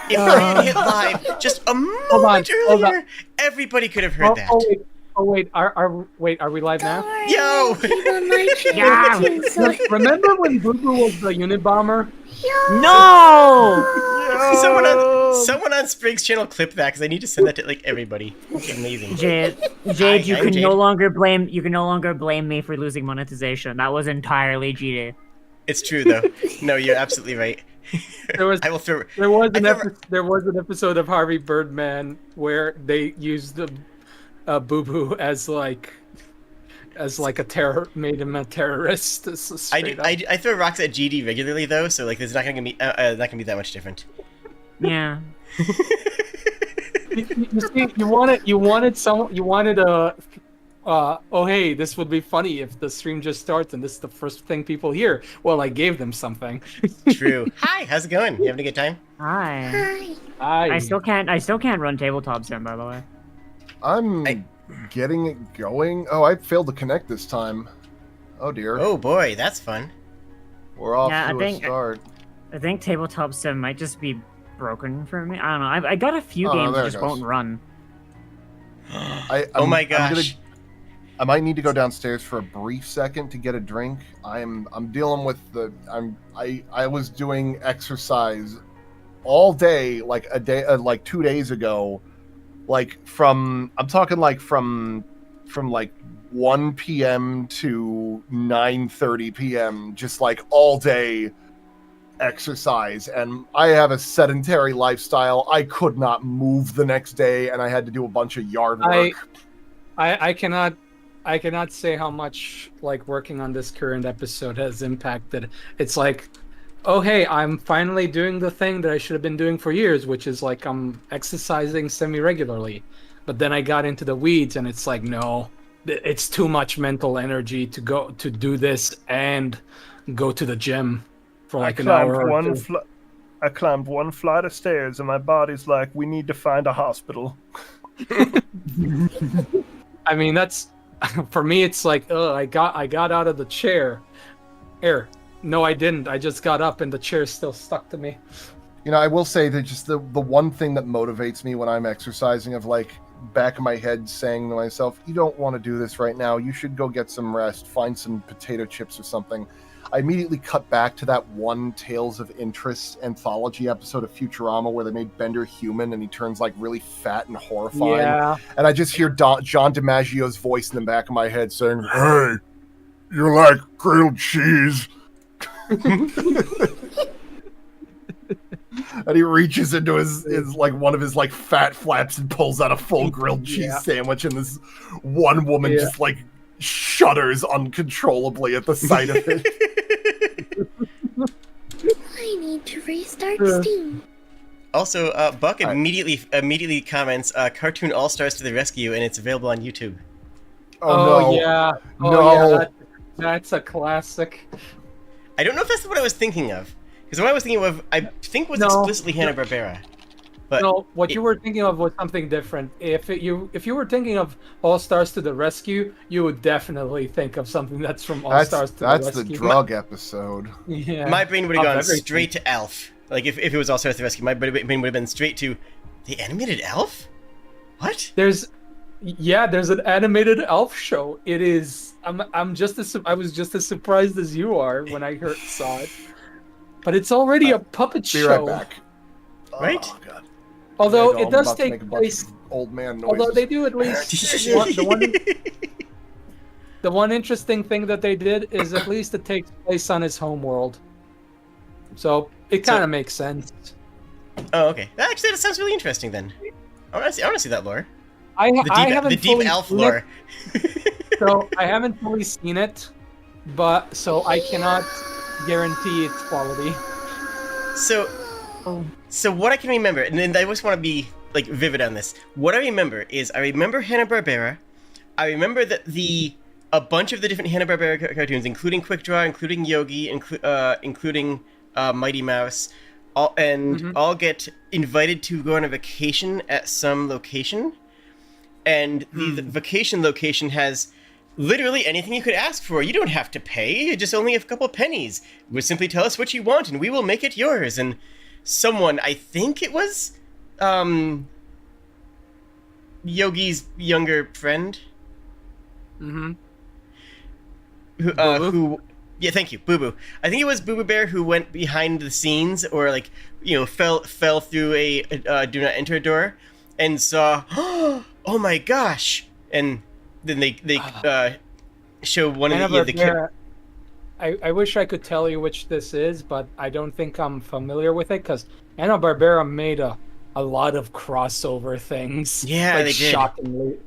If I had hit live just a moment earlier, everybody could have heard that. Wait, are we live now? Yo! Yeah. Remember when Boo Boo was the Unabomber? No! Someone on Sprig's channel clip that because I need to send that to like everybody. It's amazing. Jade, you can no longer blame me for losing monetization. That was entirely GD. It's true though. No, you're absolutely right. There was an episode of Harvey Birdman where they used the Boo Boo as like made him a terrorist. I throw rocks at GD regularly though, so like there's not gonna be that much different. Yeah. you see, you wanted a. Oh hey, this would be funny if the stream just starts and this is the first thing people hear. Well, I gave them something. True. Hi, how's it going? You having a good time? Hi. Hi. I still can't run Tabletop Sim, by the way. I'm getting it going. Oh, I failed to connect this time. Oh dear. Oh boy, that's fun. We're off to a start. I think Tabletop Sim might just be broken for me. I don't know. I got a few games that just won't run. Oh my gosh. I might need to go downstairs for a brief second to get a drink. I'm dealing with I was doing exercise all day, like 2 days ago, like from 1 p.m. to 9:30 p.m. just like all day exercise, and I have a sedentary lifestyle. I could not move the next day, and I had to do a bunch of yard work. I cannot say how much like working on this current episode has impacted. It's like, oh hey, I'm finally doing the thing that I should have been doing for years, which is like I'm exercising semi-regularly. But then I got into the weeds, and it's like, no, it's too much mental energy to go to do this and go to the gym for like an hour. I climbed one flight of stairs, and my body's like, we need to find a hospital. I mean, that's for me. It's like, I got out of the chair. No, I didn't. I just got up, and the chair's still stuck to me. You know, I will say that just the one thing that motivates me when I'm exercising, of like back of my head saying to myself, you don't want to do this right now. You should go get some rest, find some potato chips or something. I immediately cut back to that one Tales of Interest anthology episode of Futurama where they made Bender human and he turns like really fat and horrifying. Yeah. And I just hear John DiMaggio's voice in the back of my head saying, hey, you like grilled cheese? And he reaches into his like one of his like fat flaps and pulls out a full grilled cheese sandwich, and this one woman just like shudders uncontrollably at the sight of it. I need to restart Steam. Also, Buck immediately comments, "Cartoon All Stars to the rescue," and it's available on YouTube. Oh no! Yeah, no, that's a classic. I don't know if that's what I was thinking of, because what I was thinking of, I think was explicitly Hanna-Barbera. But no, what you were thinking of was something different. If you were thinking of All Stars to the Rescue, you would definitely think of something that's from All Stars to the Rescue. That's the drug episode. Yeah. My brain would have gone straight to Elf. Like if it was All Stars to the Rescue, my brain would have been straight to the animated Elf. What? There's an animated Elf show. It is. I was just as surprised as you are when I saw it. But it's already a puppet show. Be right back. Right? Oh, God. Although it does take place. Old man noises. Although they do at least the one interesting thing that they did is at least it takes place on his home world. So it kind of makes sense. Oh, okay. Actually, that sounds really interesting then. I want to see that lore. I haven't the deep elf lore. So I haven't fully seen it, but so I cannot guarantee its quality. So what I can remember, and then I just want to be like vivid on this. What I remember is I remember Hanna-Barbera. I remember that a bunch of the different Hanna-Barbera cartoons, including Quick Draw, including Yogi, including Mighty Mouse, all get invited to go on a vacation at some location, and the vacation location has literally anything you could ask for. You don't have to pay, just only a couple pennies. You would simply tell us what you want, and we will make it yours. And someone, I think it was Yogi's younger friend. Mm-hmm. Who yeah, thank you, Boo Boo. I think it was Boo Boo Bear who went behind the scenes, or like, fell through a do not enter door, and saw, oh my gosh, and then they show one of the Hanna-Barbera, I wish I could tell you which this is, but I don't think I'm familiar with it because Hanna-Barbera made a lot of crossover things. Yeah, they did. Shockingly.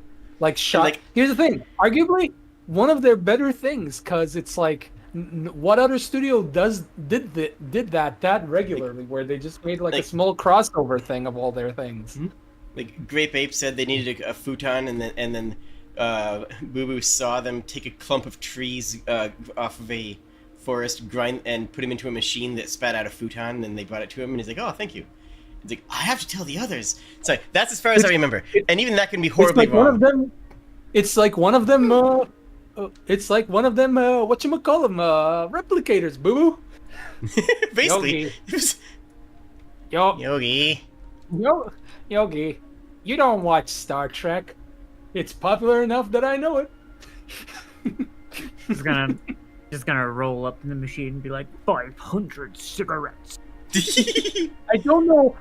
Here's the thing. Arguably, one of their better things, because it's like, what other studio did that regularly, where they just made a small crossover thing of all their things? Like Grape Ape said they needed a futon, and then Boo Boo saw them take a clump of trees off of a forest, grind and put him into a machine that spat out a futon, and they brought it to him, and he's like, "Oh, thank you." He's like, "I have to tell the others." So that's as far as I remember, and even that can be horribly wrong. It's like one of them. Whatchamacallem, replicators, Boo Boo. Basically, Yogi, you don't watch Star Trek. It's popular enough that I know it. Just gonna roll up in the machine and be like, 500 cigarettes. I don't know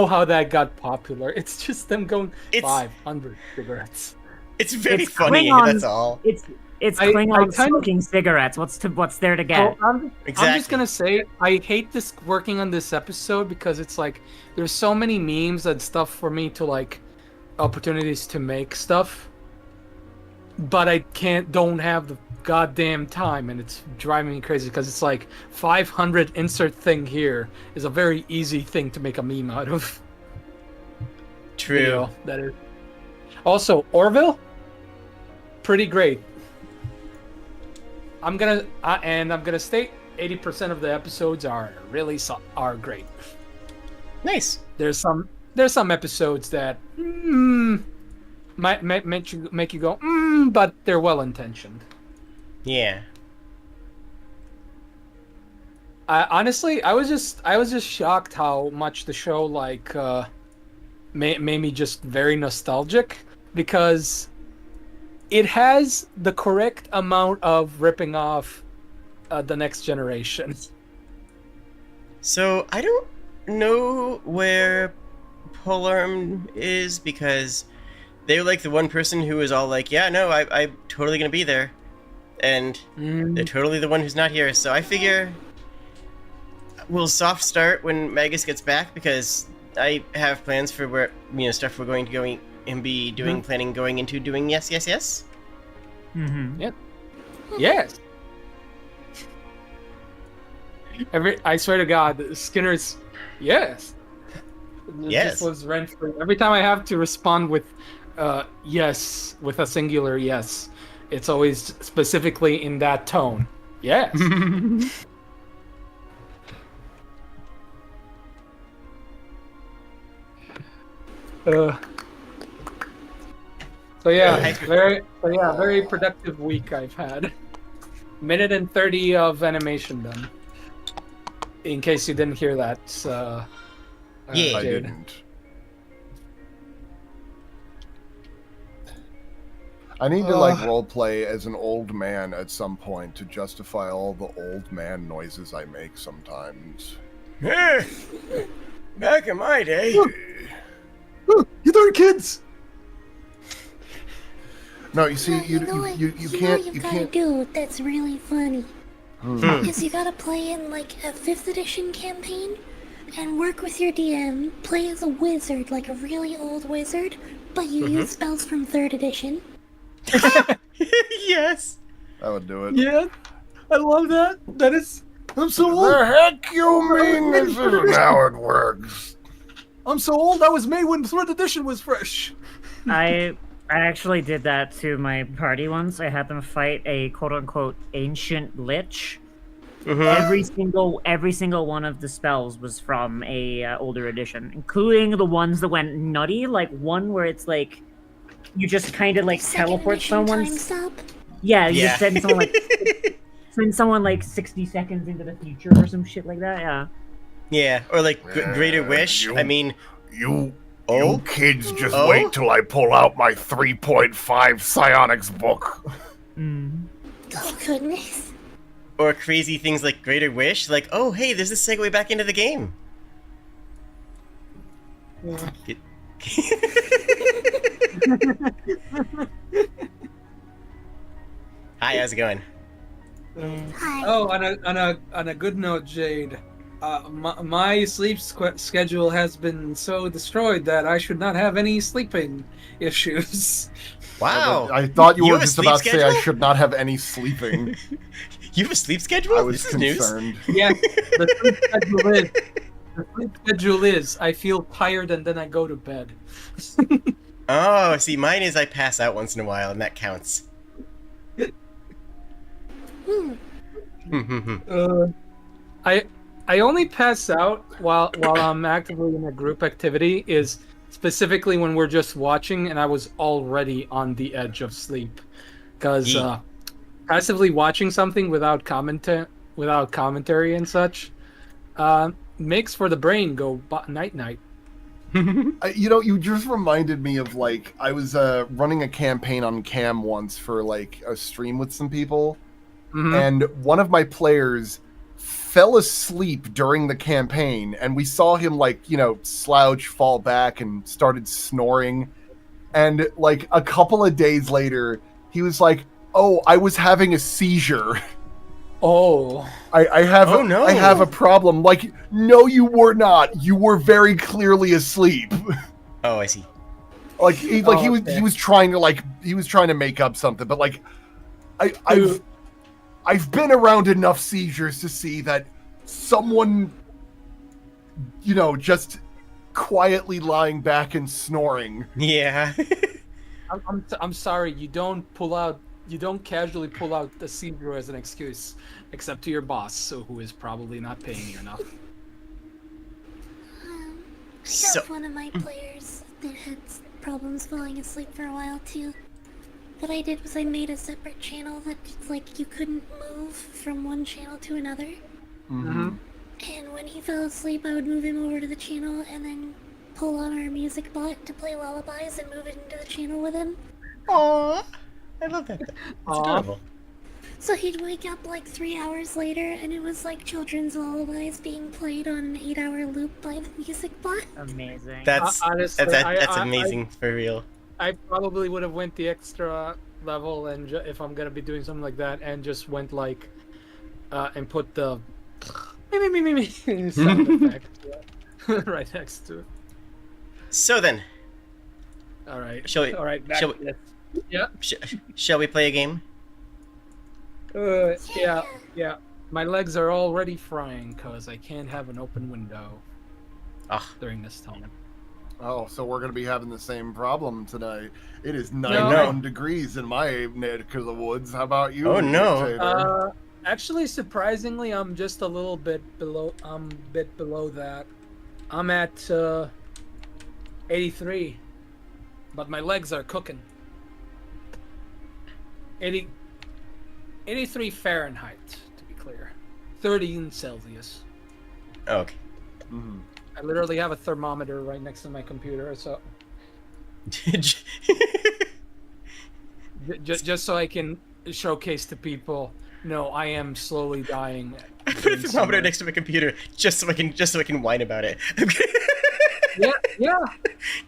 how that got popular. It's just them going 500 cigarettes. It's very funny. That's all. It's Klingon smoking cigarettes. What's there to get? I'm just gonna say I hate this working on this episode because it's like there's so many memes and stuff for me to opportunities to make stuff, but I don't have the goddamn time, and it's driving me crazy because it's like 500 insert thing here is a very easy thing to make a meme out of. True. That is. Also, Orville, pretty great. I'm gonna state 80% of the episodes are great. Nice. There's some episodes that might make you go but they're well intentioned. Yeah. Honestly, I was just shocked how much the show made me just very nostalgic, because it has the correct amount of ripping off the Next Generation. So I don't know where Polarm is, because they're like the one person who is all like, yeah, no, I'm totally gonna be there, and they're totally the one who's not here. So I figure we'll soft start when Magus gets back, because I have plans for where stuff we're going to be doing, planning going into doing. Yes. Mm-hmm. Yep. Yes. I swear to God, Skinner's yes. Yes. This was rent free. Every time I have to respond with yes, with a singular yes, it's always specifically in that tone. Yes. So yeah, very productive week I've had. Minute and 30 of animation done. In case you didn't hear that, yeah, I didn't. I need to roleplay as an old man at some point to justify all the old man noises I make sometimes. Hey, back in my day. You three kids. No, you see, you can't. You gotta do that's really funny. Because you gotta play in a 5th edition campaign and work with your DM. Play as a wizard, like a really old wizard, but you use spells from 3rd edition. Yes. I would do it. Yeah, I love that. That is. I'm so old. The heck you mean this is how it works? I'm so old. I was made when 3rd edition was fresh. I actually did that to my party once. I had them fight a quote-unquote ancient lich. Every single one of the spells was from a older edition, including the ones that went nutty, like one where it's like you just kind of teleport someone. Yeah, you just send someone send someone 60 seconds into the future or some shit like that. Yeah. Yeah, or like Greater Yeah, Wish. you- I mean, You oh, kids just Oh? wait till I pull out my 3.5 psionics book. Oh goodness. or crazy things like Greater Wish. Like, oh, hey, there's a segue back into the game. Get- Hi, how's it going? Hi. Oh, on a good note, Jade. My sleep schedule has been so destroyed that I should not have any sleeping issues. Wow. I thought you You were have a just sleep about to say I schedule? should not have any sleeping. You have a sleep schedule? I was This is news. concerned. Yeah, the sleep schedule is I feel tired and then I go to bed. Oh, see, mine is I pass out once in a while, and that counts. I only pass out while I'm actively in a group activity is specifically when we're just watching and I was already on the edge of sleep, because passively watching something without commentary and such makes for the brain go night night. You just reminded me of, like, I was running a campaign on Cam once for, like, a stream with some people, and one of my players fell asleep during the campaign, and we saw him, like, slouch, fall back, and started snoring, and, like, a couple of days later, he was like, oh, I was having a seizure. Oh. I have Oh, no. I have a problem. Like, no, you were not. You were very clearly asleep. Oh, I see. Like he was trying to make up something, but like I've been around enough seizures to see that someone just quietly lying back and snoring. Yeah. I'm sorry, you don't casually pull out the seizure as an excuse, except to your boss, who is probably not paying you enough. I So- have one of my players that had problems falling asleep for a while too. What I did was I made a separate channel that like you couldn't move from one channel to another. Mm-hmm. And when he fell asleep, I would move him over to the channel and then pull on our music bot to play lullabies and move it into the channel with him. Aww. I love that. It's Aw. adorable. So he'd wake up like 3 hours later and it was like children's lullabies being played on an 8-hour loop by the music bot. Amazing. That's Honestly, that's amazing for real. I probably would have went the extra level and if I'm gonna be doing something like that, and just went like and put the me sound effect right next to it. So then, All right. Shall we- All right. Back shall to this. Yeah. shall we play a game? Yeah. My legs are already frying because I can't have an open window Ah, during this time. Oh, so we're gonna be having the same problem tonight. It is No. 91 degrees in my neck of the woods. How about you? Oh, no. Dictator? Actually, surprisingly, I'm just a little bit below. I'm a bit below that. I'm at 83, but my legs are cooking. 83 Fahrenheit, to be clear. 30 in Celsius. okay. Mhm. I literally have a thermometer right next to my computer, so just so I can showcase to people. No, I am slowly dying. I put a thermometer next to my computer just so I can whine about it. Yeah.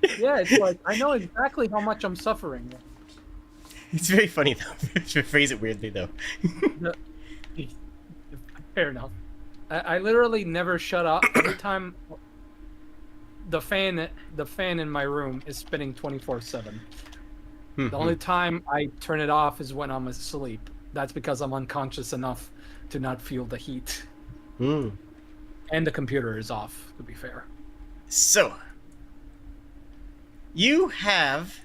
It's like I know exactly how much I'm suffering. It's very funny though. To phrase it weirdly though. Fair enough. I literally never shut up. Every time the fan in my room is spinning 24/7. The only time I turn it off is when I'm asleep. That's because I'm unconscious enough to not feel the heat. Hmm. And the computer is off, to be fair. So, you have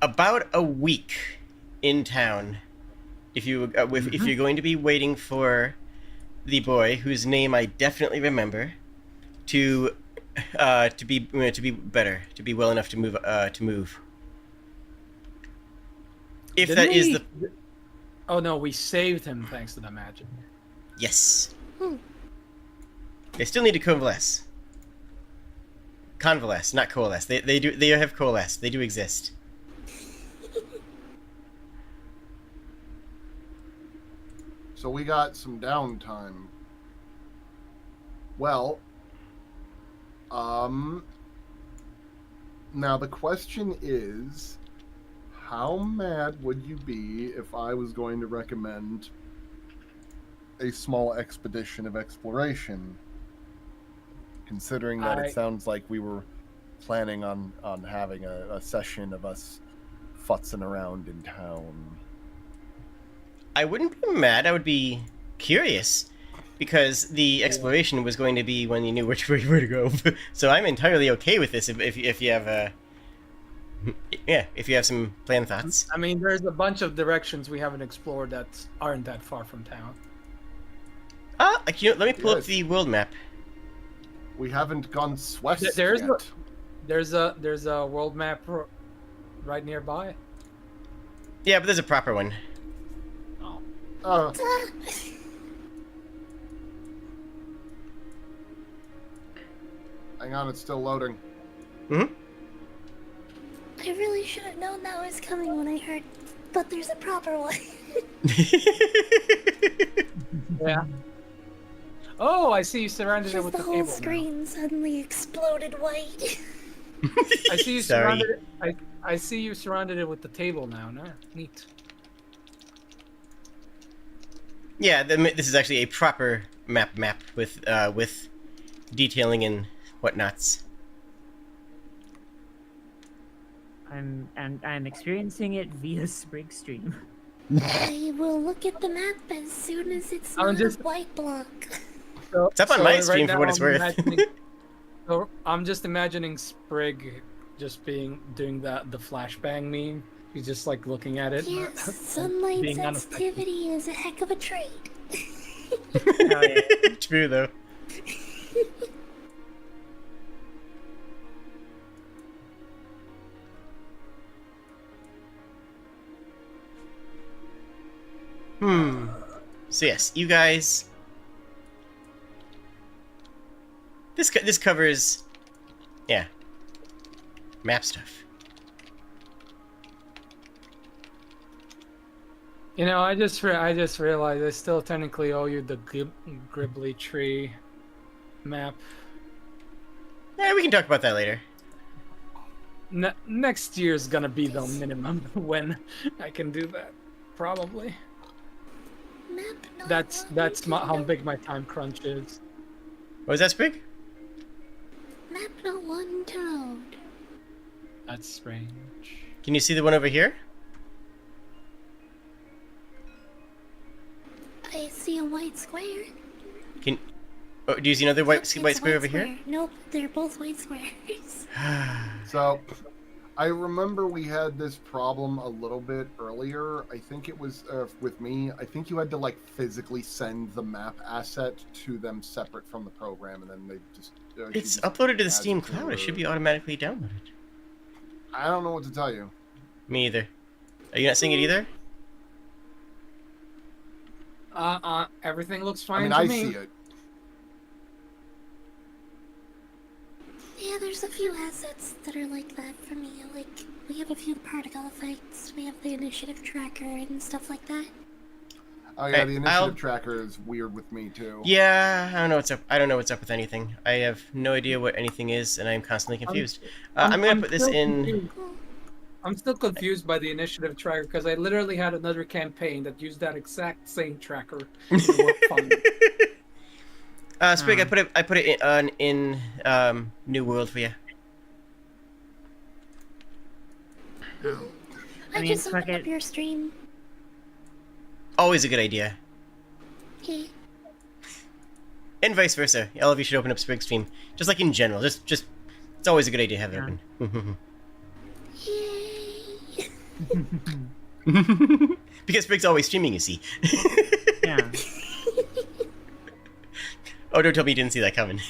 about a week in town if you if you're going to be waiting for the boy whose name I definitely remember to be better, to be well enough to move. If Didn't that is we- the Oh no, we saved him thanks to the magic. yes. They still need to coalesce. Convalesce, not coalesce. They have coalesced. They do exist. So we got some downtime. Well, now the question is, how mad would you be if I was going to recommend a small expedition of exploration? Considering that it sounds like we were planning on having a session of us futzing around in town. I wouldn't be mad. I would be curious, because the exploration was going to be when you knew which way to go. So I'm entirely okay with this. If you have if you have some planned thoughts. I mean, there's a bunch of directions we haven't explored that aren't that far from town. Let me pull up the world map. We haven't gone west There's yet. There's a world map right nearby. Yeah, but there's a proper one. Oh. Hang on, it's still loading. Mm-hmm. I really should have known that was coming when I heard, but there's a proper one. Yeah. Oh, I see you surrounded it Just with the the whole table. screen suddenly exploded white. I see you Sorry. surrounded it. I see you surrounded it with the table now. No, neat. Yeah, this is actually a proper map with detailing and whatnots. I'm experiencing it via Sprig stream. I will look at the map as soon as it's I'm not just- a white block. So, It's up on my right stream for now what it's I'm worth. imagining- so I'm just imagining Sprig just doing the flashbang meme. He's just like looking at it. Yes, sunlight Being unaffected. sensitivity is a heck of a trait. Oh, yeah. True though. So yes, you guys. This covers, yeah, map stuff. You know, I just realized I still technically owe you the Gribbly Tree map. Yeah, we can talk about that later. Next year's gonna be the minimum when I can do that, probably. Map not That's one to how node. big my time crunch is. What was that, Sprig? Map not one to node. That's strange. Can you see the one over here? I see a white square. Oh, do you see another Yep, it's white a square over here? Nope, they're both white squares. So, I remember we had this problem a little bit earlier. I think it was with me. I think you had to like physically send the map asset to them separate from the program, and then they just. It's uploaded to the adds Steam to cloud. It should her- be automatically downloaded. I don't know what to tell you. Me either. Are you not seeing it either? Everything looks I fine mean, to I me. see it. Yeah, there's a few assets that are like that for me. Like, we have a few particle effects, we have the initiative tracker and stuff like that. Oh yeah, Hey, the initiative tracker is weird with me too. Yeah, I don't know what's up. I don't know what's up with anything. I have no idea what anything is, and I'm constantly confused. I'm gonna put this still in. confused. I'm still confused by the initiative tracker because I literally had another campaign that used that exact same tracker. To work fine. Sprig, I put it in New World for you. I mean, just opened fuck up it. your stream. Always a good idea. Okay. And vice versa. All of you should open up Sprig's stream. Just like in general. Just it's always a good idea to have it open. Yay! Because Sprig's always streaming, you see. Yeah. Oh, don't tell me you didn't see that coming.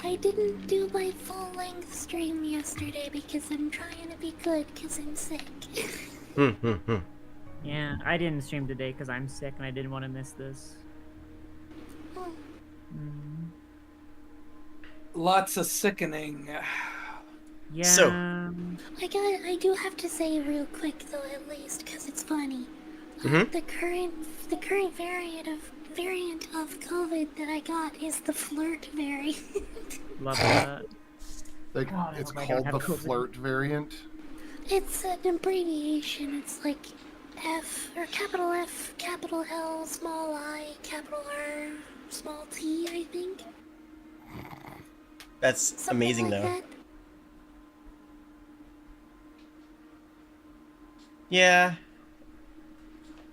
I didn't do my full-length stream yesterday because I'm trying to be good because I'm sick. Yeah, I didn't stream today because I'm sick and I didn't want to miss this. Oh, Lots of sickening. Yeah. So- I do have to say real quick though, at least, because it's funny. Mhm. The current variant of COVID that I got is the flirt variant. Love that. Like, God, I it's hope I called don't the have COVID. flirt variant. It's an abbreviation. It's like F or capital F, capital L, small I, capital R, small T, I think. That's Something amazing, like though. that. Yeah.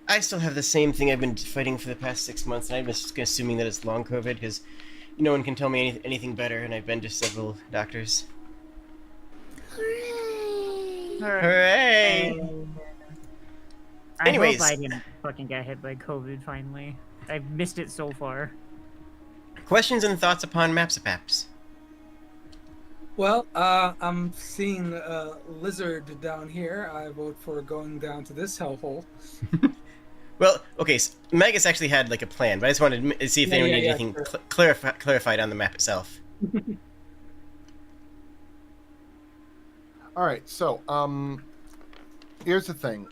I still have the same thing I've been fighting for the past 6 months, and I'm just assuming that it's long COVID, because no one can tell me anything better, and I've been to several doctors. Hooray! Hooray! I Anyways. hope I didn't fucking get hit by COVID finally. I've missed it so far. Questions and thoughts upon Mapsapaps? Well, I'm seeing a lizard down here. I vote for going down to this hellhole. Well, okay, so Magus actually had like a plan, but I just wanted to see if anyone needed anything sure. clarified on the map itself. All right, so here's the thing.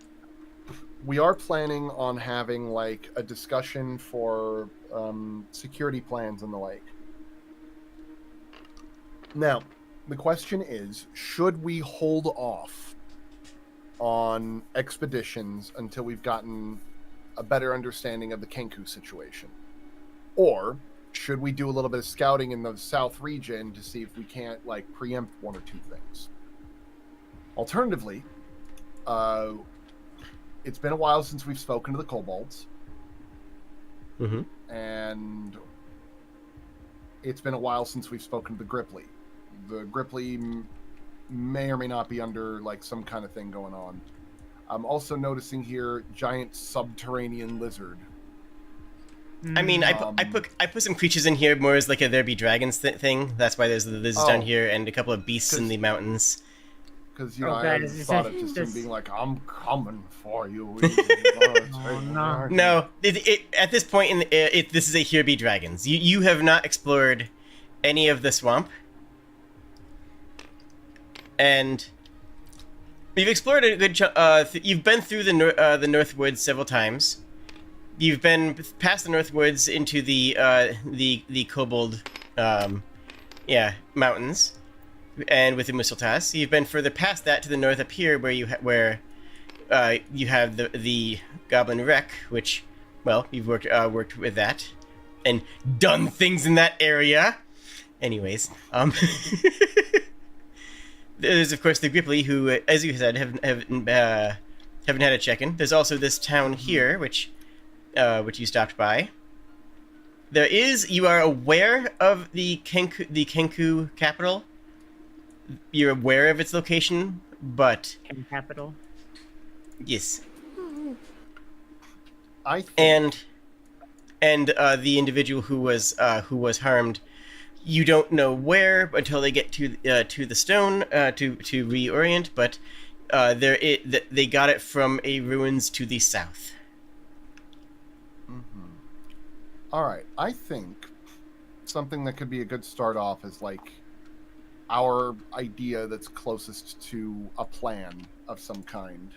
We are planning on having like a discussion for security plans and the like. Now, the question is, should we hold off on expeditions until we've gotten a better understanding of the Kenku situation? Or should we do a little bit of scouting in the south region to see if we can't like preempt one or two things? Alternatively, it's been a while since we've spoken to the Kobolds, Mm-hmm. and it's been a while since we've spoken to the Gripply. The Gripply may or may not be under like some kind of thing going on. I'm also noticing here giant subterranean lizard. I mean, I put some creatures in here more as like a there be dragons thing. That's why there's the lizards down here and a couple of beasts in the mountains. Because, you know, Oh, I God, always is thought that- of just him this- being like, I'm coming for you. Oh, no. No, at this point, this is a here be dragons. You have not explored any of the swamp, and you've explored a good chunk. You've been through the North Woods several times. You've been past the North Woods into the Kobold, mountains, and with the Musiltas. You've been further past that to the north up here, where you have the Goblin Wreck, which, well, you've worked with that, and done things in that area. Anyways, there's of course the Gripply, who, as you said, haven't had a check-in. There's also this town here, which you stopped by. You are aware of the Kenku capital. You're aware of its location, but Capital. yes, I think and the individual who was harmed, you don't know where until they get to the stone to reorient. But they got it from a ruins to the south. All right, I think something that could be a good start off is like our idea that's closest to a plan of some kind.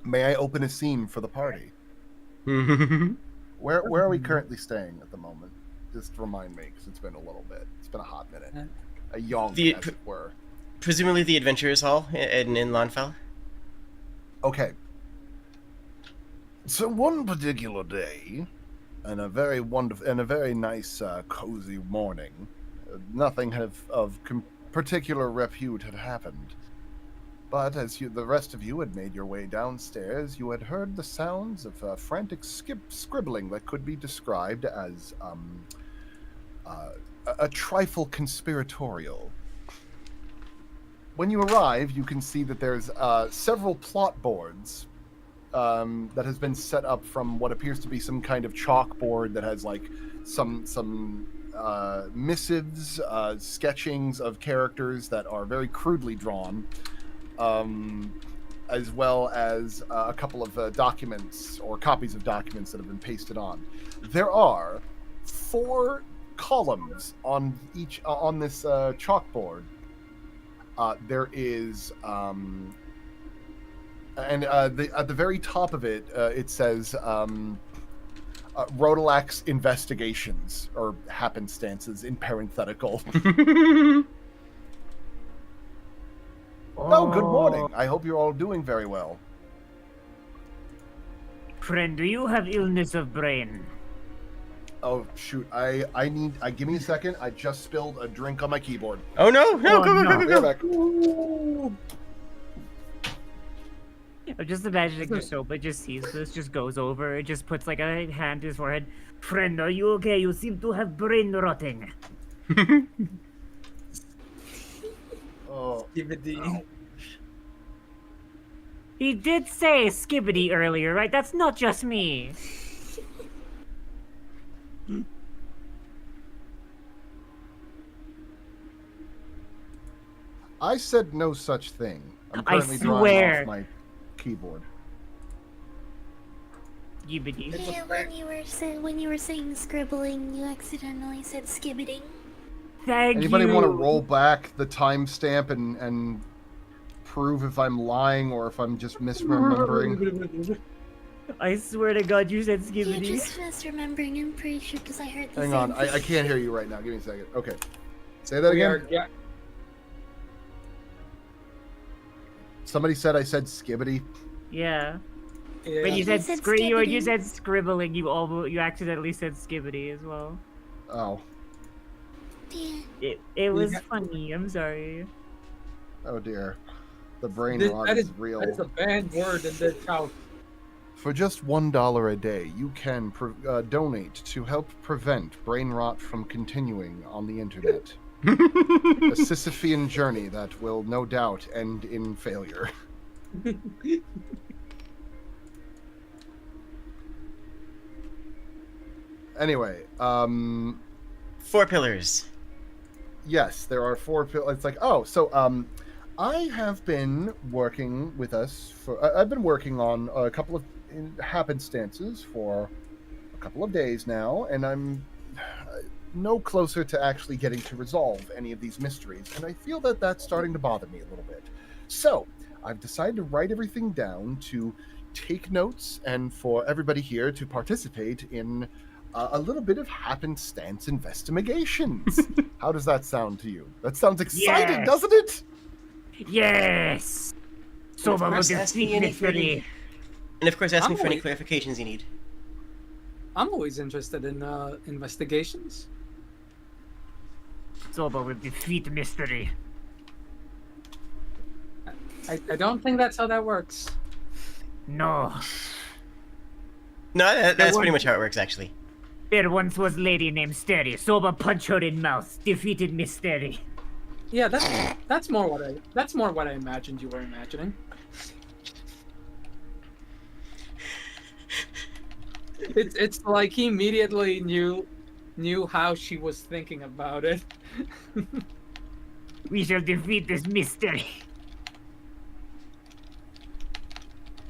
May I open a scene for the party? Where are we currently staying at the moment? Just remind me, because it's been a little bit. It's been a hot minute. A young, as it were. Presumably the Adventurers Hall in Lonfell. Okay. So one particular day, and a very wonderful, and a very nice, cozy morning, nothing of particular repute had happened. But as the rest of you had made your way downstairs, you had heard the sounds of frantic scribbling that could be described as a trifle conspiratorial. When you arrive, you can see that there's several plot boards that has been set up from what appears to be some kind of chalkboard that has like some missives, sketchings of characters that are very crudely drawn, as well as a couple of documents or copies of documents that have been pasted on. There are 4 columns on each on this chalkboard. There is, and at the very top of it, it says Rodelax investigations or happenstances in parenthetical. Oh, good morning. I hope you're all doing very well. Friend, do you have illness of brain? Oh shoot! I need. Give me a second. I just spilled a drink on my keyboard. Oh no! No! Oh, Go! no. Go! Go! Go! Back. I'm just imagining the soap. It just sees this, just goes over. It just puts like a hand to his forehead. Friend, are you okay? You seem to have brain rotting. Oh, DVD. He did say skibbity earlier, right? That's not just me. I said no such thing. I'm I currently drawing swear. off my keyboard. Gibbity. Yeah, when you were saying scribbling, you accidentally said skibbiting. Thank Anybody you. want to roll back the timestamp and prove if I'm lying or if I'm just misremembering? I swear to God, you said You're skibbity. just misremembering, I'm pretty sure, because I heard the Hang same on, I thing. can't hear you right now. Give me a second. Okay. Say that We again. are, yeah, Somebody said I said skibbity. Yeah. yeah. When you You said said when you skibbity. said scribbling, you accidentally said skibbity as well. Oh. Yeah. It was got- funny. I'm sorry. Oh dear. The brain This- rot that is is real. That is a banned word in this house. For just $1 a day, you can donate to help prevent brain rot from continuing on the internet. A Sisyphean journey that will no doubt end in failure. Anyway, 4 pillars. yes, there are 4 it's like, oh, so I have been working with us for I've been working on a couple of happenstances for a couple of days now, and I'm no closer to actually getting to resolve any of these mysteries, and I feel that that's starting to bother me a little bit. So I've decided to write everything down, to take notes, and for everybody here to participate in a little bit of happenstance investigations. How does that sound to you? That sounds exciting, Yes. doesn't it? Yes. So Of about course, the ask me any mystery. And of course, ask me I'm for any always- clarifications you need. I'm always interested in investigations. So about the defeat mystery. I don't think that's how that works. No. No, that's one- pretty much how it works, actually. There once was lady named Steri. Soba punch her in mouth. Defeated Mystery. Yeah, that's more what I imagined you were imagining. It's like he immediately knew how she was thinking about it. We shall defeat this mystery.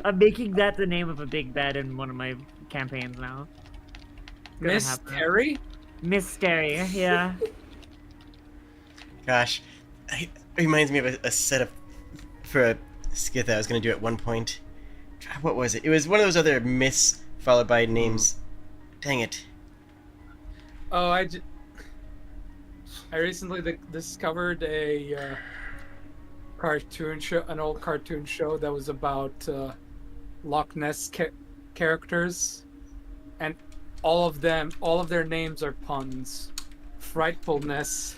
I'm making that the name of a big bad in one of my campaigns now. Gonna Miss happen. Terry? Mystery, yeah. Gosh, it reminds me of a setup for a skit that I was going to do at one point. God, what was it? It was one of those other myths followed by names. Dang it. Oh, I recently discovered a cartoon show, an old cartoon show that was about Loch Ness characters, and all of their names are puns. Frightfulness,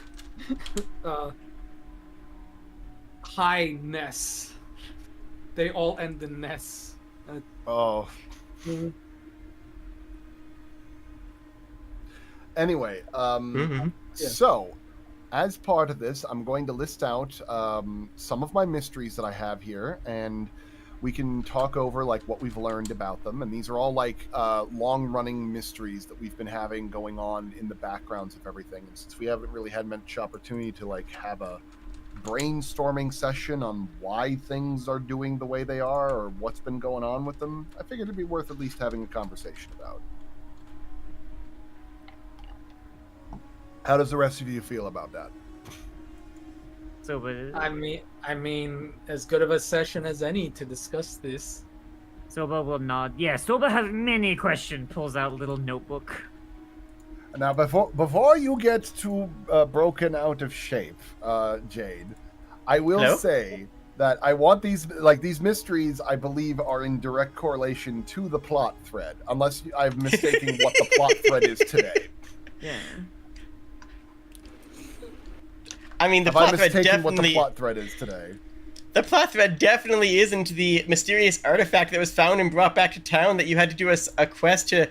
highness. They all end in ness. Oh. Anyway, Mm-hmm. Yeah. so as part of this, I'm going to list out some of my mysteries that I have here, and We can talk over like what we've learned about them, and these are all like long-running mysteries that we've been having going on in the backgrounds of everything. And since we haven't really had much opportunity to like have a brainstorming session on why things are doing the way they are or what's been going on with them, I figured it'd be worth at least having a conversation about. How does the rest of you feel about that? So, but I mean, as good of a session as any to discuss this. Soba will nod. Yeah, Soba has many questions. Pulls out a little notebook. Now, before you get too broken out of shape, Jade, I will say that I want these mysteries. I believe are in direct correlation to the plot thread, unless I'm mistaking what the plot thread is today. Yeah. I mean, Have I mistaken what the plot thread is today? The plot thread definitely isn't the mysterious artifact that was found and brought back to town that you had to do a quest to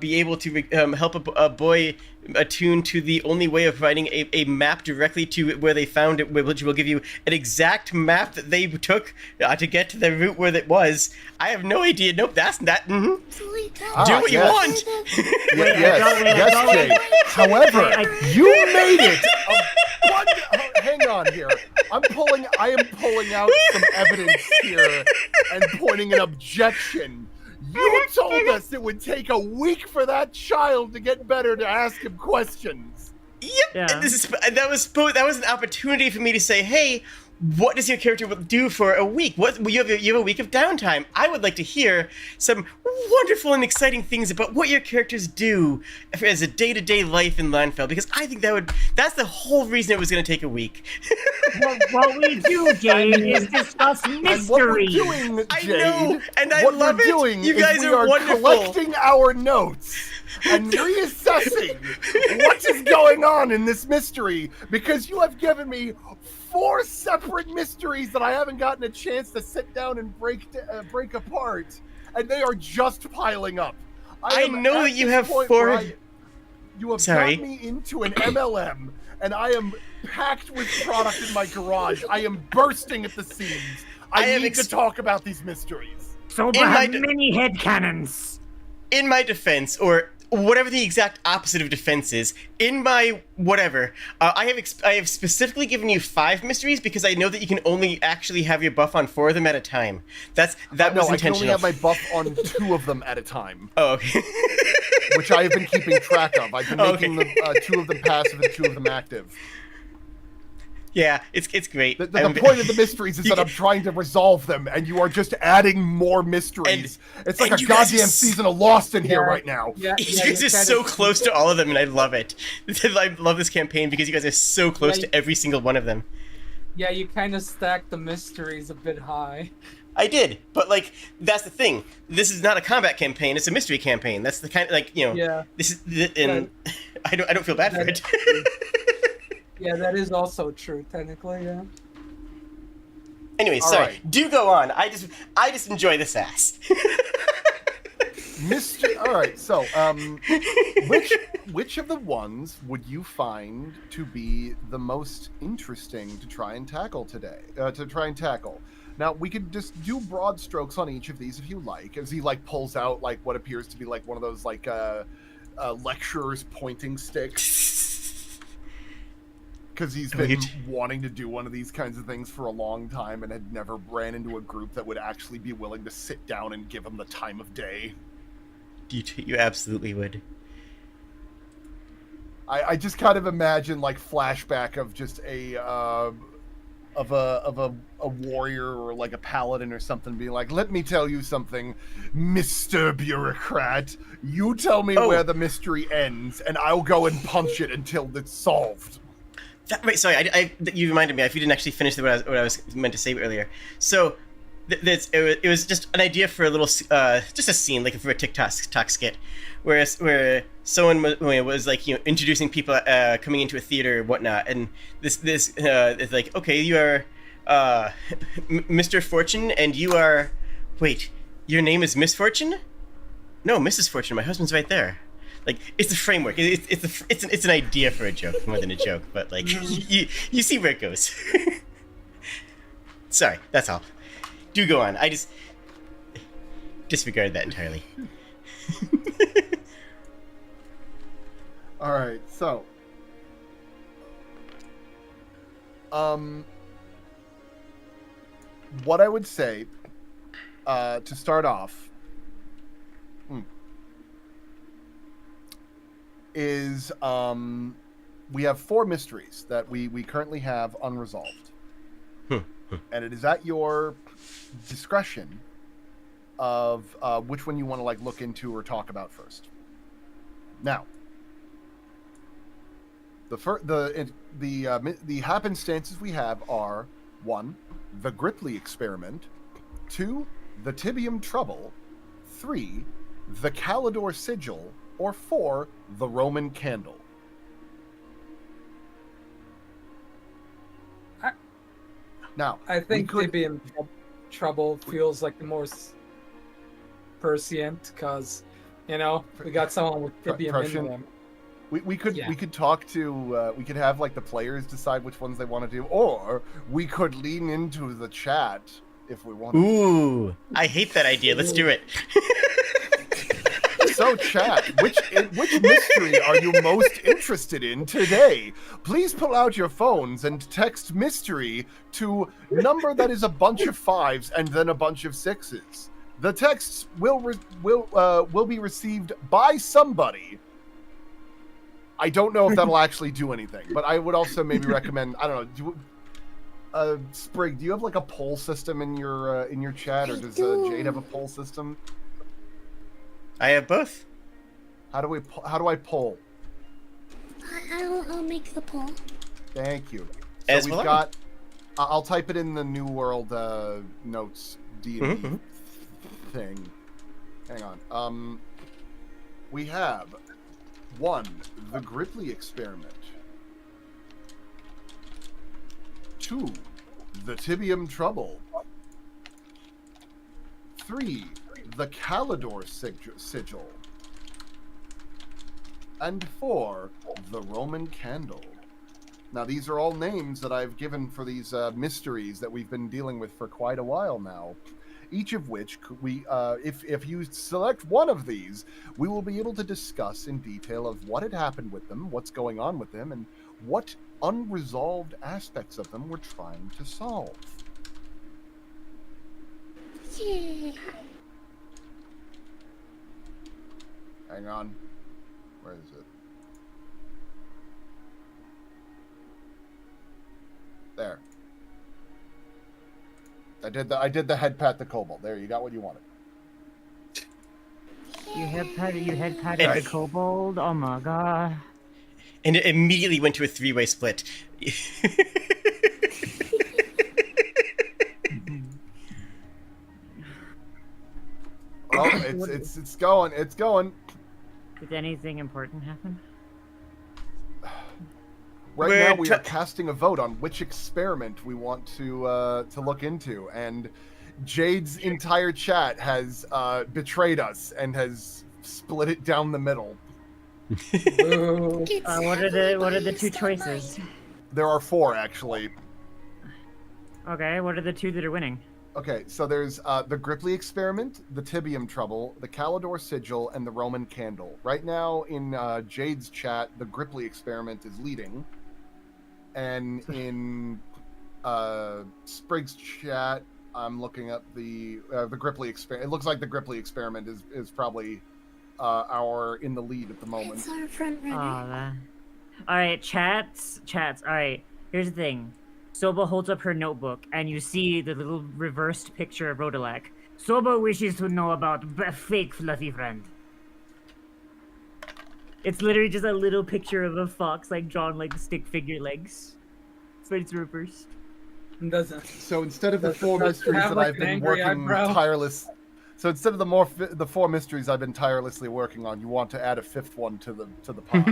be able to help a boy attune to the only way of providing a map directly to where they found it, which will give you an exact map that they took to get to the route where it was. I have no idea. Nope, that's that. Mm-hmm. Do what you want. Yes, Jade. However, you made it. Hang on here. I am pulling out some evidence here and pointing an objection. You told us it would take a week for that child to get better to ask him questions. Yep. Yeah. That was an opportunity for me to say, hey, what does your character do for a week? You have a week of downtime. I would like to hear some wonderful and exciting things about what your characters do as a day-to-day life in Landfell, because I think that's the whole reason it was going to take a week. What we do, Jade, is discuss mystery. What we're doing, Jade, I know, and I what love we're it. doing You is guys we are wonderful. collecting our notes and reassessing what is going on in this mystery, because you have given me 4 separate mysteries that I haven't gotten a chance to sit down and break apart, and they are just piling up. I know that you have 4. You have Sorry. got me into an MLM, and I am packed with product in my garage. I am bursting at the seams. I need to talk about these mysteries. Soba has many headcanons. In my defense, or whatever the exact opposite of defense is, in my whatever, I have specifically given you 5 mysteries because I know that you can only actually have your buff on 4 of them at a time. That was intentional. I can only have my buff on 2 of them at a time. Oh, okay. Which I have been keeping track of. I've been making them, 2 of them passive and 2 of them active. Yeah, it's great. The point of the mysteries is that I'm trying to resolve them, and you are just adding more mysteries. It's like a goddamn season of Lost in here right now. You guys are so close to all of them, and I love it. I love this campaign because you guys are so close to every single one of them. Yeah, you kind of stacked the mysteries a bit high. I did, but like that's the thing. This is not a combat campaign; it's a mystery campaign. That's the kind of Yeah. This is, and I don't feel bad for it. Yeah, that is also true, technically, yeah. Anyway, All sorry. right. Do go on. I just enjoy this ass. All right, so which of the ones would you find to be the most interesting to try and tackle today? Now, we could just do broad strokes on each of these if you like, as he like pulls out like what appears to be like one of those like lecturer's pointing sticks. Because he's been wanting to do one of these kinds of things for a long time and had never ran into a group that would actually be willing to sit down and give him the time of day. You absolutely would. I just kind of imagine like flashback of just a warrior or like a paladin or something being like, let me tell you something, Mr. Bureaucrat. You tell me where the mystery ends and I'll go and punch it until it's solved. Wait, sorry, you reminded me. If you didn't actually finish what I was meant to say earlier. So, it was just an idea for a little, just a scene, like for a TikTok skit, where someone was like, introducing people coming into a theater or whatnot, and this is like, okay, you are Mr. Fortune, and you are, wait, your name is Misfortune? No, Mrs. Fortune. My husband's right there. Like, it's the framework. It's an idea for a joke more than a joke, but like you see where it goes. Sorry, that's all. Do go on. I just disregard that entirely. All right, so what I would say to start off is we have 4 mysteries that we currently have unresolved. And it is at your discretion of which one you want to like look into or talk about first. Now, the happenstances we have are 1, the Gripley experiment, 2, the Tibium trouble, 3, the Calidor sigil, or 4, the Roman candle. Now, I think Tibium trouble feels like the most prescient because, you know, we got someone with Tibium in them. We could talk to we could have like the players decide which ones they want to do, or we could lean into the chat if we want. Ooh, I hate that idea. Let's do it. So, chat, which mystery are you most interested in today? Please pull out your phones and text mystery to number that is a bunch of 5s and then a bunch of 6s. The texts will be received by somebody. I don't know if that'll actually do anything, but I would also maybe recommend, I don't know, Sprig, do you have like a poll system in your chat, or does Jade have a poll system? I have both. How do I poll? I'll make the poll. Thank you. So As we've will I. got. I'll type it in the New World notes D&D thing. Hang on. We have 1, the Gripley experiment. 2, the Tibium trouble. 3, the Calidor sigil. And 4, the Roman candle. Now, these are all names that I've given for these mysteries that we've been dealing with for quite a while now. Each of which we, if you select one of these, we will be able to discuss in detail of what had happened with them, what's going on with them, and what unresolved aspects of them we're trying to solve. Yeah. Hang on. Where is it? There. I did the head pat the Kobold. There, you got what you wanted. You head patted the Kobold? Oh my god. And it immediately went to a 3-way split. Oh, it's going. Did anything important happen? Right now, we are casting a vote on which experiment we want to look into, and Jade's entire chat has betrayed us and has split it down the middle. What are the 2 choices? There are 4 actually. Okay, what are the 2 that are winning? Okay, so there's the Gripley experiment, the Tibium trouble, the Calidor sigil, and the Roman candle. Right now, in Jade's chat, the Gripley experiment is leading. And in Sprig's chat, I'm looking up the Gripley experiment. It looks like the Gripley experiment is probably in the lead at the moment. It's our front runner. All right, chats. All right, here's the thing. Soba holds up her notebook, and you see the little reversed picture of Rodalak. Soba wishes to know about fake fluffy friend. It's literally just a little picture of a fox, like drawn like stick figure legs. But it's reversed. Doesn't. So instead of the 4 Does it mysteries have, that like, I've an been angry working eyebrow? so instead of the 4 mysteries I've been tirelessly working on, you want to add a 5th one to the pot.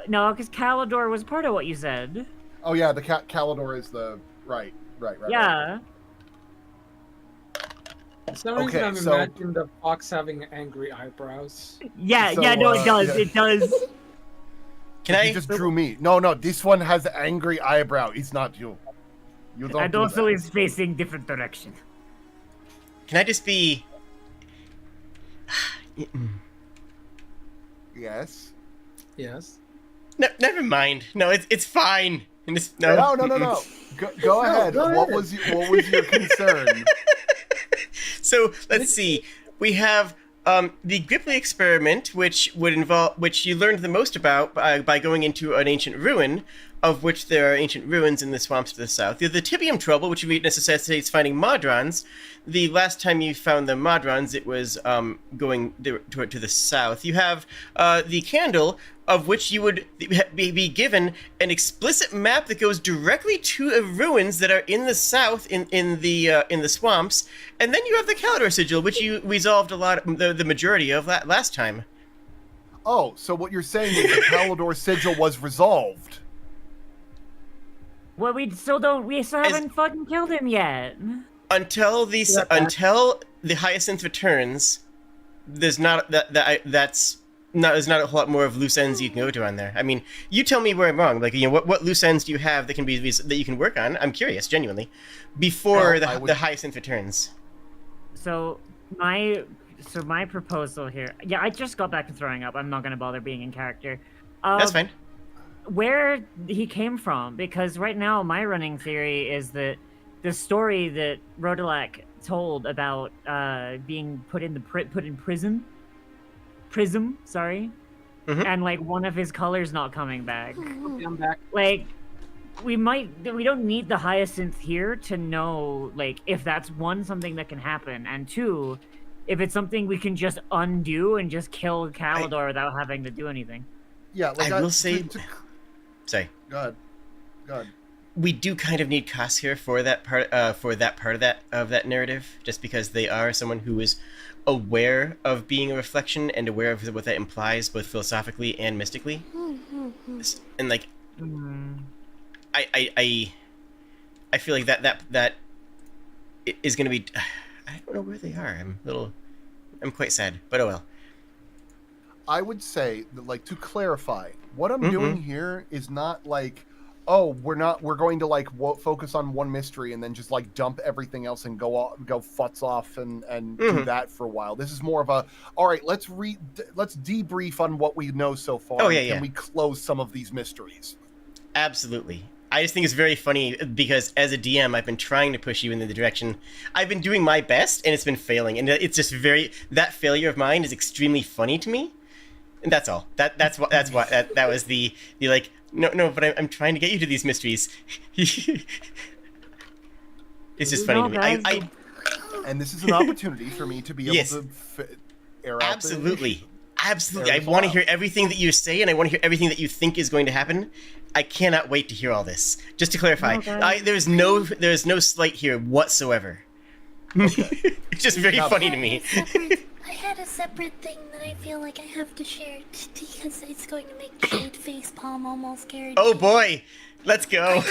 No, because Calidor was part of what you said. Oh yeah, the Calidor is the right. Yeah. For some reason, I'm so- imagining the fox having angry eyebrows. Yeah, So, no, it does. yeah. It does. Can You just drew me. No, this one has angry eyebrow. It's not you. You don't. And do also that. is facing different direction. Can I just be? Yes. Yes. No, never mind. No, it's fine. No. Go ahead. go What ahead. was your concern? So let's see. We have the Gripply experiment, which you learned the most about by going into an ancient ruin, of which there are ancient ruins in the swamps to the south. You have the Tibium trouble, which necessitates finding Modrons. The last time you found the Modrons, it was going to the south. You have the Candle, of which you would be given an explicit map that goes directly to ruins that are in the south, in the swamps. And then you have the Calidor Sigil, which you resolved the majority of that last time. Oh, so what you're saying is the Calidor Sigil was resolved. Well, we still haven't fucking killed him yet. Until the Hyacinth returns, there's not there's not a whole lot more of loose ends you can go to on there. I mean, you tell me where I'm wrong. Like, what loose ends do you have that you can work on? I'm curious, genuinely, before the Hyacinth returns. So my proposal here. Yeah, I just got back to throwing up. I'm not gonna bother being in character. That's fine. Where he came from, because right now my running theory is that the story that Rodelac told about being put in prism, sorry, and like one of his colors not coming back. I'm back. Like we don't need the Hyacinth here to know like if that's one, something that can happen, and two, if it's something we can just undo and just kill Calidor without having to do anything. Yeah, like I will say. Sorry. Go ahead. We do kind of need Koss here for that part of that narrative, just because they are someone who is aware of being a reflection and aware of what that implies, both philosophically and mystically. And like, I feel like that is going to be. I don't know where they are. I'm quite sad, but oh well. I would say that, like, to clarify, what I'm doing here is not like, oh, we're going to like focus on one mystery and then just like dump everything else and go futz off and do that for a while. This is more of a, all right, let's debrief on what we know so far. Oh, yeah. Can we close some of these mysteries? Absolutely. I just think it's very funny because as a DM, I've been trying to push you in the direction. I've been doing my best and it's been failing, and it's just that failure of mine is extremely funny to me. And that's all. That was the like, no, but I'm trying to get you to these mysteries. It's just funny to me. And this is an opportunity for me to be able to air out. Absolutely. I want to hear everything that you say, and I want to hear everything that you think is going to happen. I cannot wait to hear all this. Just to clarify, there's no slight here whatsoever. Okay. It's just very funny to me. I had a separate thing that I feel like I have to share because it's going to make Jade facepalm almost scared. Oh boy, let's go.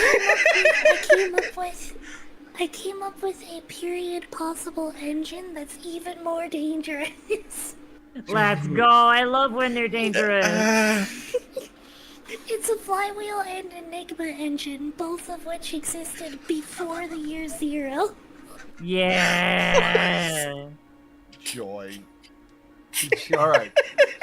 I came up with a period possible engine that's even more dangerous. Let's go! I love when they're dangerous. It's a flywheel and Enigma engine, both of which existed before the year 0. Yeah. Joy. All right.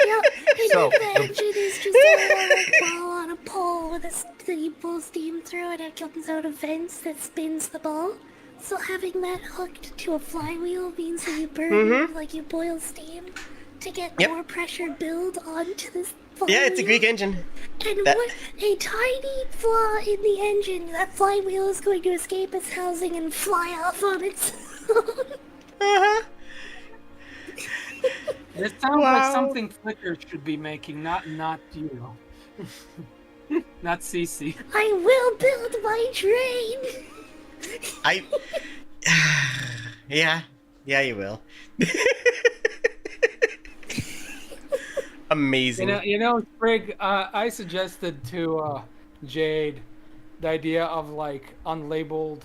Yeah, Enigma engine is just a little ball on a pole that you blow steam through, and it comes out of vents that spins the ball. So having that hooked to a flywheel means that you burn, like you boil steam, to get more pressure build onto this flywheel. Yeah, it's a Greek engine. And what a tiny flaw in the engine, that flywheel is going to escape its housing and fly off on its own. This sounds like something Flicker should be making, not you. Not Cece. I will build my train! Yeah, you will. Amazing. You know, Sprig, I suggested to Jade the idea of like unlabeled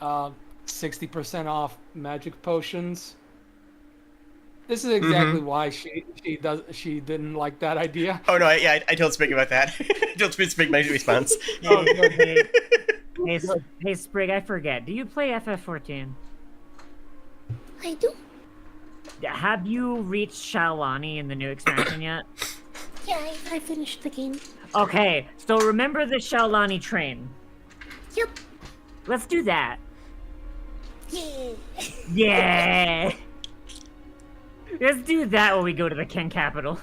60% off magic potions. This is exactly why she didn't like that idea. Oh no, I told Sprig about that. I told Sprig my response. Oh, hey, Sprig, I forget. Do you play FF14? I do. Have you reached Shaolani in the new expansion yet? Yeah, I finished the game. Okay, so remember the Shaolani train. Yep. Let's do that. Yeah. Yeah. Let's do that when we go to the Ken capital.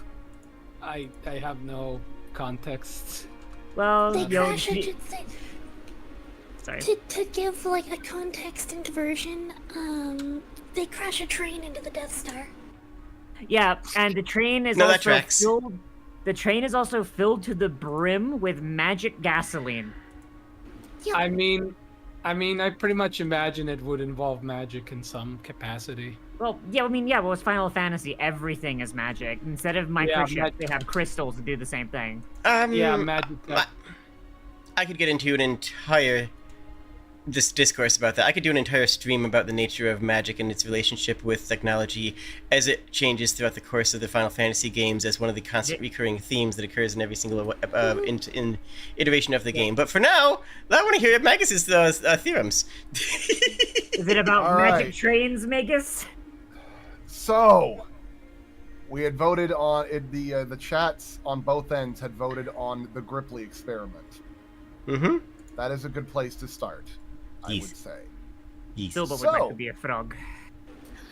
I have no context. Well, They yo, crash into sorry. to give like a context and version. They crash a train into the Death Star. Yeah, and the train is No, that also tracks. filled. The train is also filled to the brim with magic gasoline. Yep. I mean, I pretty much imagine it would involve magic in some capacity. Well, well, it's Final Fantasy. Everything is magic. Instead of microchips, they have crystals to do the same thing. Yeah, magic. I could get into an entire discourse about that. I could do an entire stream about the nature of magic and its relationship with technology as it changes throughout the course of the Final Fantasy games as one of the constant recurring themes that occurs in every single in iteration of the game. But for now, I want to hear Magus's theorems. Is it about All magic right. trains, Magus? So, we had voted on it. The chats on both ends had voted on the Gripply experiment. Mm-hmm. That is a good place to start, I Yes. would say. Yes. Silva would like So- to be a frog.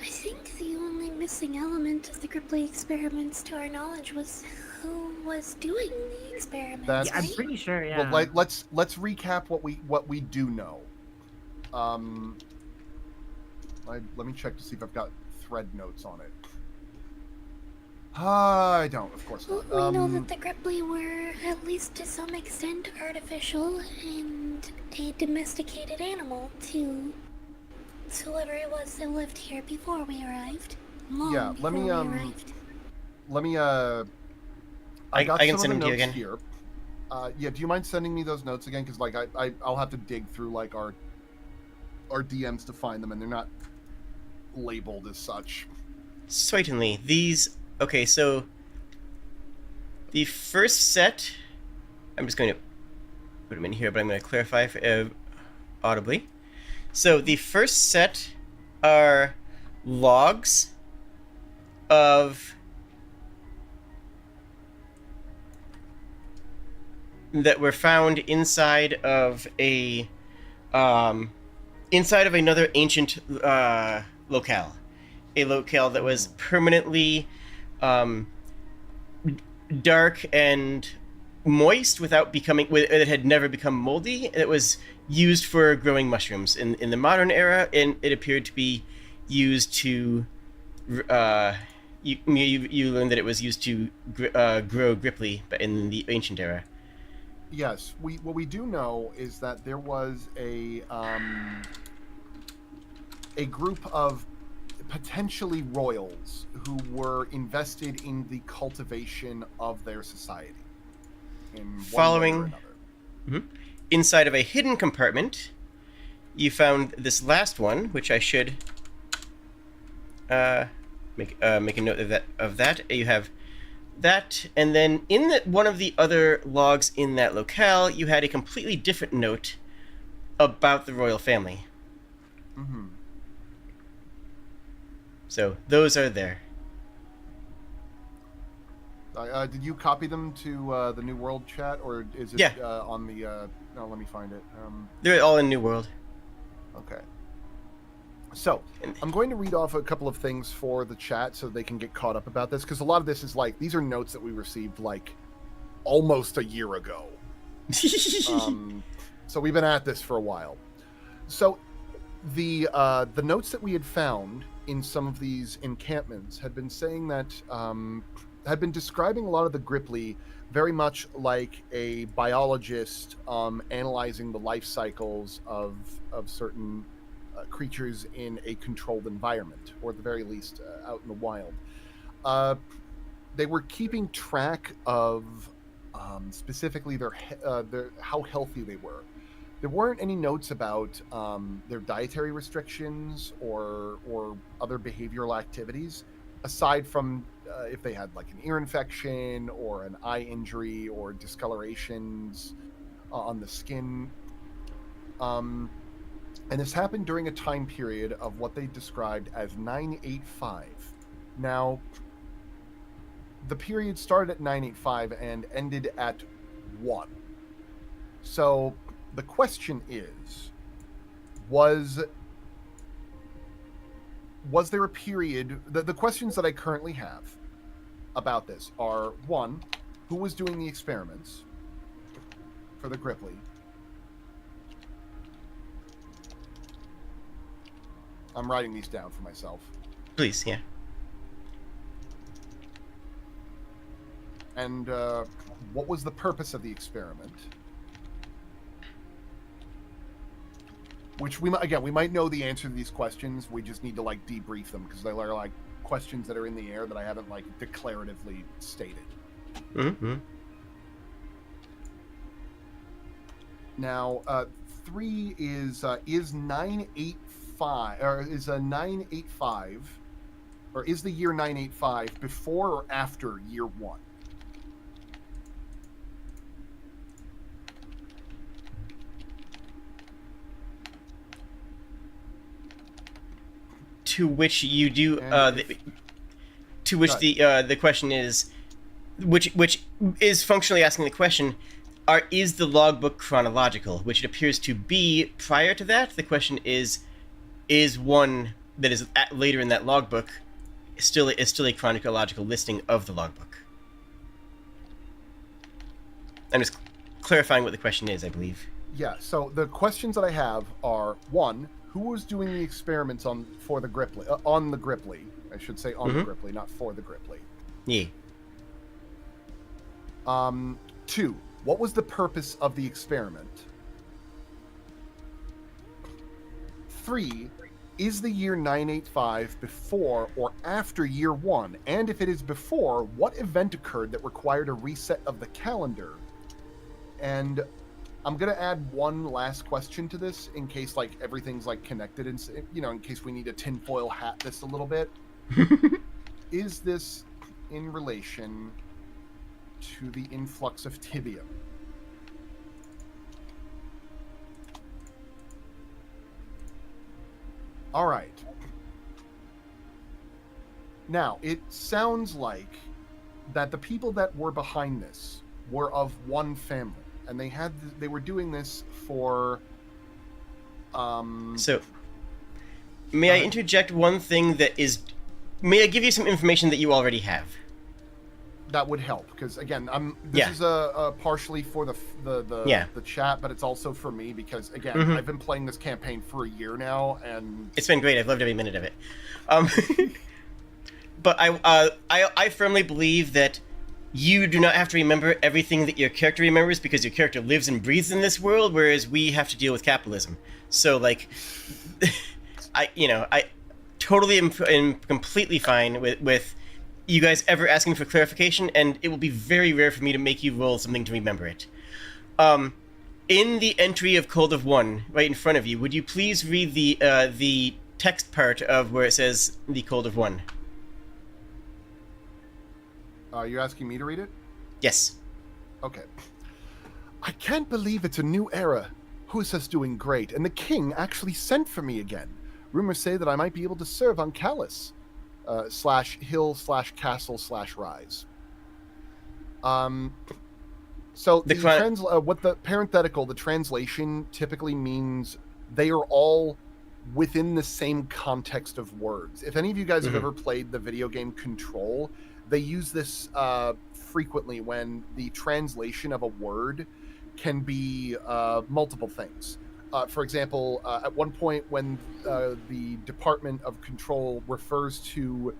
I think the only missing element of the Gripply experiments, to our knowledge, was who was doing the experiments. That's- Yeah, I'm right? pretty sure. Yeah. Well, let's recap what we do know. Let me check to see if I've got thread notes on it. I don't, of course Well, not. we know that the Gripply were, at least to some extent, artificial and a domesticated animal to whoever it was that lived here before we arrived. Long Yeah, let me, before we arrived. Let me I got can some send of the them to you notes again. here. Yeah, do you mind sending me those notes again? Because like I'll have to dig through like our DMs to find them, and they're not labeled as such. Certainly. Okay, so the first set, I'm just going to put them in here, but I'm going to clarify audibly. So the first set are logs of that were found inside of another ancient locale. A locale that was permanently dark and moist without becoming. It had never become moldy. It was used for growing mushrooms in the modern era, and it appeared to be used to. You learned that it was used to grow Gripply, but in the ancient era. Yes, what we do know is that there was a group of potentially royals who were invested in the cultivation of their society. In one way or Following another. inside of a hidden compartment, you found this last one, which I should make a note of that. You have that, and then in one of the other logs in that locale, you had a completely different note about the royal family. Mm-hmm. So those are there. Did you copy them to the New World chat, or is it Yeah. on the? No, let me find it. They're all in New World. Okay. So, I'm going to read off a couple of things for the chat so they can get caught up about this, because a lot of this is like, these are notes that we received like almost a year ago. So we've been at this for a while. So the notes that we had found in some of these encampments had been saying that, had been describing a lot of the Gripply very much like a biologist analyzing the life cycles of certain creatures in a controlled environment, or at the very least out in the wild. They were keeping track of specifically their how healthy they were. There weren't any notes about their dietary restrictions or other behavioral activities, aside from if they had like an ear infection or an eye injury or discolorations on the skin. And this happened during a time period of what they described as 985. Now, the period started at 985 and ended at 1. So, the question is, was there a period... The questions that I currently have about this are, 1, who was doing the experiments for the Gripply? I'm writing these down for myself. Please, yeah. And what was the purpose of the experiment? Which we might know the answer to these questions. We just need to like debrief them because they are like questions that are in the air that I haven't like declaratively stated. Mm-hmm. Now, 3 is 985 or is a 985 or is the year 985 before or after year 1? To which you do the question is, which is functionally asking the question, is the logbook chronological? Which it appears to be prior to that. The question is one that is later in that logbook still a chronological listing of the logbook? I'm just clarifying what the question is, I believe. Yeah. So the questions that I have are 1. Who was doing the experiments on the Gripply? I should say on the Gripply, not for the Gripply. Yeah. 2. What was the purpose of the experiment? 3. Is the year 985 before or after year 1? And if it is before, what event occurred that required a reset of the calendar? And I'm going to add one last question to this in case like everything's like connected and in case we need to tinfoil hat this a little bit. Is this in relation to the influx of tibium? All right. Now, it sounds like that the people that were behind this were of one family. And they were doing this for. So, may I interject one thing that is? May I give you some information that you already have? That would help because again, this is a partially for the chat, but it's also for me because again, I've been playing this campaign for a year now, and it's been great. I've loved every minute of it. But I firmly believe that you do not have to remember everything that your character remembers because your character lives and breathes in this world, whereas we have to deal with capitalism. So, like, I totally am completely fine with you guys ever asking for clarification, and it will be very rare for me to make you roll something to remember it. In the entry of Code of One, right in front of you, would you please read the text part of where it says the Code of One? Are you asking me to read it? Yes. Okay. I can't believe it's a new era. Husa's doing great, and the king actually sent for me again. Rumors say that I might be able to serve on Callus, /hill/castle/rise. So what the parenthetical, the translation typically means they are all within the same context of words. If any of you guys have ever played the video game Control, they use this frequently when the translation of a word can be multiple things. For example, at one point when the Department of Control refers to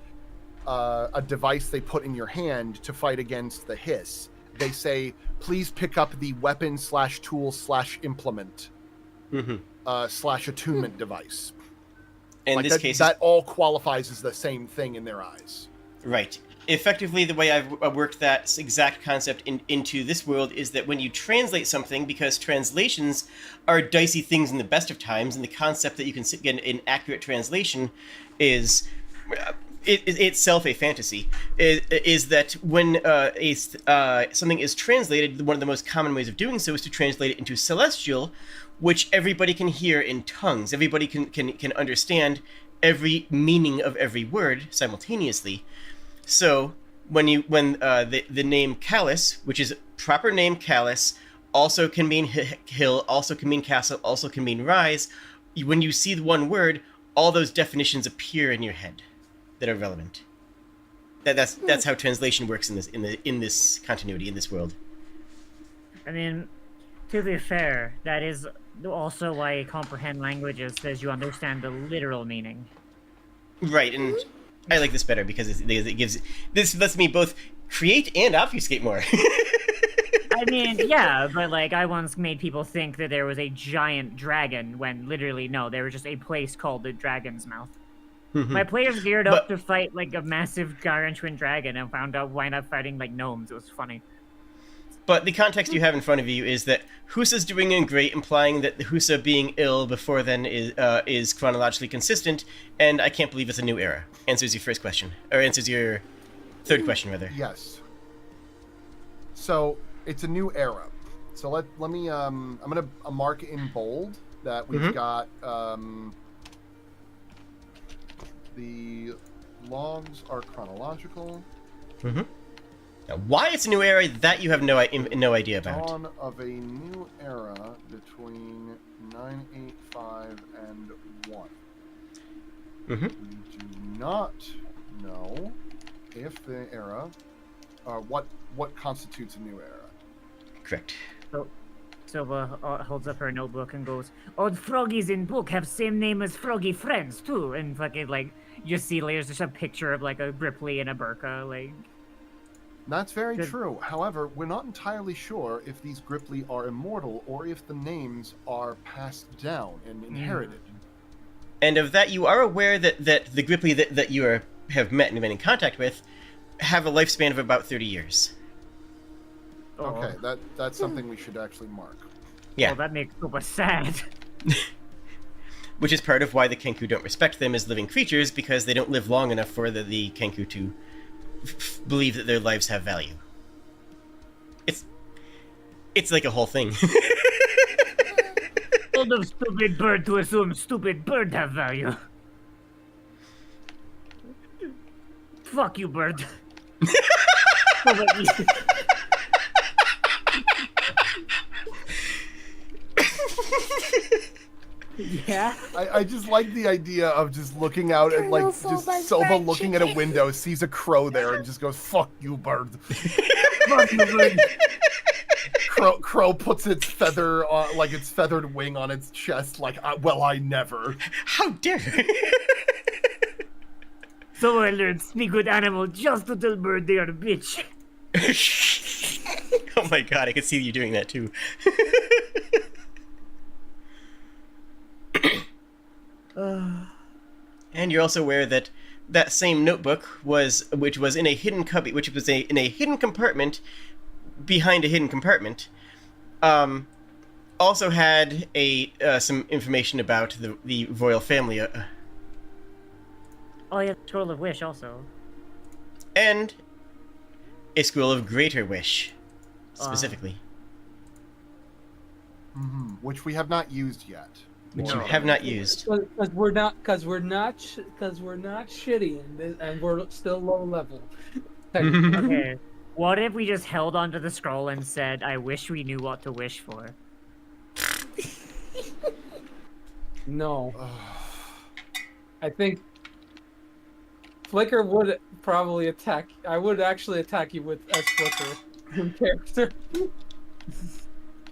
a device they put in your hand to fight against the hiss, they say, please pick up the weapon/tool/implement /attunement device. In this case, that all qualifies as the same thing in their eyes. Right. Effectively, the way I've worked that exact concept into this world is that when you translate something, because translations are dicey things in the best of times, and the concept that you can get an accurate translation is itself a fantasy, is that when something is translated, one of the most common ways of doing so is to translate it into Celestial, which everybody can hear in tongues. Everybody can understand every meaning of every word simultaneously. So when the name Callus, which is proper name Callus, also can mean hill, also can mean castle, also can mean rise. When you see the one word, all those definitions appear in your head that are relevant. That's how translation works in this continuity, in this world. I mean, to be fair, that is also why comprehend languages says you understand the literal meaning. Right, and I like this better because it gives this lets me both create and obfuscate more. I mean, yeah, but like I once made people think that there was a giant dragon when literally no, there was just a place called the Dragon's Mouth. My players geared up to fight like a massive gargantuan dragon and wind up fighting like gnomes. It was funny. But the context you have in front of you is that Husa's doing great, implying that the Husa being ill before then is chronologically consistent, and I can't believe it's a new era. Answers your first question, or answers your third question, rather. Yes. So it's a new era. So let me I'm gonna mark in bold that we've got the logs are chronological. Now, why it's a new era, that you have no idea about. Dawn of a new era between 985 and 1. We do not know if the era, what constitutes a new era. Correct. Silva holds up her notebook and goes, "Old Froggies in book have same name as Froggy friends too." And fucking like you see, there's just a picture of like a Ripley and a Burka, like. That's very true. However, we're not entirely sure if these Gripply are immortal or if the names are passed down and inherited. And of that, you are aware that the Gripply that you have met and been in contact with have a lifespan of about 30 years. Okay, that's something we should actually mark. Yeah. Well, that makes Silva sad. Which is part of why the Kenku don't respect them as living creatures, because they don't live long enough for the Kenku to believe that their lives have value. It's like a whole thing. Old of stupid bird to assume stupid bird have value. Fuck you, bird. Yeah. I just like the idea of just looking out at like just Silva looking at a window, sees a crow there, and just goes, "Fuck you, bird." Fuck you, bird. Crow puts its feather on, like its feathered wing on its chest, like, well, I never. How dare you? So I learned speak with animal just to tell bird they are a bitch. Oh my god, I could see you doing that too. And you're also aware that that same notebook which was in a hidden cubby, which was in a hidden compartment behind a hidden compartment, also had some information about the royal family. Oh yeah, Scroll of Wish also. And a Scroll of Greater Wish, specifically. Which we have not used yet. Which you have not used. Because we're not shitty and we're still low level. Okay. What if we just held onto the scroll and said, "I wish we knew what to wish for"? No. I think Flicker would probably attack. I would actually attack you with as Flicker in character.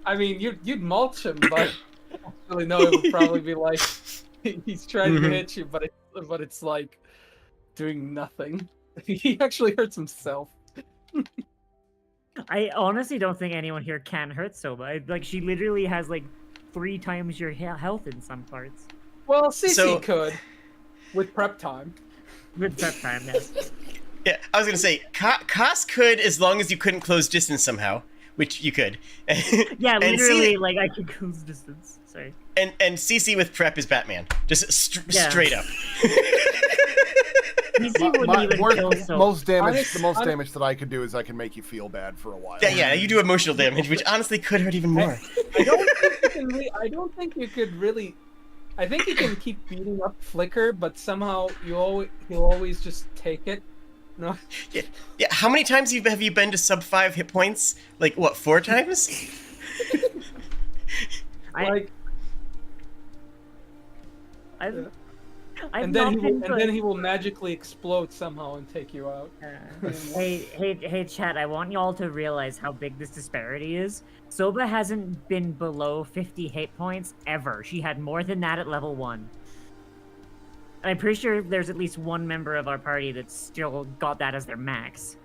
I mean, you'd mulch him, but actually no, it would probably be like he's trying to hit you, but it's like doing nothing. He actually hurts himself. I honestly don't think anyone here can hurt Soba. Like, she literally has like 3 times your health in some parts. Well, CC could with prep time. With prep time, yes. Yeah, I was gonna say, Kos could, as long as you couldn't close distance somehow, which you could. Yeah, literally, like, I could close distance. Sorry. And CC with prep is Batman. Just straight up. DC wouldn't even kill so. Most damage. The most honest- damage that I could do is I can make you feel bad for a while. Yeah, you do emotional damage, which honestly could hurt even more. I don't think you could really. I think you can keep beating up Flicker, but somehow he'll always just take it. No. Yeah, how many times have you been to sub 5 hit points? Like, what, 4 times? I've And not been then he will magically explode somehow and take you out. Hey, chat! I want y'all to realize how big this disparity is. Soba hasn't been below 50 hit points ever. She had more than that at level 1. And I'm pretty sure there's at least one member of our party that's still got that as their max.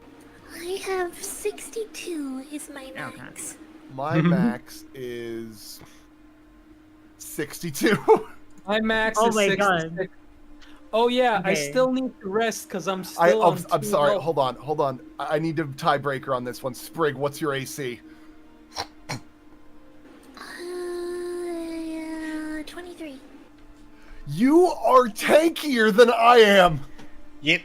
I have 62 is my max. My max is 62. My max Oh is my 66. God. Oh yeah, I Okay. still need to rest because I'm still. I'm sorry. health. Hold on. I need a tiebreaker on this one. Sprig, what's your AC? 23. You are tankier than I am. Yep.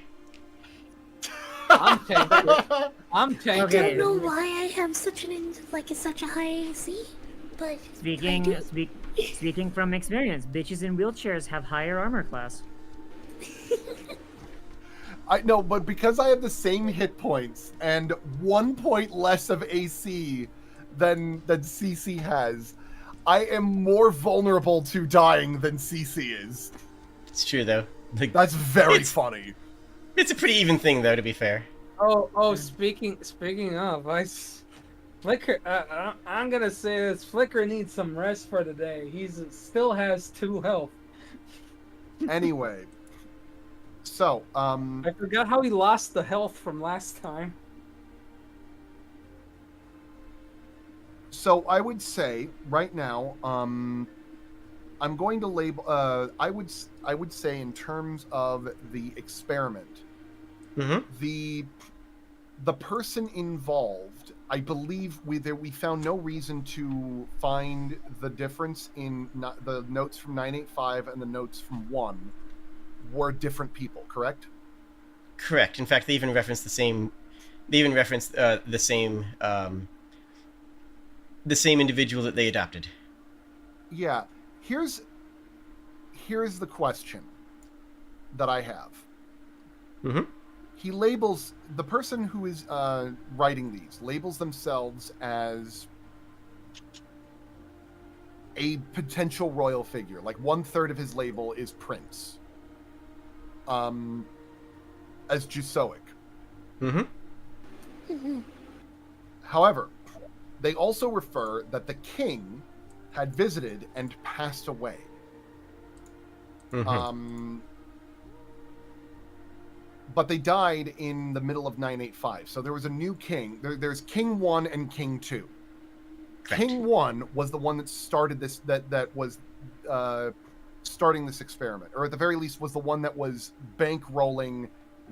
I'm tanky. I'm tanky. I Okay. don't know why I have such a high AC, but I do. Speaking from experience, bitches in wheelchairs have higher armor class. I know, but because I have the same hit points and 1 point less of AC than CC has, I am more vulnerable to dying than CC is. It's true, though. Like, That's very It's- funny. it's a pretty even thing, though, to be fair. Oh, speaking of, Flicker, I'm gonna say this. Flicker needs some rest for today. Still has 2 health. Anyway, so I forgot how he lost the health from last time. So I would say right now, I'm going to label. I would say in terms of the experiment, Mm-hmm. the person involved. I believe we found no reason to find the difference in the notes from 985 and the notes from 1 were different people. Correct? Correct. In fact, they even referenced the same. They even referenced the same individual that they adopted. Yeah. Here's the question that I have. Mm-hmm. He labels the person who is writing these labels themselves as a potential royal figure. Like 1/3 of his label is prince. As Jusoic. Mm-hmm. However, they also refer that the king had visited and passed away. Mm-hmm. But they died in the middle of 985. So there was a new king. There's King 1 and King 2. Correct. King 1 was the one that started this, that was starting this experiment. Or at the very least was the one that was bankrolling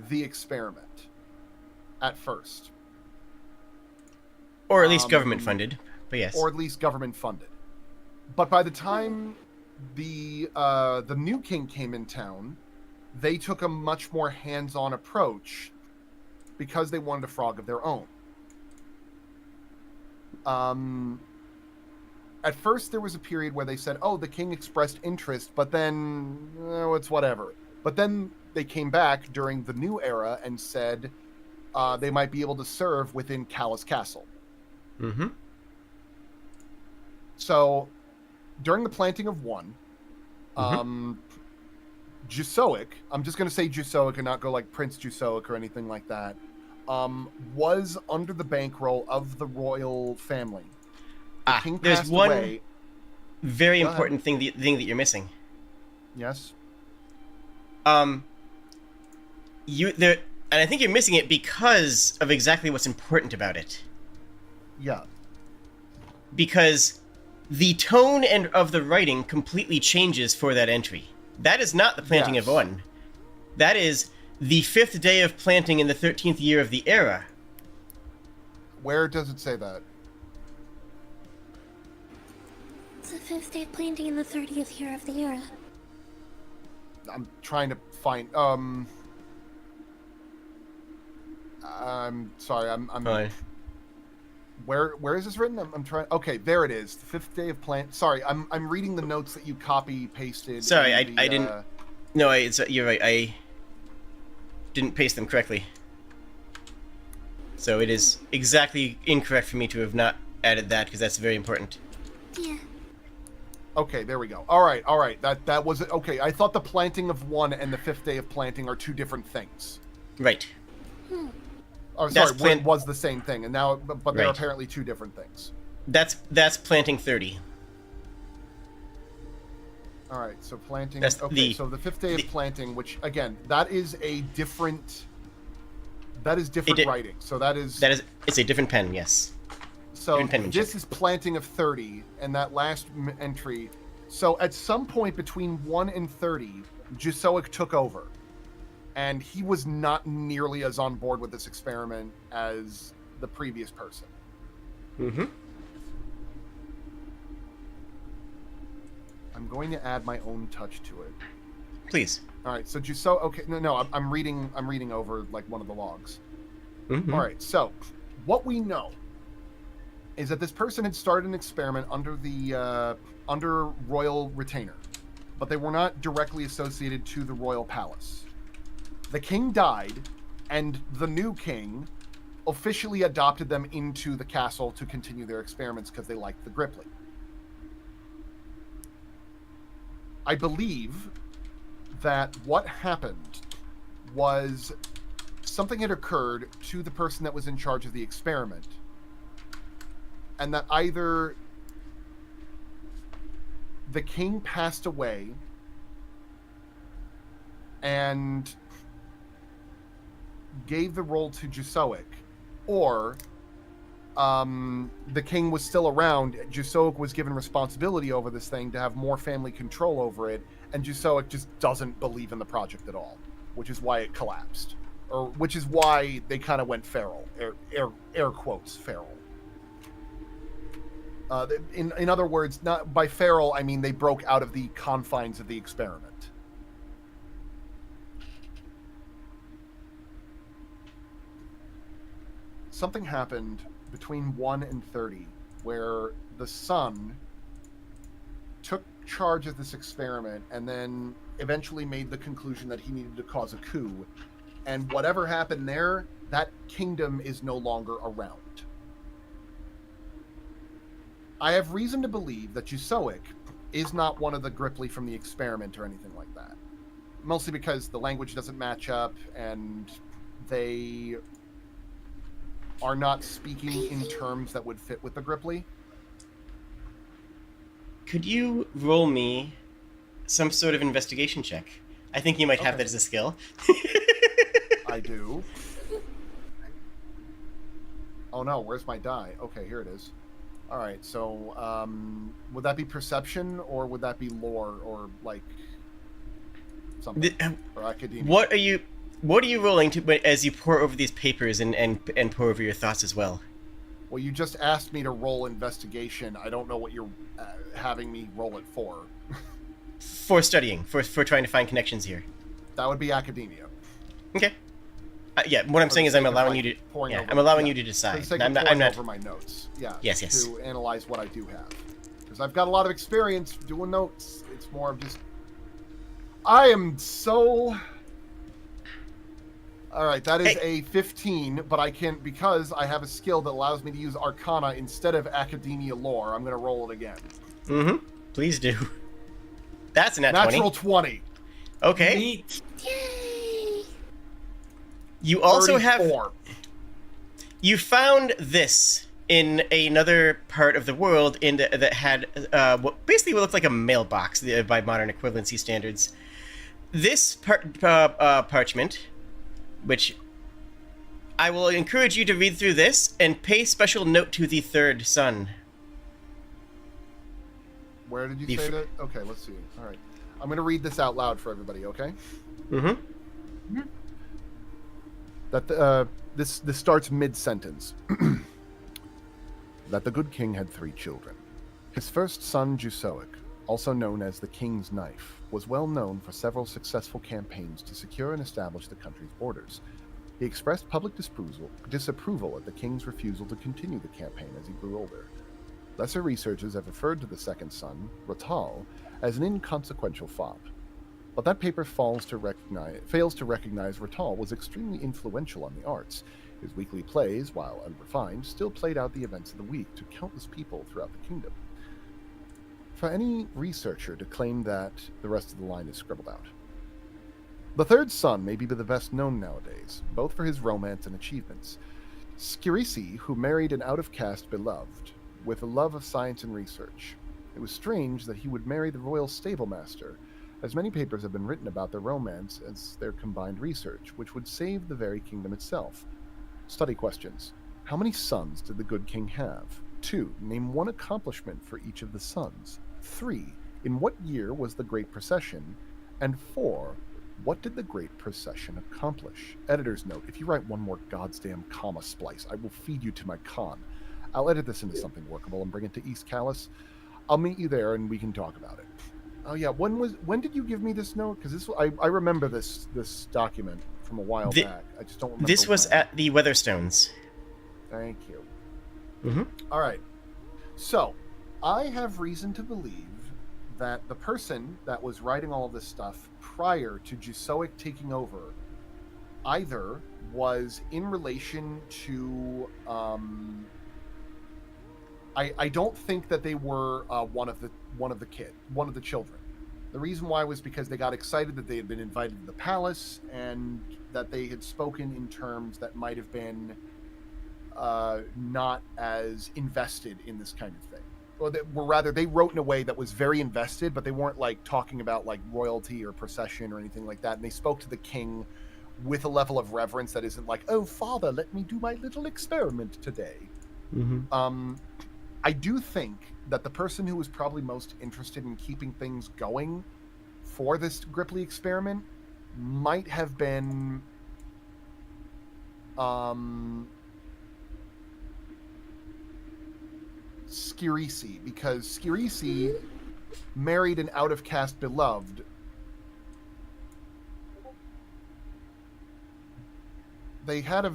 the experiment at first. Or at least government funded. But yes. Or at least government funded. But by the time the new king came in town, they took a much more hands-on approach because they wanted a frog of their own. At first, there was a period where they said, "Oh, the king expressed interest," but then it's whatever. But then they came back during the new era and said they might be able to serve within Callus Castle. Mm-hmm. So, during the planting of 1, Jusoic, I'm just going to say Jusoic and not go like Prince Jusoic or anything like that, was under the bankroll of the royal family. The king There's passed one away. very Go important thing that you're missing. Yes? And I think you're missing it because of exactly what's important about it. Yeah. Because the tone and of the writing completely changes for that entry. That is not the planting of Yes. 1. That is the 5th day of planting in the 13th year of the era. Where does it say that? It's the 5th day planting in the 30th year of the era. I'm trying to find... I'm sorry. I'm Fine. Where is this written? I'm trying. Okay, there it is. The 5th day of plant. Sorry, I'm reading the notes that you copy pasted. Sorry, in I didn't. No, you're right. I didn't paste them correctly. So it is exactly incorrect for me to have not added that because that's very important. Yeah. Okay, there we go. All right. That was it. Okay, I thought the planting of 1 and the 5th day of planting are 2 different things. Right. Oh, That's sorry, it was the same thing, and now, but they're Right. apparently 2 different things. That's planting 30. All right, so planting. That's okay, so the 5th day of planting, which again, that is a different. That is different writing. So it's a different pen. Yes. So different penmanship. this is planting of 30, and that last entry. So at some point between 1 and 30, Jusoic took over, and he was not nearly as on board with this experiment as the previous person. Mm-hmm. I'm going to add my own touch to it. Please. All right, so Juso. Okay, no, I'm reading over like one of the logs. Mm-hmm. All right, so what we know is that this person had started an experiment under the under royal retainer, but they were not directly associated to the royal palace. The king died, and the new king officially adopted them into the castle to continue their experiments because they liked the Gripply. I believe that what happened was something had occurred to the person that was in charge of the experiment, and that either the king passed away and gave the role to Jusoic, or the king was still around. Jusoic was given responsibility over this thing to have more family control over it, and Jusoic just doesn't believe in the project at all, which is why it collapsed, or which is why they kind of went feral, air quotes feral. In other words, not by feral, I mean they broke out of the confines of the experiment. Something happened between 1 and 30 where the son took charge of this experiment and then eventually made the conclusion that he needed to cause a coup. And whatever happened there, that kingdom is no longer around. I have reason to believe that Jusoic is not one of the Gripply from the experiment or anything like that. Mostly because the language doesn't match up and they are not speaking in terms that would fit with the Gripply. Could you roll me some sort of investigation check? I think you might have that as a skill. I do. Oh no, where's my die? Okay, here it is. All right, so would that be perception or would that be lore or like something or academia? What are you rolling to as you pour over these papers and pour over your thoughts as well? Well, you just asked me to roll investigation. I don't know what you're having me roll it for. For studying, for trying to find connections here. That would be academia. Okay. Yeah, what I'm saying is I'm allowing you to. Yeah, I'm allowing you to decide. For the sake I'm of not. over my notes. Yeah. Yes. To analyze what I do have, because I've got a lot of experience doing notes. It's more of just. I am so. All right, that is a 15, but I can, because I have a skill that allows me to use Arcana instead of Academia lore. I'm going to roll it again. Mm-hmm. Please do. That's a natural 20. Okay. Neat. Yay! You also 34. have. You found this in another part of the world that had what basically looked like a mailbox by modern equivalency standards. This parchment, which I will encourage you to read through this and pay special note to the third son. Where did you say that? Okay, let's see. All right. I'm going to read this out loud for everybody, okay? Mm-hmm. That this starts mid-sentence. That the good king had 3 children. His first son, Jusoic, also known as the King's Knife, was well known for several successful campaigns to secure and establish the country's borders. He expressed public disapproval at the king's refusal to continue the campaign as he grew older. Lesser researchers have referred to the second son, Ratal, as an inconsequential fop. But that paper fails to recognize Ratal was extremely influential on the arts. His weekly plays, while unrefined, still played out the events of the week to countless people throughout the kingdom. For any researcher to claim that, the rest of the line is scribbled out. The third son may be the best known nowadays, both for his romance and achievements. Skirisi, who married an out-of-caste beloved, with a love of science and research. It was strange that he would marry the royal stablemaster, as many papers have been written about their romance as their combined research, which would save the very kingdom itself. Study questions. How many sons did the good king have? 2. Name one accomplishment for each of the sons. 3. In what year was the Great Procession? And 4. What did the Great Procession accomplish? Editor's note, if you write one more goddamn comma splice, I will feed you to my con. I'll edit this into something workable and bring it to East Calais. I'll meet you there and we can talk about it. Oh yeah, when did you give me this note? Because I remember this document from a while back. I just don't remember. This was at the Weatherstones. Thank you. Mm-hmm. All right. So, I have reason to believe that the person that was writing all of this stuff prior to Jusoic taking over either was in relation to I don't think that they were one of the children. The reason why was because they got excited that they had been invited to the palace and that they had spoken in terms that might have been not as invested in this kind of thing. Or they wrote in a way that was very invested, but they weren't like talking about like royalty or procession or anything like that. And they spoke to the king with a level of reverence that isn't like, "Oh, father, let me do my little experiment today." Mm-hmm. I do think that the person who was probably most interested in keeping things going for this Gripply experiment might have been Skirisi, because Skirisi married an out-of-caste beloved. They had a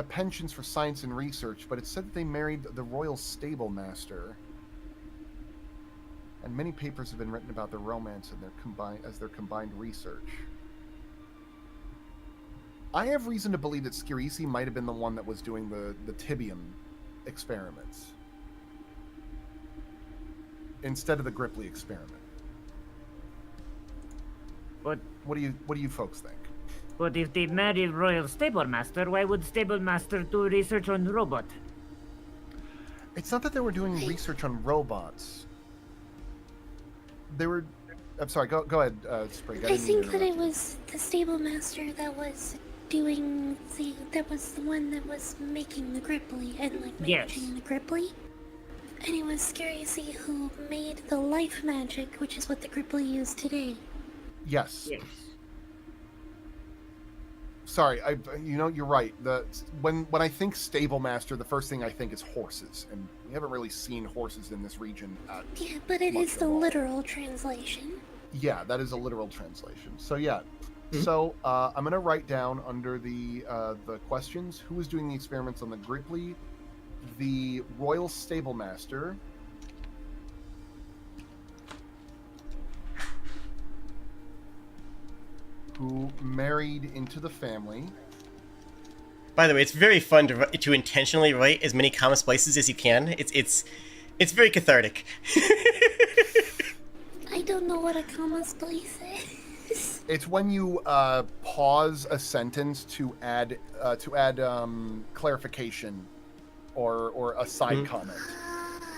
penchant for science and research, but it said that they married the royal stablemaster. And many papers have been written about their romance and their combined research. I have reason to believe that Skirisi might have been the one that was doing the Tibium experiments instead of the Gripply experiment. But what do you folks think? But if they marry royal stablemaster, why would stablemaster do research on robot? It's not that they were doing research on robots. They were. I'm sorry. Go ahead, Sprig. I think that it was the stablemaster that was doing that was the one that was making the Gripply and like managing the Gripply. And it was Skirisi who made the life magic, which is what the Gripply use today. Yes. Sorry, you're right. When I think stablemaster, the first thing I think is horses, and we haven't really seen horses in this region. Yeah, but it is the literal translation. Yeah, that is a literal translation. So yeah, so I'm gonna write down under the questions who was doing the experiments on the Gripply, the royal stablemaster. Who married into the family. By the way, it's very fun to intentionally write as many comma splices as you can. It's very cathartic. I don't know what a comma splice is. It's when you pause a sentence to add clarification or a side comment.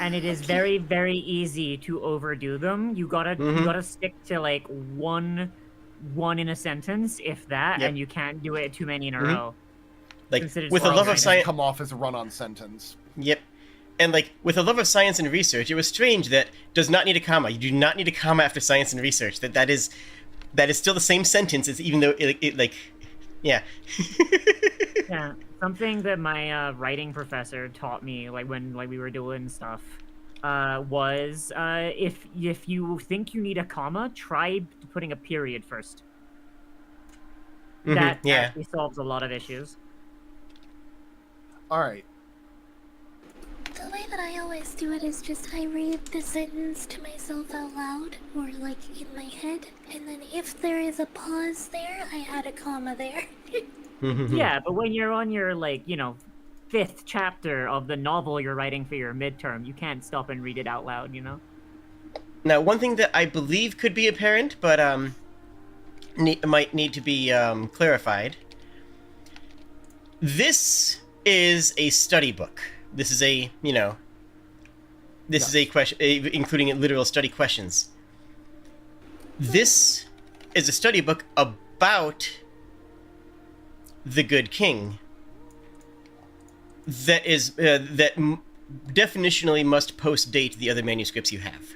And it is very, very easy to overdo them. You gotta stick to like one in a sentence, if that, and you can't do it too many in a row. Like with a love of science, come off as a run-on sentence. Yep, and like with a love of science and research, it was strange that does not need a comma. You do not need a comma after science and research. That is still the same sentence. It's even though it like, yeah. Yeah, something that my writing professor taught me, like when we were doing stuff, was if you think you need a comma, try putting a period first. That actually solves a lot of issues. All right. The way that I always do it is just I read the sentence to myself out loud, or like in my head, and then if there is a pause there, I add a comma there. Yeah, but when you're on your, like, fifth chapter of the novel you're writing for your midterm, you can't stop and read it out loud, Now, one thing that I believe could be apparent, but might need to be clarified. This is a study book. This is a, is a question, including literal study questions. This is a study book about the Good King. That is definitionally must post-date the other manuscripts you have.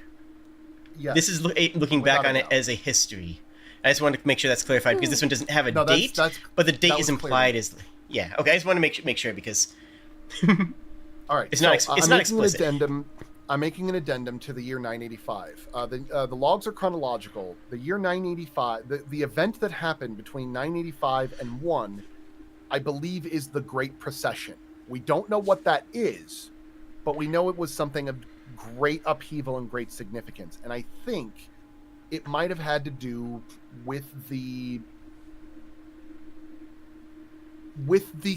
Yes. This is looking back Without a on it doubt. as a history. I just wanted to make sure that's clarified because this one doesn't have a date, but the date that is was implied clear. as okay. I just want to make sure because All right. It's not explicit. I'm making an addendum to the year 985. The logs are chronological. The year 985, the event that happened between 985 and 1, I believe, is the Great Procession. We don't know what that is, but we know it was something of great upheaval and great significance. And I think it might have had to do with the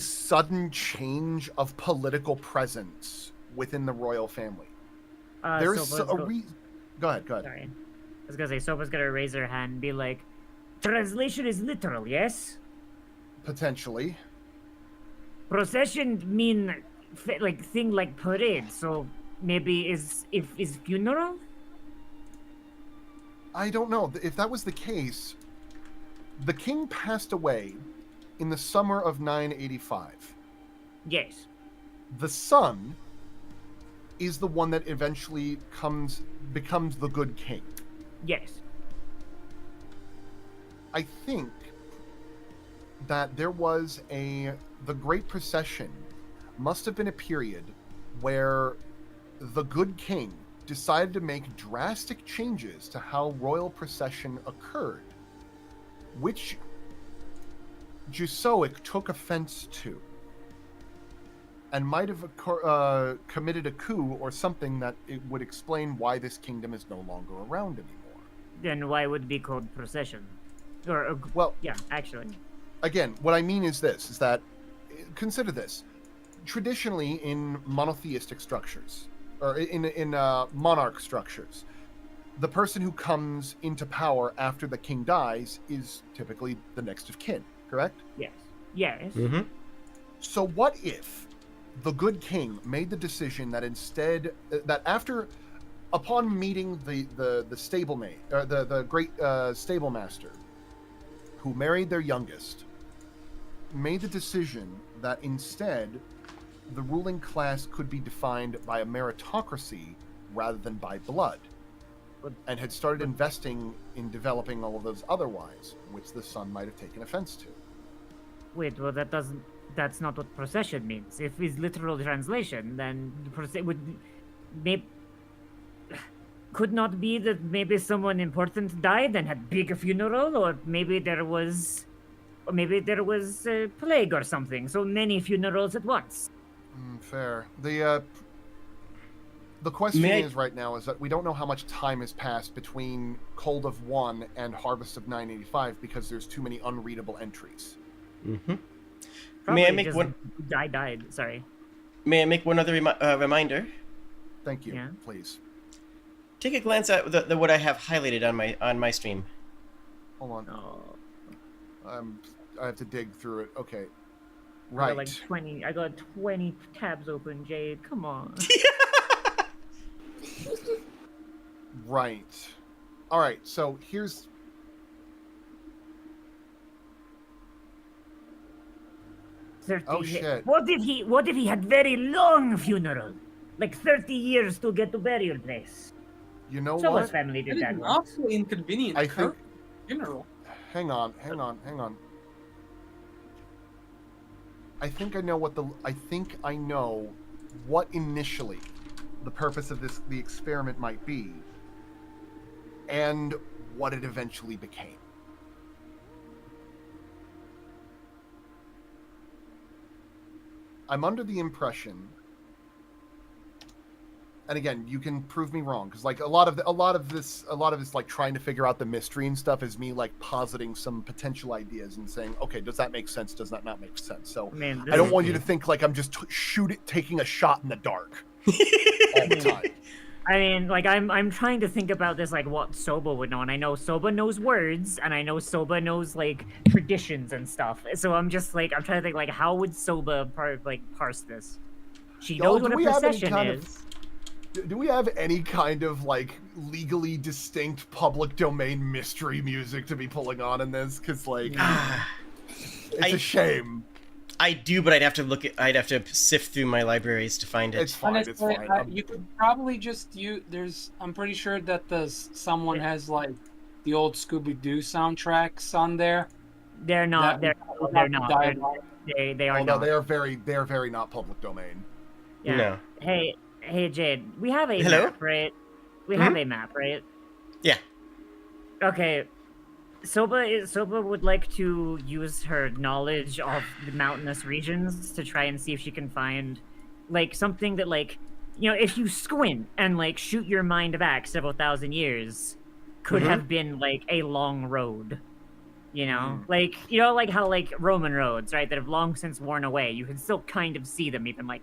sudden change of political presence within the royal family. There's Soba's a reason. Go ahead. Sorry. I was gonna say, Soba's gonna raise her hand and be like, translation is literal, yes? Potentially. Procession mean thing like parade, so maybe is funeral? I don't know. If that was the case, the king passed away in the summer of 985. Yes. The son is the one that eventually becomes the good king. Yes. I think that there was the Great Procession must have been a period where the good king decided to make drastic changes to how royal procession occurred, which Jusoic took offense to and might have committed a coup or something that it would explain why this kingdom is no longer around anymore. Then why would it be called procession? Or Well, yeah, actually. again, what I mean is this, is that, consider this. Traditionally, in monotheistic structures, or in monarch structures, the person who comes into power after the king dies is typically the next of kin, correct? Yes. Yes. Mm-hmm. So what if the good king made the decision that instead, upon meeting the stablemate, or the great stable master, who married their youngest, made the decision that instead the ruling class could be defined by a meritocracy rather than by blood, and had started investing in developing all of those otherwise, which the son might have taken offense to. Wait, well that's not what procession means. If it's literal translation, then could not be that maybe someone important died and had big funeral, or maybe there was a plague or something, so many funerals at once. Fair. The question is right now is that we don't know how much time has passed between Cold of 1 and Harvest of 985 because there's too many unreadable entries. Mm-hmm. Probably May I make just one? Died. Sorry. May I make one other reminder? Thank you. Yeah. Please. Take a glance at the what I have highlighted on my stream. Hold on. Oh, I have to dig through it. Okay. I Right. got 20 tabs open, Jade. Come on. Right. All right. So here's. Oh, shit. What if he had very long funeral? Like 30 years to get to burial place. You know Someone's what? family That did is that an one. awfully inconvenient I think. funeral. Hang on. I think I know what initially the purpose of the experiment might be, and what it eventually became. I'm under the impression, and again, you can prove me wrong, because like a lot of this like trying to figure out the mystery and stuff is me like positing some potential ideas and saying, okay, does that make sense? Does that not make sense? So I don't want you to think like I'm just taking a shot in the dark all the time. I mean, like I'm trying to think about this, like what Soba would know, and I know Soba knows words, and I know Soba knows like traditions and stuff. So I'm just like I'm trying to think like how would Soba parse this? She knows what a procession is. Do we have any kind of like legally distinct public domain mystery music to be pulling on in this? Because like, it's a shame. I do, but I'd have to sift through my libraries to find it. It's fine. Honestly, it's fine. you could probably just use. I'm pretty sure that someone has like the old Scooby-Doo soundtracks on there. They're not. They're not. They are not. No, they are very not public domain. Yeah. No. Hey Jade, we have a Hello? map, right? We have a map, right? Yeah. Okay. Soba would like to use her knowledge of the mountainous regions to try and see if she can find, like, something that, like, you know, if you squint and, like, shoot your mind back several thousand years, could have been, like, a long road. You know? Like, you know, like how, like, Roman roads, right, that have long since worn away, you can still kind of see them even, like,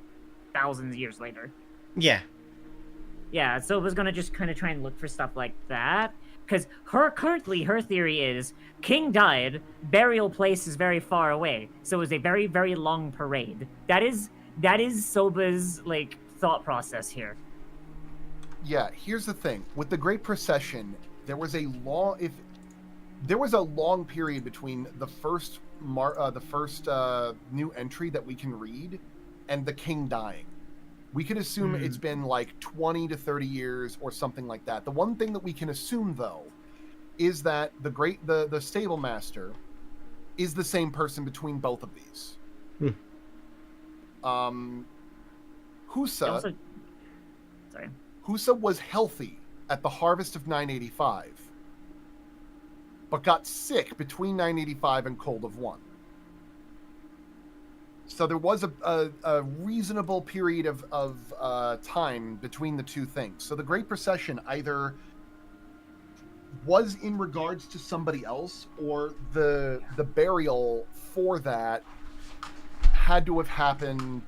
thousands of years later. Yeah. Yeah, Soba's gonna just kind of try and look for stuff like that. Because currently her theory is, King died, burial place is very far away, so it was a very, very long parade. That is Soba's, like, thought process here. Yeah, here's the thing. With the Great Procession, there was a long period between the first new entry that we can read and the king dying. We could assume it's been like 20 to 30 years or something like that. The one thing that we can assume, though, is that the stable master is the same person between both of these. Husa was healthy at the harvest of 985, but got sick between 985 and Cold of 1. So there was a reasonable period of time between the two things. So the Great Procession either was in regards to somebody else, or the burial for that had to have happened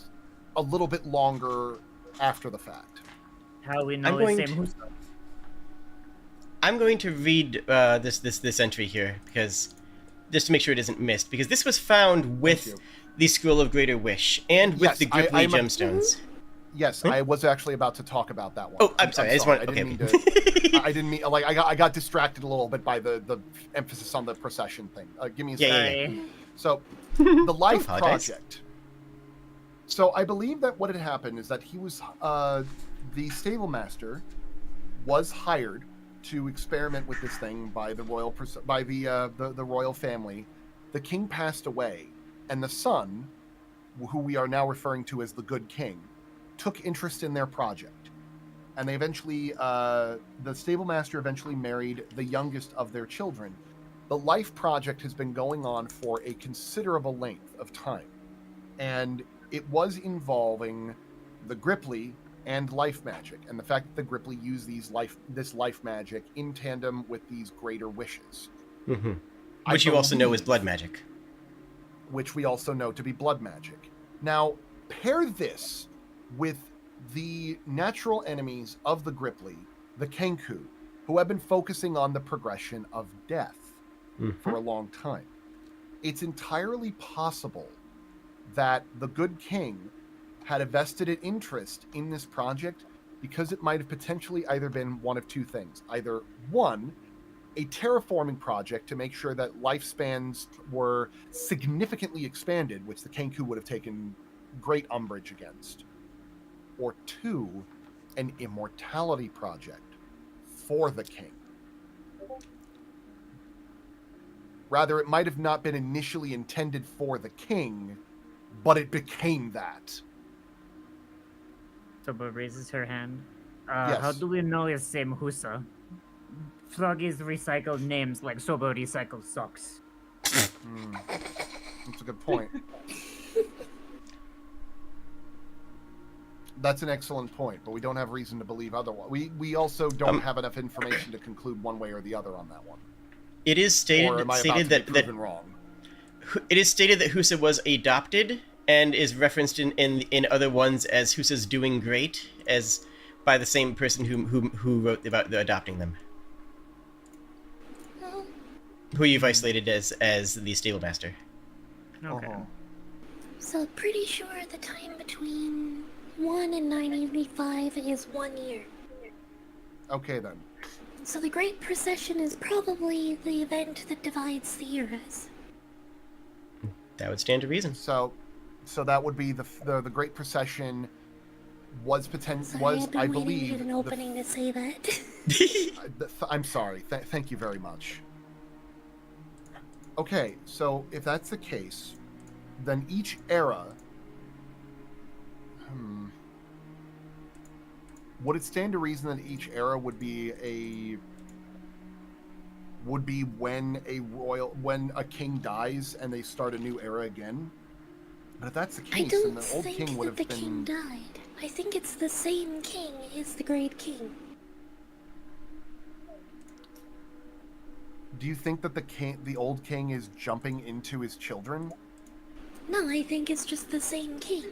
a little bit longer after the fact. How we know the same Husa? I'm going to read this entry here, because just to make sure it isn't missed, because this was found with the Scroll of Greater Wish and with the Gripply gemstones. Yes, I was actually about to talk about that one. Oh, I'm sorry. I didn't mean like I got distracted a little bit by the emphasis on the procession thing. Give me a second. Yeah. So, the Life Project. So I believe that what had happened is that he was the stable master was hired to experiment with this thing by the royal the royal family. The king passed away, and the son, who we are now referring to as the Good King, took interest in their project. And they eventually, the stable master eventually married the youngest of their children. The Life Project has been going on for a considerable length of time. And it was involving the Gripply and life magic, and the fact that the Gripply use this life magic in tandem with these greater wishes. Mm-hmm. Which you also know is blood magic. Which we also know to be blood magic. Now, pair this with the natural enemies of the Gripply, the Kenku, who have been focusing on the progression of death for a long time. It's entirely possible that the Good King had a vested interest in this project because it might have potentially either been one of two things. Either one, a terraforming project to make sure that lifespans were significantly expanded, which the Kenku would have taken great umbrage against. Or two, an immortality project for the king. Rather, it might have not been initially intended for the king, but it became that. Soba raises her hand. Yes. How do we know it's same Husa? Froggies recycled names like Soba recycles socks. That's a good point. That's an excellent point, but we don't have reason to believe otherwise. We also don't have enough information to conclude one way or the other on that one. It is stated Or am I stated about to be that proven wrong? it is stated that Husa was adopted and is referenced in other ones as Husa's doing great, as by the same person who wrote about the adopting them, Oh, who you've isolated as the stable master. Okay. Uh-huh. so pretty sure the time between 1 and 985 is 1 year. Okay then. So the Great Procession is probably the event that divides the eras. That would stand to reason. So that would be the Great Procession was Sorry, I've been I waiting to believe get an opening to say that. I'm sorry. Thank you very much. Okay, so if that's the case, then each era. Would it stand to reason that each era would be when a king dies and they start a new era again? But if that's the I case, then don't the old think king would that have the king been. died. I think it's the same king as the Great King. Do you think that the old king is jumping into his children? No, I think it's just the same king.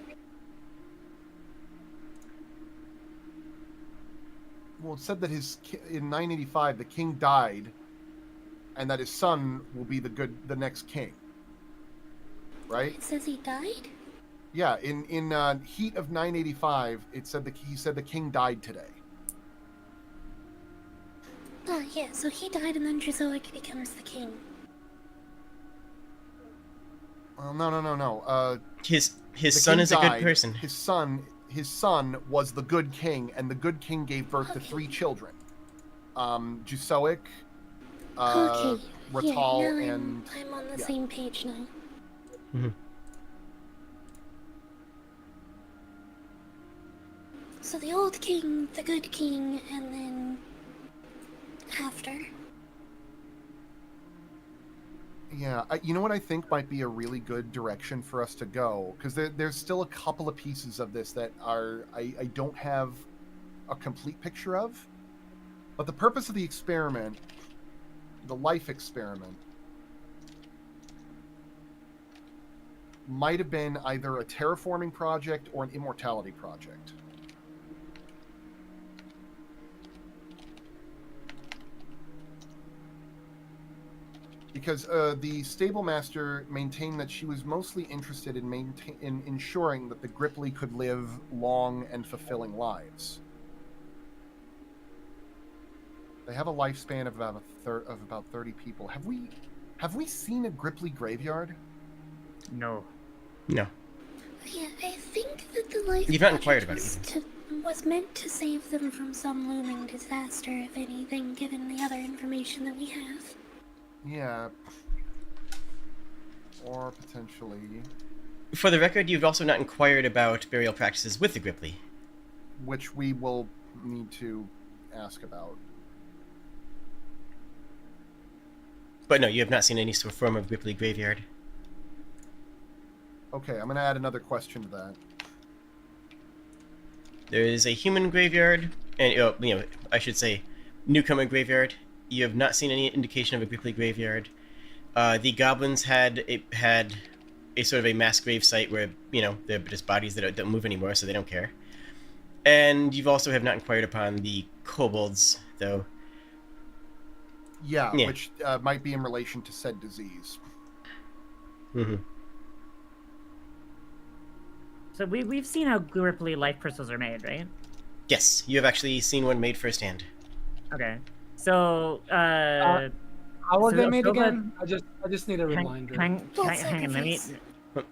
Well, it said that in 985 the king died, and that his son will be the next king. Right? It says he died? Yeah. In Heat of 985, he said the king died today. Ah, yeah, so he died and then Drizoic becomes the king. Well, no. His The son king is a good died. person. His son was the good king, and the good king gave birth to Okay. 3 children. Jusoic, Okay, Ratal, yeah, now and I'm on the yeah. same page now. Mhm. So the old king, the good king, and then after. Yeah, you know what I think might be a really good direction for us to go? Because there's still a couple of pieces of this that I don't have a complete picture of. But the purpose of the experiment, the life experiment, might have been either a terraforming project or an immortality project. Because the stable master maintained that she was mostly interested in ensuring that the Gripply could live long and fulfilling lives. They have a lifespan of about 30 people. Have we seen a Gripply graveyard? No. No. Yeah, I think that the life You've not inquired project about it was meant to save them from some looming disaster, if anything, given the other information that we have. Yeah. Or potentially. For the record, you've also not inquired about burial practices with the Gripply. Which we will need to ask about. But no, you have not seen any sort of form of Gripply graveyard. Okay, I'm going to add another question to that. There is a human graveyard, and I should say, newcomer graveyard. You have not seen any indication of a Gripply graveyard. The goblins had a sort of a mass grave site where they're just bodies that don't move anymore, so they don't care. And you've also have not inquired upon the kobolds, though. Yeah, Yeah. which might be in relation to said disease. Mm-hmm. So we've seen how Gripply life crystals are made, right? Yes, you have actually seen one made firsthand. Okay. So How were they made so again? I just need a reminder. hang on, let me.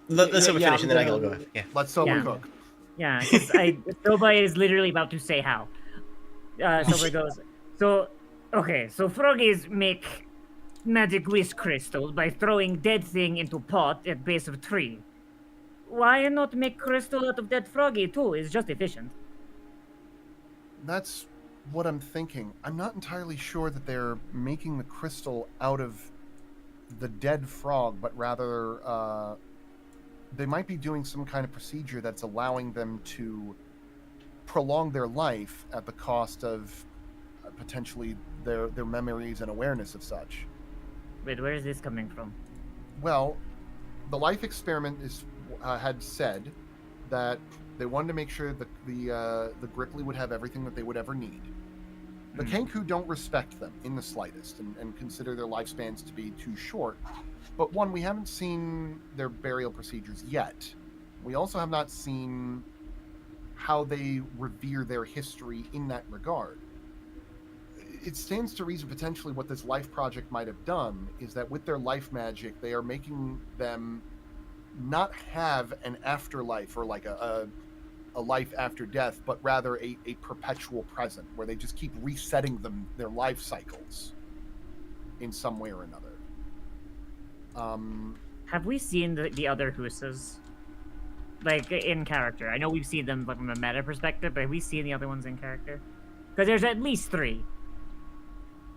Let's Yeah, finish, and then yeah. I'll go. Yeah. Let's Silver Yeah. Cook. Yeah, because Soba is literally about to say how. Soba goes. So froggies make magic whisk crystals by throwing dead thing into pot at base of tree. Why not make crystal out of dead froggy too? It's just efficient. That's what I'm thinking. I'm not entirely sure that they're making the crystal out of the dead frog, but rather they might be doing some kind of procedure that's allowing them to prolong their life at the cost of potentially their memories and awareness of such. Wait, where is this coming from? Well, the life experiment had said that they wanted to make sure that the Gripply would have everything that they would ever need. The Kenku don't respect them in the slightest and consider their lifespans to be too short. But one, we haven't seen their burial procedures yet. We also have not seen how they revere their history in that regard. It stands to reason potentially what this life project might have done is that with their life magic, they are making them not have an afterlife or like a life after death, but rather a perpetual present where they just keep resetting their life cycles in some way or another. Have we seen the other Husas? Like, in character? I know we've seen them like, from a meta perspective, but have we seen the other ones in character? Because there's at least 3.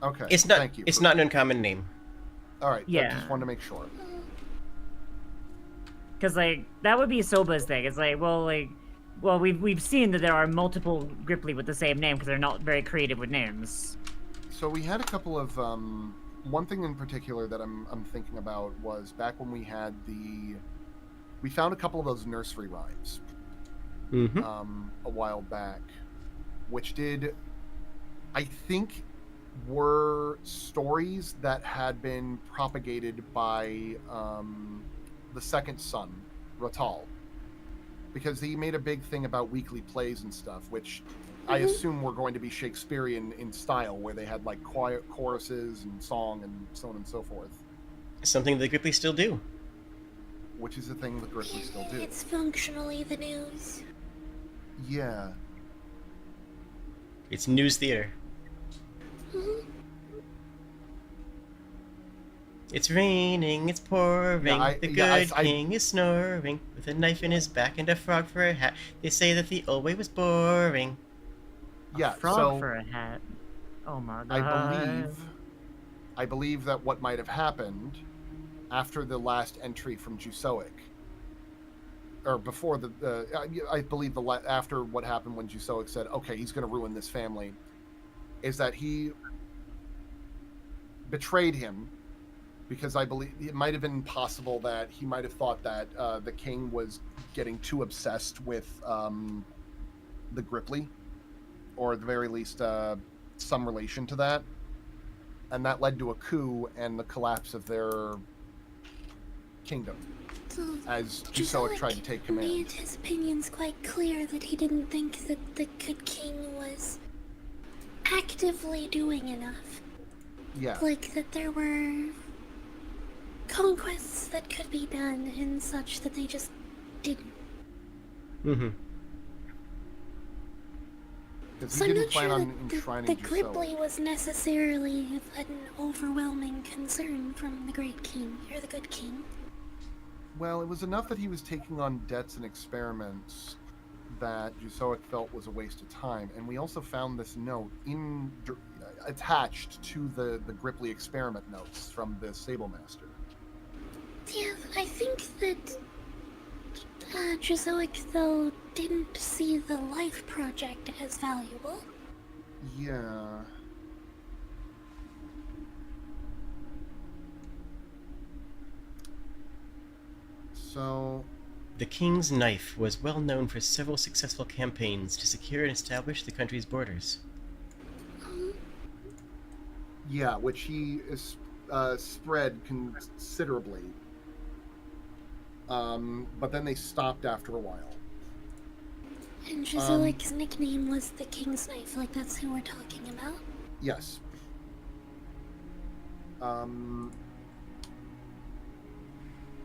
Okay, It's not. thank you. It's not an uncommon name. All right, Yeah. I just wanted to make sure. Because, like, that would be Soba's thing. It's like, well, we've seen that there are multiple Gripply with the same name because they're not very creative with names. So we had a couple of one thing in particular that I'm thinking about was back when we had we found a couple of those nursery rhymes a while back, which I think were stories that had been propagated by the second son, Ratal, because he made a big thing about weekly plays and stuff, which I assume were going to be Shakespearean in style, where they had like quiet choruses and song and so on and so forth. Something the Gripply still do. Which is a thing the Gripply still do. It's functionally the news. Yeah. It's news theater. It's raining, it's pouring, the good king is snoring, with a knife in his back and a frog for a hat. They say that the old way was boring. Yeah, Frog so for a hat. Oh my god. I believe that what might have happened after the last entry from Jusoic, or before I believe after what happened when Jusoic said, okay, he's going to ruin this family, is that he betrayed him, because I believe it might have been possible that he might have thought that the king was getting too obsessed with the Gripply, or at the very least some relation to that, and that led to a coup and the collapse of their kingdom, as Jusoic tried to take command. Made his opinions quite clear that he didn't think that the good king was actively doing enough. Yeah. Like that there were conquests that could be done and such that they just didn't. Because So he I'm didn't not plan sure on that enshrining the Jusoic. Gripply was necessarily an overwhelming concern from the great king, or the good king. Well, it was enough that he was taking on debts and experiments that Jusoic felt was a waste of time, and we also found this note attached to the Gripply experiment notes from the Sable Master. Yeah, I think that Jusoic, though, didn't see the life project as valuable. Yeah. So, The king's knife was well known for several successful campaigns to secure and establish the country's borders. yeah, which he is, spread considerably. But then they stopped after a while. And Jusoic's nickname was the King's Knife, like that's who we're talking about. Yes.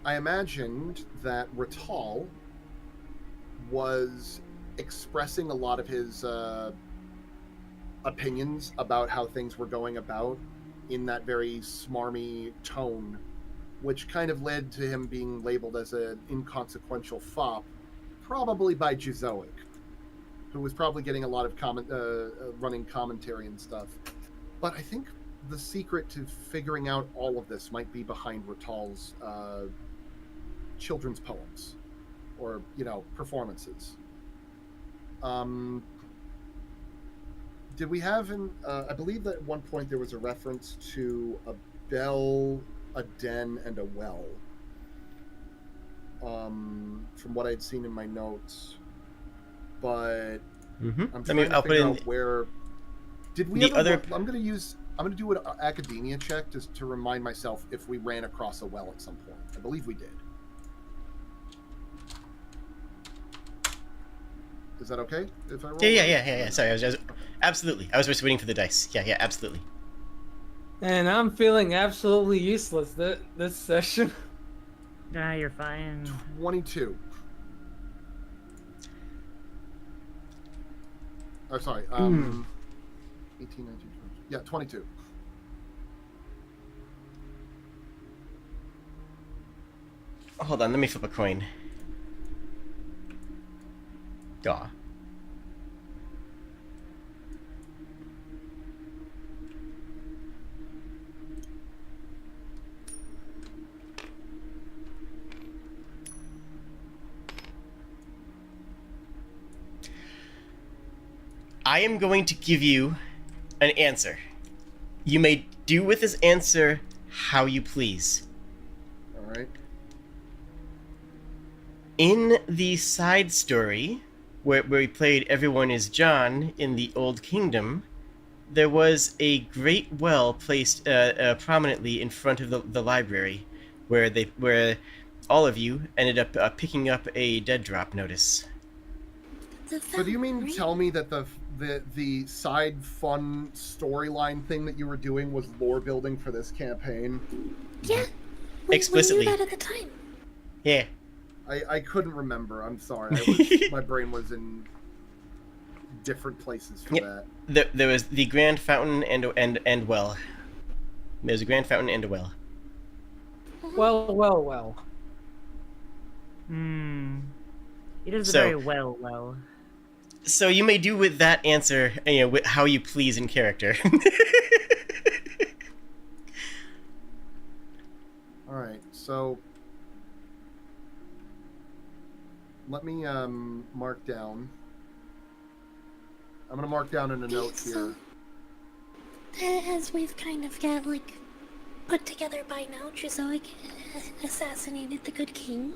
I imagined that Ratal was expressing a lot of his opinions about how things were going about in that very smarmy tone, which kind of led to him being labeled as an inconsequential fop, probably by Jusoic, who was probably getting a lot of running commentary and stuff. But I think the secret to figuring out all of this might be behind Ratal's children's poems, or performances. Did we have I believe that at one point there was a reference to a bell, a den, and a well. From what I'd seen in my notes, but I'm trying to figure out where. Did we ever? I'm going to do an academia check to remind myself if we ran across a well at some point. I believe we did. Is that okay? If I roll? Yeah. Sorry, I was absolutely. I was just waiting for the dice. Yeah, absolutely. And I'm feeling absolutely useless this session. Nah, you're fine. 22. Oh, sorry. 18, 19, 20. Yeah, 22. Hold on, let me flip a coin. Aw. I am going to give you an answer. You may do with this answer how you please. All right. In the side story, where we played Everyone is John in the Old Kingdom, there was a great well placed prominently in front of the library, where all of you ended up picking up a dead drop notice. So do you mean to tell me that the side fun storyline thing that you were doing was lore building for this campaign? Yeah. Explicitly. We knew that at the time. Yeah. I couldn't remember. I'm sorry. My brain was in different places for that. There was the Grand Fountain and well. There's a Grand Fountain and a well. Well. It is very well. So you may do with that answer, with how you please in character. All right, so let me mark down. I'm gonna mark down in a note here. As we've kind of got put together by now, Chizoic assassinated the good king.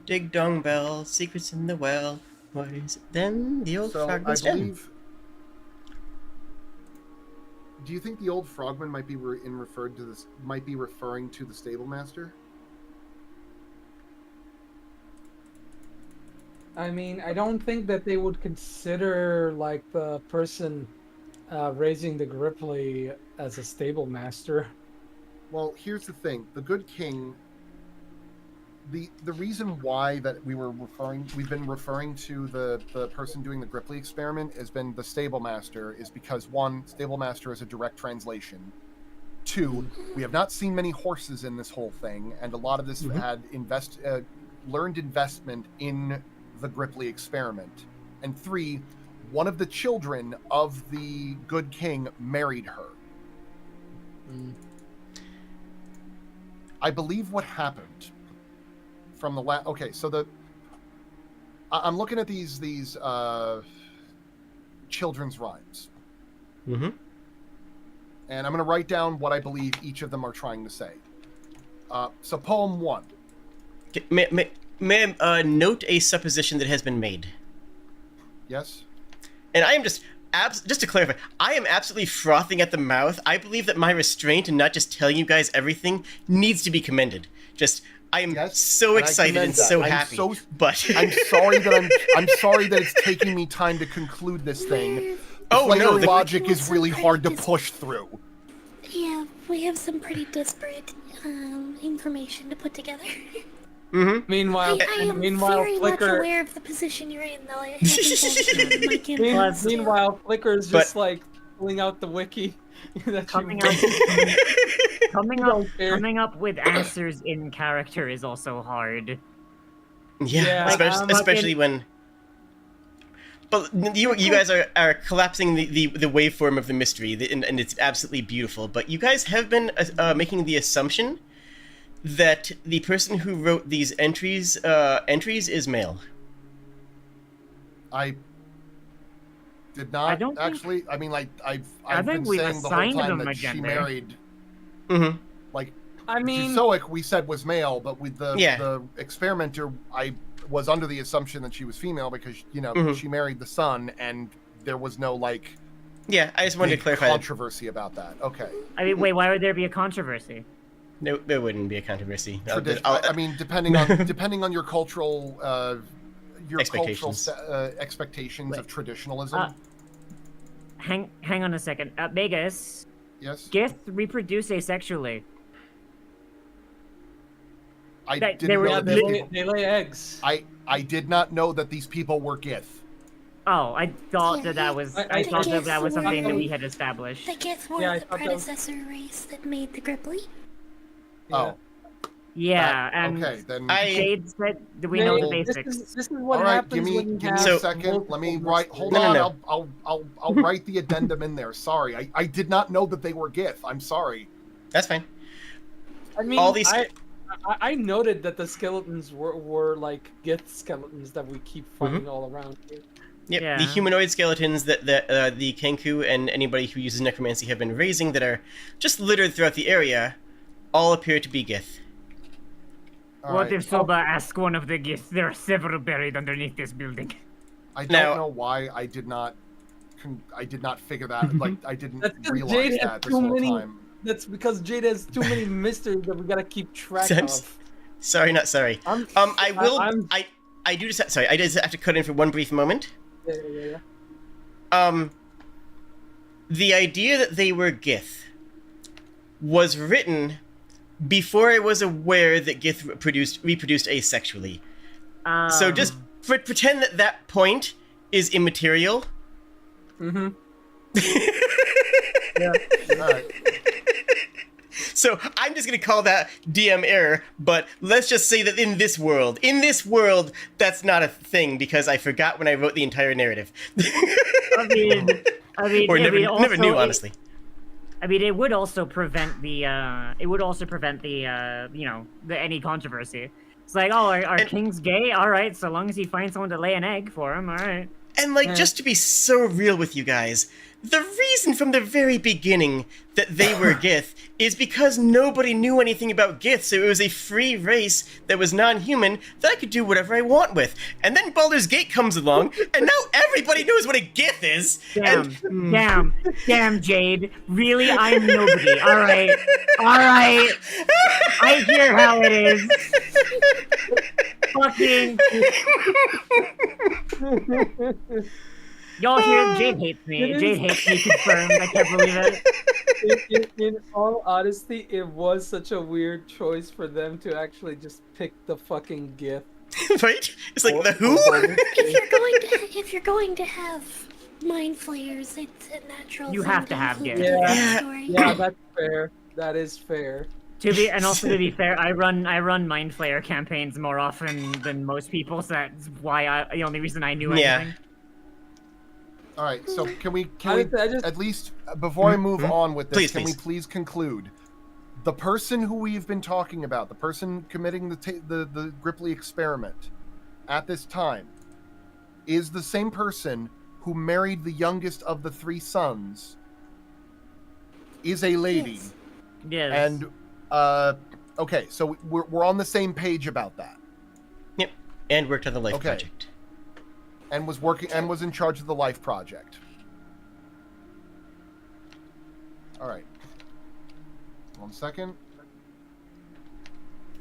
Dig dong bell, secrets in the well. What is it then? The old frogman's den. Do you think the old frogman might be referring to the stable master? I mean, I don't think that they would consider the person raising the Gripply as a stable master. Well, here's the thing: the good king. The reason why that we've been referring to the person doing the Gripply experiment has been the stable master, is because one, stable master is a direct translation. Two, we have not seen many horses in this whole thing, and a lot of this had learned investment in the Gripply experiment. And three, one of the children of the good king married her. I believe what happened from the last. Okay, so I'm looking at these children's rhymes. Mm-hmm. And I'm going to write down what I believe each of them are trying to say. So poem 1. May I note a supposition that has been made? Yes? And I am just to clarify, I am absolutely frothing at the mouth. I believe that my restraint and not just telling you guys everything needs to be commended. I am so excited and so happy. But I'm sorry that it's taking me time to conclude this thing. The logic is really hard to push through. Yeah, we have some pretty disparate information to put together. Mm-hmm. Meanwhile, I am very much aware of the position you're in, though. I think my campaign. Meanwhile, Flicker's just pulling out the wiki. Coming up with answers in character is also hard. Yeah, especially when. But you guys are collapsing the waveform of the mystery, and it's absolutely beautiful. But you guys have been making the assumption that the person who wrote these entries is male. I did not I don't think- actually. I mean, like I've think been we've saying the whole assigned time them a that she gender. married. Mm-hmm. Like I mean, Zoic, we said was male, but with the Yeah. the experimenter, I was under the assumption that she was female because Mhm. she married the son, and there was no like Yeah, I just wanted big to clarify. That. controversy about that. Okay. I mean, wait, why would there be a controversy? No, there wouldn't be a controversy. I mean, depending on your cultural Expectations. expectations of traditionalism. Hang on a second. Magus, Yes, Gith reproduce asexually. I they didn't were- know yeah, that they these lay, people. they lay eggs. I did not know that these people were Gith. Oh, I thought that was I I thought think that was it's something that weird. we had established. The Gith were Yeah, I the thought that was- predecessor race that made the Gripply. Yeah. Oh, Yeah, and okay. Then Jade said, "Do we know the This basics?" is what all right. happens Give me when you have So- a second. Let me multiple write. Hold No, no, on. no. I'll write the addendum in there. Sorry, I did not know that they were Gith. I'm sorry. That's fine. I mean, all these- I noted that the skeletons were like Gith skeletons that we keep finding all around here. Yep, Yeah. the humanoid skeletons that the Kenku and anybody who uses necromancy have been raising that are just littered throughout the area all appear to be Gith. All What right. if Soba asked one of the Giths? There are several buried underneath this building. I don't Now- know why I did not figure that. Like I didn't That's 'cause realize Jade that had this too whole many- time. That's because Jade has too many mysteries that we gotta keep track Sense. of. Sorry, not sorry. I'm, I will. I'm- I do just. Sorry, I just have to cut in for one brief moment. yeah. The idea that they were Gith was written before I was aware that Gith reproduced asexually. So just pretend that point is immaterial. Mm-hmm. All right. So I'm just gonna call that DM error, but let's just say that in this world, that's not a thing because I forgot when I wrote the entire narrative. I mean, Or I never mean, also, knew, honestly. I mean, it would also prevent the, any controversy. It's like, oh, our king's gay? Alright, so long as he finds someone to lay an egg for him, alright. And just to be so real with you guys, the reason from the very beginning that they were Gith is because nobody knew anything about Gith, so it was a free race that was non-human that I could do whatever I want with. And then Baldur's Gate comes along, and now everybody knows what a Gith is. Damn, Jade. Really, I'm nobody. Alright. I hear how it is. Fucking. Y'all hear? Jade hates me. Jade hates me. Confirmed. I can't believe it. In all honesty, it was such a weird choice for them to actually just pick the fucking Gith. Right? It's like, the who? If you're going to have mind flayers, it's a natural. You thing have to have include Gith. in the Yeah. story. Yeah, that's fair. That is fair. To be fair, I run Mind Flayer campaigns more often than most people, so that's why the only reason I knew Yeah. anything. All right. So can we I just- at least before I move on with this, Please, can please. we please conclude? The person who we've been talking about, the person committing the Gripply experiment at this time, is the same person who married the youngest of the three sons. Is a lady, Yes. Yes. and okay, so we're on the same page about that, Yep. And worked on the Life Okay. Project. and was in charge of the Life Project. All right. 1 second.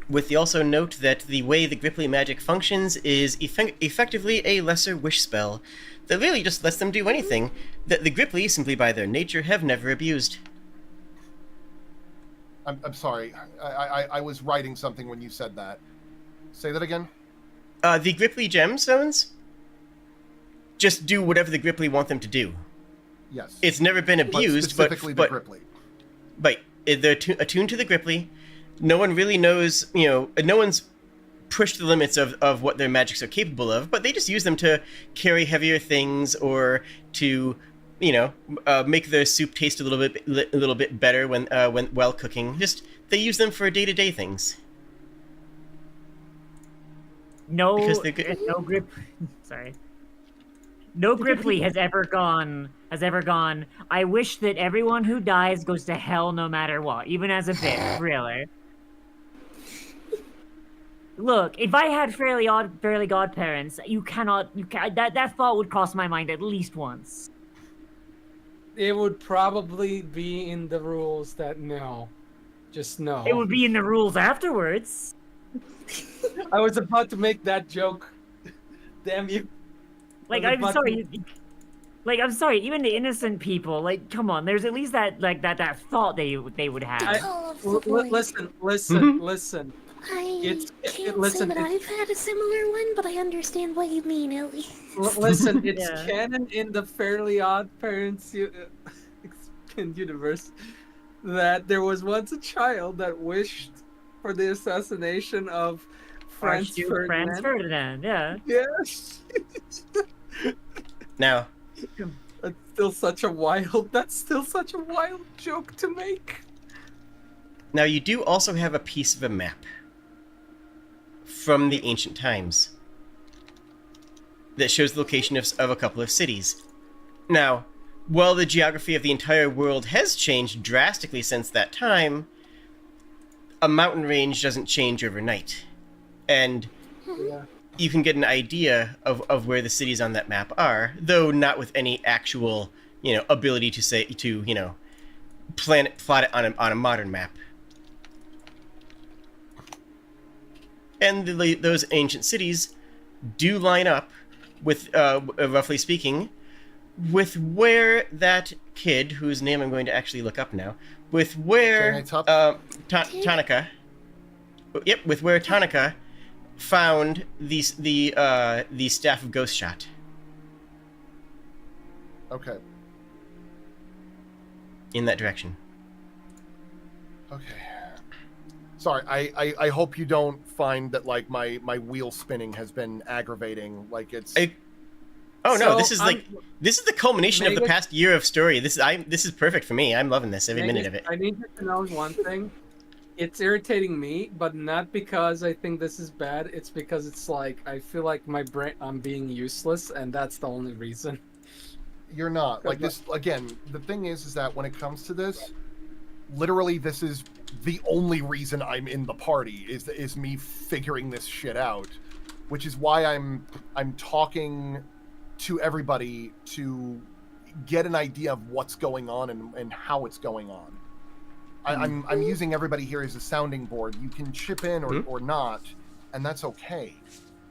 With the also note that the way the Gripply magic functions is effectively a lesser wish spell that really just lets them do anything that the Gripply, simply by their nature, have never abused. I'm sorry. I was writing something when you said that. Say that again. The Gripply gemstones just do whatever the Gripply want them to do. Yes. It's never been But abused, specifically the Gripply. but they're attuned to the Gripply. No one really knows, no one's pushed the limits of what their magics are capable of, but they just use them to carry heavier things or to, make their soup taste a little bit better when while cooking. Just they use them for day-to-day things. No, Because they're good. no grip. Sorry. No Gripply has ever gone. I wish that everyone who dies goes to hell no matter what, even as a bit. Really. Look, if I had fairly godparents, that thought would cross my mind at least once. It would probably be in the rules that no. Just no. It would be in the rules afterwards. I was about to make that joke. Damn you. Like, I'm sorry. Even the innocent people, like, come on. There's at least that thought they would have. Call of the void. Listen. I can't listen, say that I've had a similar one, but I understand what you mean, Ellie. Listen, it's Yeah. canon in the Fairly Odd Parents universe that there was once a child that wished for the assassination of Franz Archduke Franz Ferdinand. Ferdinand, yeah. Yes. Now, That's still such a wild joke to make. now you do also have a piece of a map from the ancient times that shows the location of a couple of cities. Now, while the geography of the entire world has changed drastically since that time, a mountain range doesn't change overnight. And Yeah. you can get an idea of where the cities on that map are, though not with any actual, ability to plot it on a modern map. And those ancient cities do line up with, roughly speaking, with where that kid, whose name I'm going to actually look up now, with where Tanaka, with where Tanaka found the staff of Ghost Shot. Okay. In that direction. Okay. Sorry, I hope you don't find that like my wheel spinning has been aggravating. Like it's. Oh no! So, This is the culmination of the Magus- past year of story. This is perfect for me. I'm loving this every minute of it. I need you to know one thing. It's irritating me, but not because I think this is bad. It's because it's like I feel like I'm being useless, and that's the only reason. You're not like this again. The thing is that when it comes to this, literally, this is the only reason I'm in the party is me figuring this shit out, which is why I'm talking to everybody to get an idea of what's going on and how it's going on. I'm using everybody here as a sounding board. You can chip in or not, and that's okay.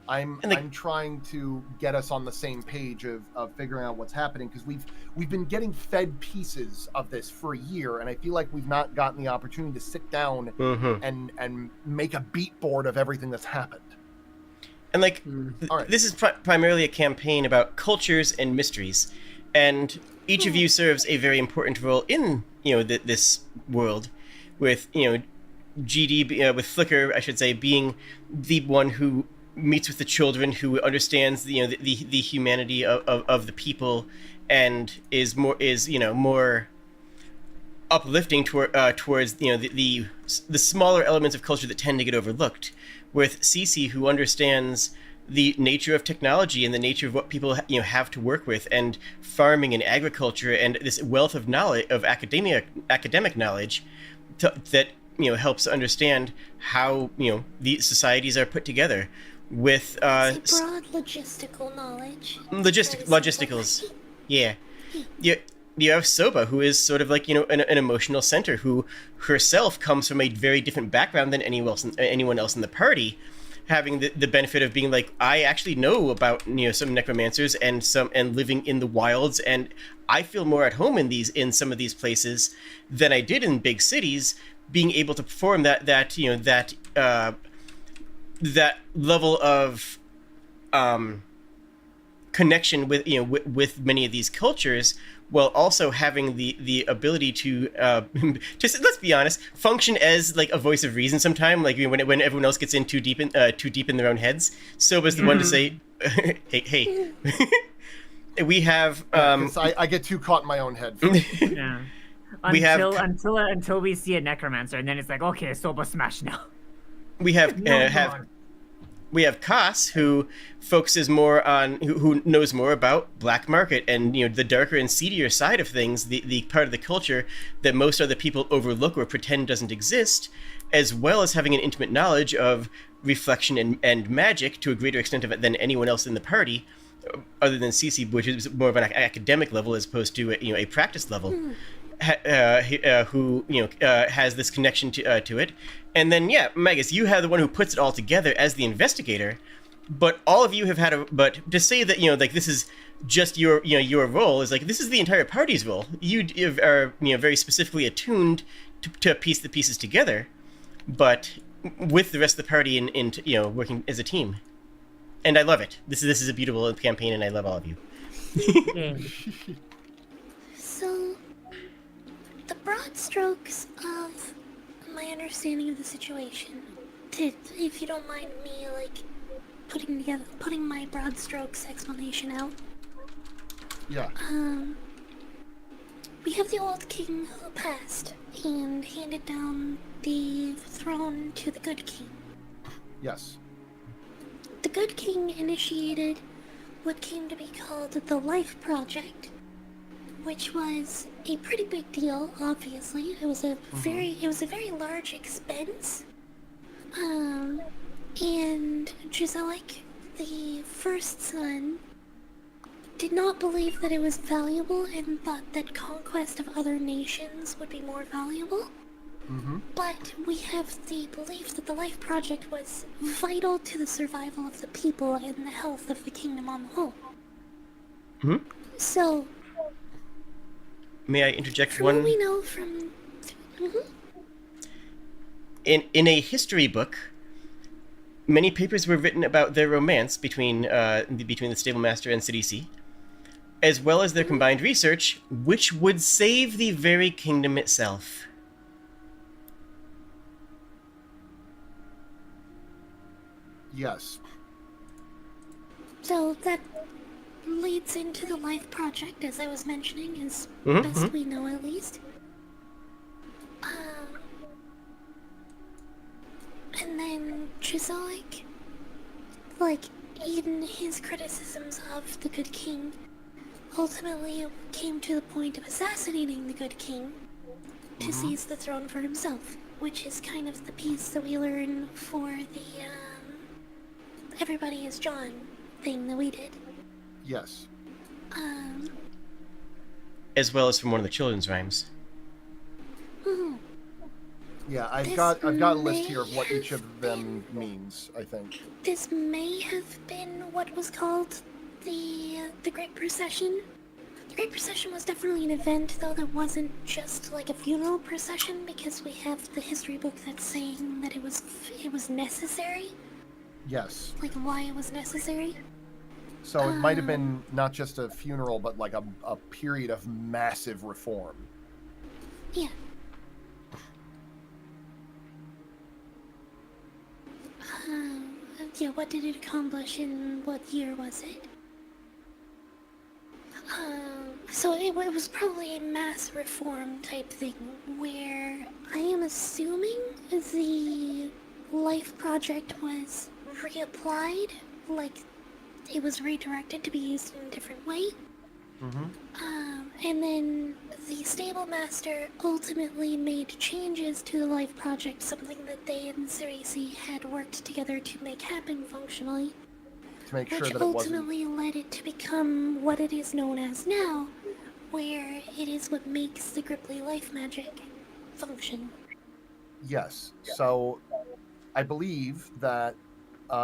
I'm trying to get us on the same page of figuring out what's happening, because we've been getting fed pieces of this for a year, and I feel like we've not gotten the opportunity to sit down and make a beat board of everything that's happened. And Alright. this is primarily a campaign about cultures and mysteries, and each of you serves a very important role in this world, with GD with Flicker, I should say, being the one who meets with the children, who understands the humanity of the people, and is more uplifting towards the smaller elements of culture that tend to get overlooked, with Cece, who understands the nature of technology and the nature of what people have to work with, and farming and agriculture, and this wealth of knowledge, of academic knowledge that helps understand how the societies are put together, with It's a broad logistical knowledge. logisticals. Yeah. You have Soba, who is sort of like an emotional center, who herself comes from a very different background than anyone else in the party, having the benefit of being like, I actually know about some necromancers and living in the wilds, and I feel more at home in some of these places than I did in big cities, being able to perform that level of connection with many of these cultures, while also having the ability to just, let's be honest, function as like a voice of reason sometime, like when everyone else gets in too deep in their own heads. Soba's the one to say, hey. We have I get too caught in my own head. Yeah. Until we see a necromancer, and then it's like, okay, Soba smash now. we have we have Koss, who focuses more on, who knows more about black market and, you know, the darker and seedier side of things, the part of the culture that most other people overlook or pretend doesn't exist, as well as having an intimate knowledge of reflection and magic to a greater extent of it than anyone else in the party, other than Cece, which is more of an academic level as opposed to a practice level, who has this connection to it. And then Magus, you have the one who puts it all together as the investigator, but all of you have had but to say that this is just your role is like this is the entire party's role. You are very specifically attuned to piece the pieces together, but with the rest of the party in working as a team. And I love it. This is a beautiful campaign, and I love all of you. So, the broad strokes of my understanding of the situation, if you don't mind me, putting my broad strokes explanation out. Yeah. We have the old king who passed and handed down the throne to the good king. Yes. The good king initiated what came to be called the Life Project, which was a pretty big deal. Obviously, it was a very large expense. And Giselic, the first son, did not believe that it was valuable and thought that conquest of other nations would be more valuable. But we have the belief that the Life Project was vital to the survival of the people and the health of the kingdom on the whole. So, may I interject from one? what we know from... In a history book, many papers were written about their romance between the Stable Master and Sidisi, as well as their combined research, which would save the very kingdom itself. Yes. So that leads into the Life Project, as I was mentioning, as best we know at least. And then Giselic, in his criticisms of the Good King, ultimately came to the point of assassinating the Good King to seize the throne for himself, which is kind of the piece that we learn for the, everybody is John thing that we did. Yes. As well as from one of the children's rhymes. Yeah, I've got a list here of what each of them means, I think. This may have been what was called the Great Procession. The Great Procession was definitely an event, though that wasn't just like a funeral procession, because we have the history book that's saying that it was necessary. Yes. Like why it was necessary. So it might have been not just a funeral, but like a period of massive reform. Yeah. Yeah, what did it accomplish and what year was it? So it was probably a mass reform type thing, where I am assuming the Life Project was reapplied, like it was redirected to be used in a different way. And then the Stable Master ultimately made changes to the Life Project, something that they and Cirisi had worked together to make happen functionally. To make sure Which that it wasn't... ultimately led it to become what it is known as now, where it is what makes the Gripply life magic function. Yes. So I believe that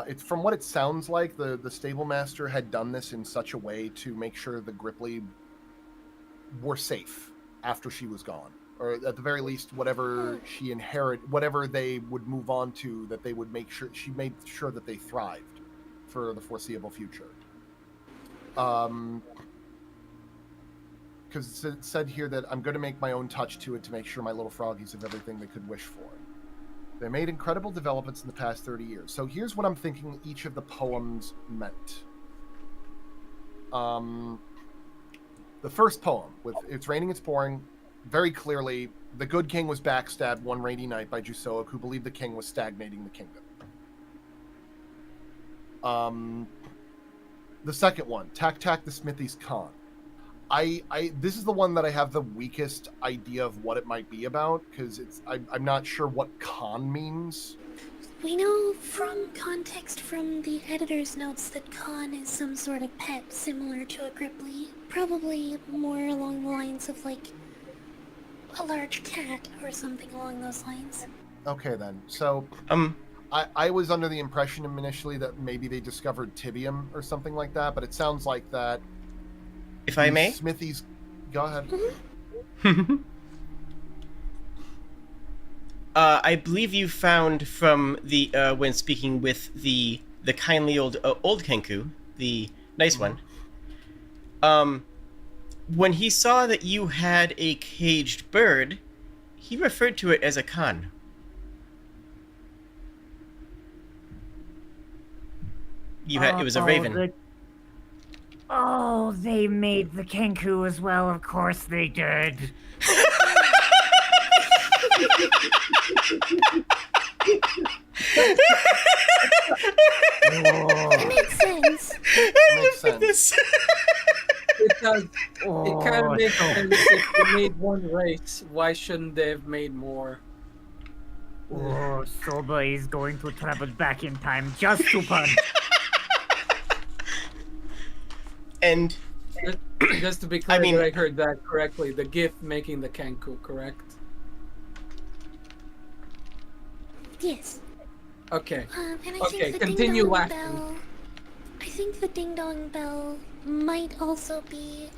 it's from what it sounds like, the Stable Master had done this in such a way to make sure the Gripply were safe after she was gone, or at the very least, whatever she whatever they would move on to, that they would make sure she made sure that they thrived for the foreseeable future. Because it said here that I'm going to make my own touch to it to make sure my little froggies have everything they could wish for. They made incredible developments in the past 30 years. So here's what I'm thinking each of the poems meant. The first poem, with It's Raining, It's Pouring, very clearly, the good king was backstabbed one rainy night by Jusoak, who believed the king was stagnating the kingdom. The second one, Tac the Smithy's Con. This is the one that I have the weakest idea of what it might be about, because I'm not sure what con means. We know from context from the editor's notes that Con is some sort of pet similar to a Gripply. Probably more along the lines of, like, a large cat or something along those lines. Okay, then. So, I was under the impression initially that maybe they discovered Tibium or something like that, but it sounds like that... If I may? Smithy's... Go ahead. I believe you found from the when speaking with the kindly old Kenku, the nice one. When he saw that you had a caged bird, he referred to it as a con. It was a raven. Oh, they made the Kenku as well. Of course they did. It makes sense. Makes sense. It does. It kind of makes sense. If they made one race, why shouldn't they have made more? Oh, Soba is going to travel back in time just to punch. And Just to be clear that I heard that correctly, the gift making the Kenku, correct? Yes. Okay. And I Okay, think the continue Ding Dong laughing. Bell. I think the Ding Dong Bell might also be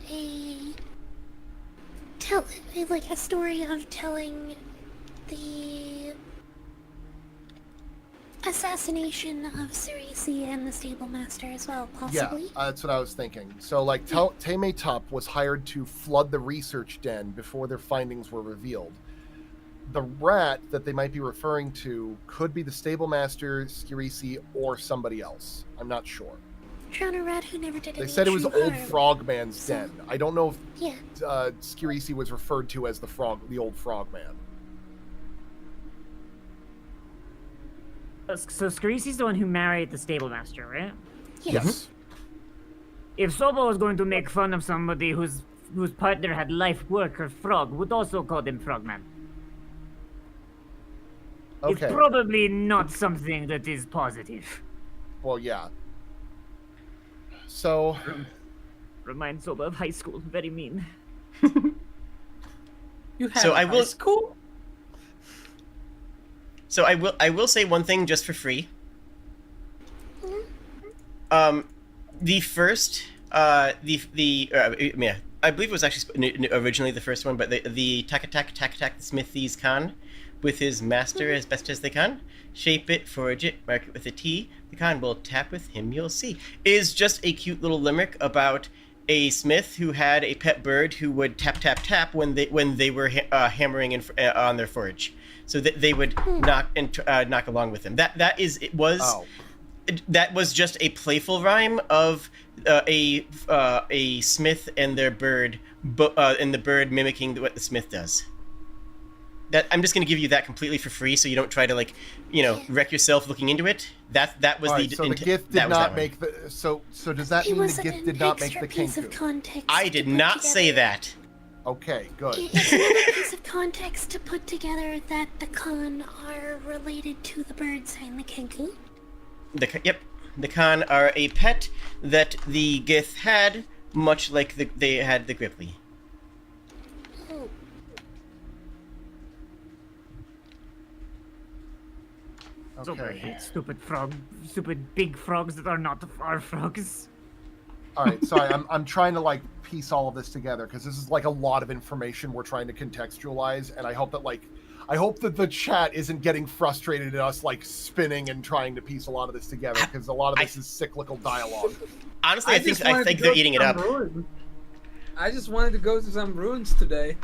like a story of telling the assassination of Cerisi and the Stable Master as well, possibly. Yeah, that's what I was thinking. So, like, Tabletop was hired to flood the research den before their findings were revealed. The rat that they might be referring to could be the Stable Master, Cerisi, or somebody else. I'm not sure. Drown a rat who never did They any said it was true Old harm. Frogman's den. I don't know if Yeah. Cerisi was referred to as the Old Frogman. So Scarisi's the one who married the Stable Master, right? Yes. If Sobo was going to make fun of somebody whose partner had life work or frog, would also call them Frogman. Okay. It's probably not something that is positive. Well, yeah. So, Reminds Soba of high school. Very mean. You had So I high will- school? So I will say one thing just for free. The first I believe it was actually originally the first one, but the tack the Smithy's Khan with his master as best as they can. Shape it, forage it, mark it with a T. The Khan will tap with him, you'll see. Is just a cute little limerick about a smith who had a pet bird who would tap when they were hammering on their forage. So that they would knock along with him. That was just a playful rhyme of a smith and their bird, and the bird mimicking what the smith does. That I'm just going to give you that completely for free, so you don't try to wreck yourself looking into it. That was so the gift did not make the. So does that It mean was the gift an did not make extra the piece of Kenku? context I to did put not together. say that. Okay, good. It's another piece of context to put together that the Khan are related to the birds and the Kenku. The Khan are a pet that the Gith had, much like they had the Gripply. Oh, Soba Okay. hates stupid big frogs that are not our frogs. All right. Sorry, I'm trying to piece all of this together because this is a lot of information we're trying to contextualize, and I hope that the chat isn't getting frustrated at us spinning and trying to piece a lot of this together because a lot of this is cyclical dialogue. Honestly, I think they're eating it up. I just wanted to go to some ruins today.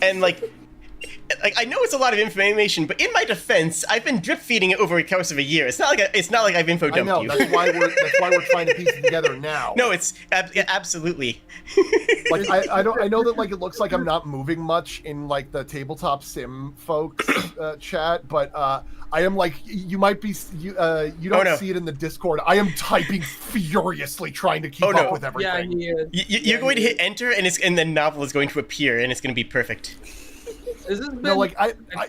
And like I know it's a lot of information, but in my defense, I've been drip feeding it over a course of a year. It's not like I've info I dumped know. you. That's why we're trying to piece it together now. No, it's absolutely. Like I know that like it looks like I'm not moving much in like the tabletop sim folks chat, but I am like you might be you don't see it in the Discord. I am typing furiously trying to keep up with everything. Yeah, he is. You're going to hit enter, and the novel is going to appear, and it's going to be perfect. No, like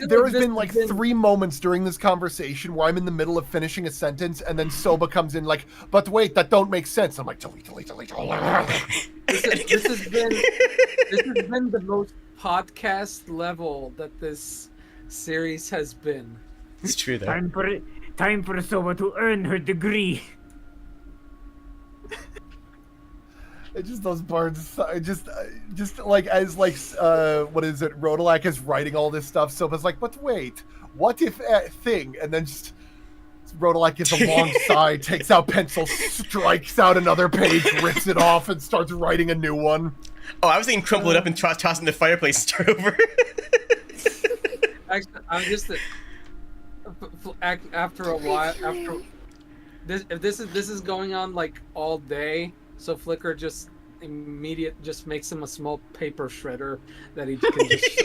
there has been like 3 moments during this conversation where I'm in the middle of finishing a sentence, and then Soba comes in like, "But wait, that don't make sense." I'm like, delete. This has been the most podcast level that this series has been. It's true, though. Time for Soba to earn her degree. It's just those parts. Just like as like what is it? Rodolak is writing all this stuff. Soba's like, but wait, what if thing? And then just Rodolak gets a long sigh, takes out pencil, strikes out another page, rips it off, and starts writing a new one. Oh, I was thinking crumple it up and toss it in the fireplace and start over. Actually, I'm just after a while. If this is going on like all day. So Flicker just makes him a small paper shredder that he can just.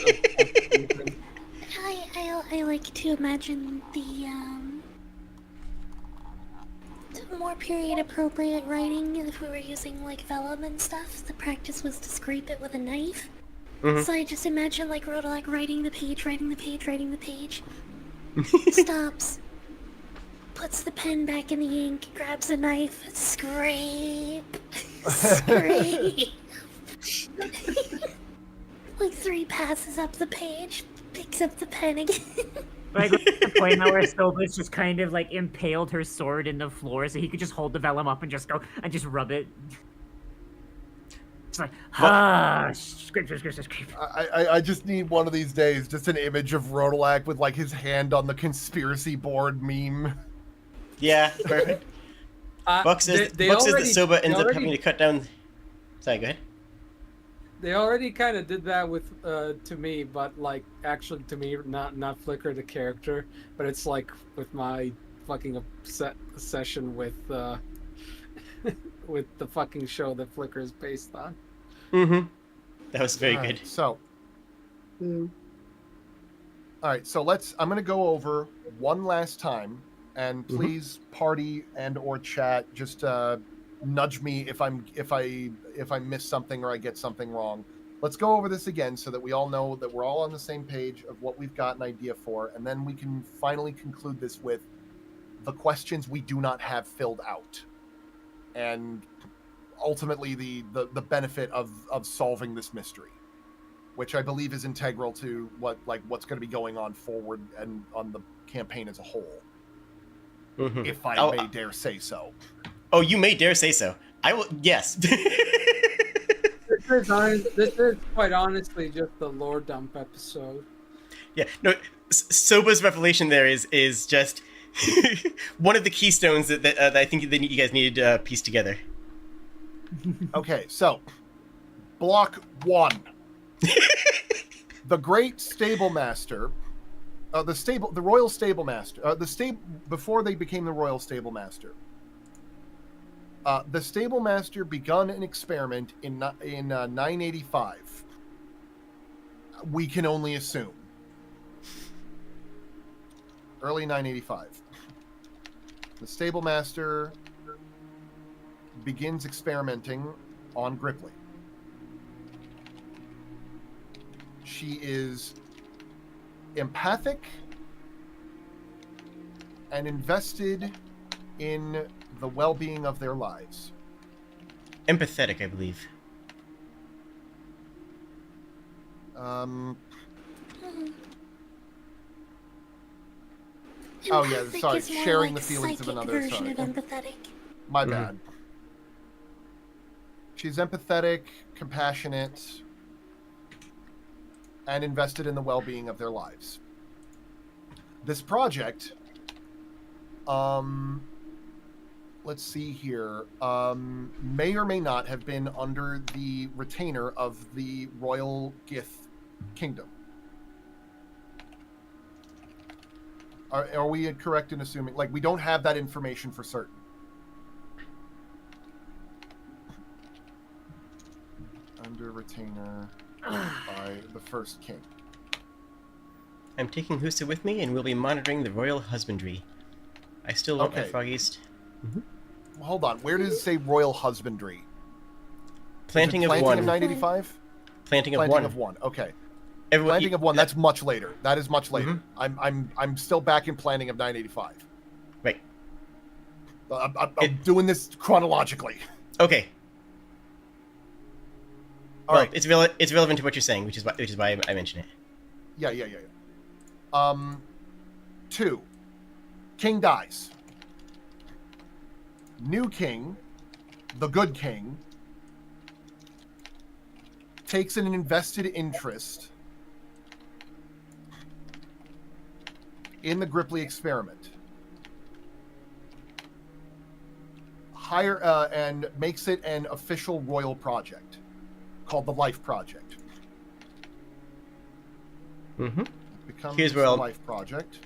I like to imagine the more period appropriate writing. If we were using like vellum and stuff, the practice was to scrape it with a knife. Mm-hmm. So I just imagine like Rodolak writing the page, stops. Puts the pen back in the ink, grabs a knife, scrape. Like 3 passes up the page, picks up the pen again. Like the point now where Soba's just kind of like impaled her sword in the floor, so he could just hold the vellum up and just go and just rub it. It's like scrape. I just need one of these days, just an image of Rodolak with like his hand on the conspiracy board meme. Yeah, perfect. Buck says that Soba ends up having to cut down. Sorry, go ahead. They already kind of did that with to me, but like actually to me, not Flicker the character, but it's like with my fucking obsession with with the fucking show that Flicker is based on. Mm-hmm. That was very good. So, all right. So I'm gonna go over one last time. And please, party and or chat, just nudge me if I miss something or I get something wrong. Let's go over this again so that we all know that we're all on the same page of what we've got an idea for, and then we can finally conclude this with the questions we do not have filled out, and ultimately the benefit of solving this mystery, which I believe is integral to what's going to be going on forward and on the campaign as a whole. Mm-hmm. If I may dare say so. Oh, you may dare say so. I will. Yes. This is quite honestly just the lore dump episode. Yeah. No. Soba's revelation there is just one of the keystones that I think that you guys needed to piece together. Okay, so block 1. The Great Stable Master. The Royal Stable Master. Before they became the Royal Stable Master. The Stable Master begun an experiment in 985. We can only assume. Early 985. The Stable Master begins experimenting on Gripply. She is empathic and invested in the well-being of their lives. Empathetic, I believe. Oh yeah, sorry. Sharing the feelings of another. Sorry. Of empathetic. My bad. She's empathetic, compassionate, and invested in the well-being of their lives. This project, let's see here, may or may not have been under the retainer of the Royal Gith Kingdom. Are we correct in assuming, like, we don't have that information for certain? Under retainer by the first king. I'm taking Husa with me, and we'll be monitoring the royal husbandry. I still want my Okay. froggies. Well, hold on. Where does it say royal husbandry? Planting of planting one. of 985? Planting of Planting one. of one. Okay. Everyone, Planting of one. That's much later. That is much later. I'm still back in planting of 985. Right. I'm doing this chronologically. Okay. All right. It's relevant to what you're saying, which is why I mention it. Yeah. 2. King dies. New king, the good king, takes an invested interest in the Gripply experiment. And makes it an official royal project called the Life Project. Mm-hmm. It becomes Here's where the I'll- Life Project.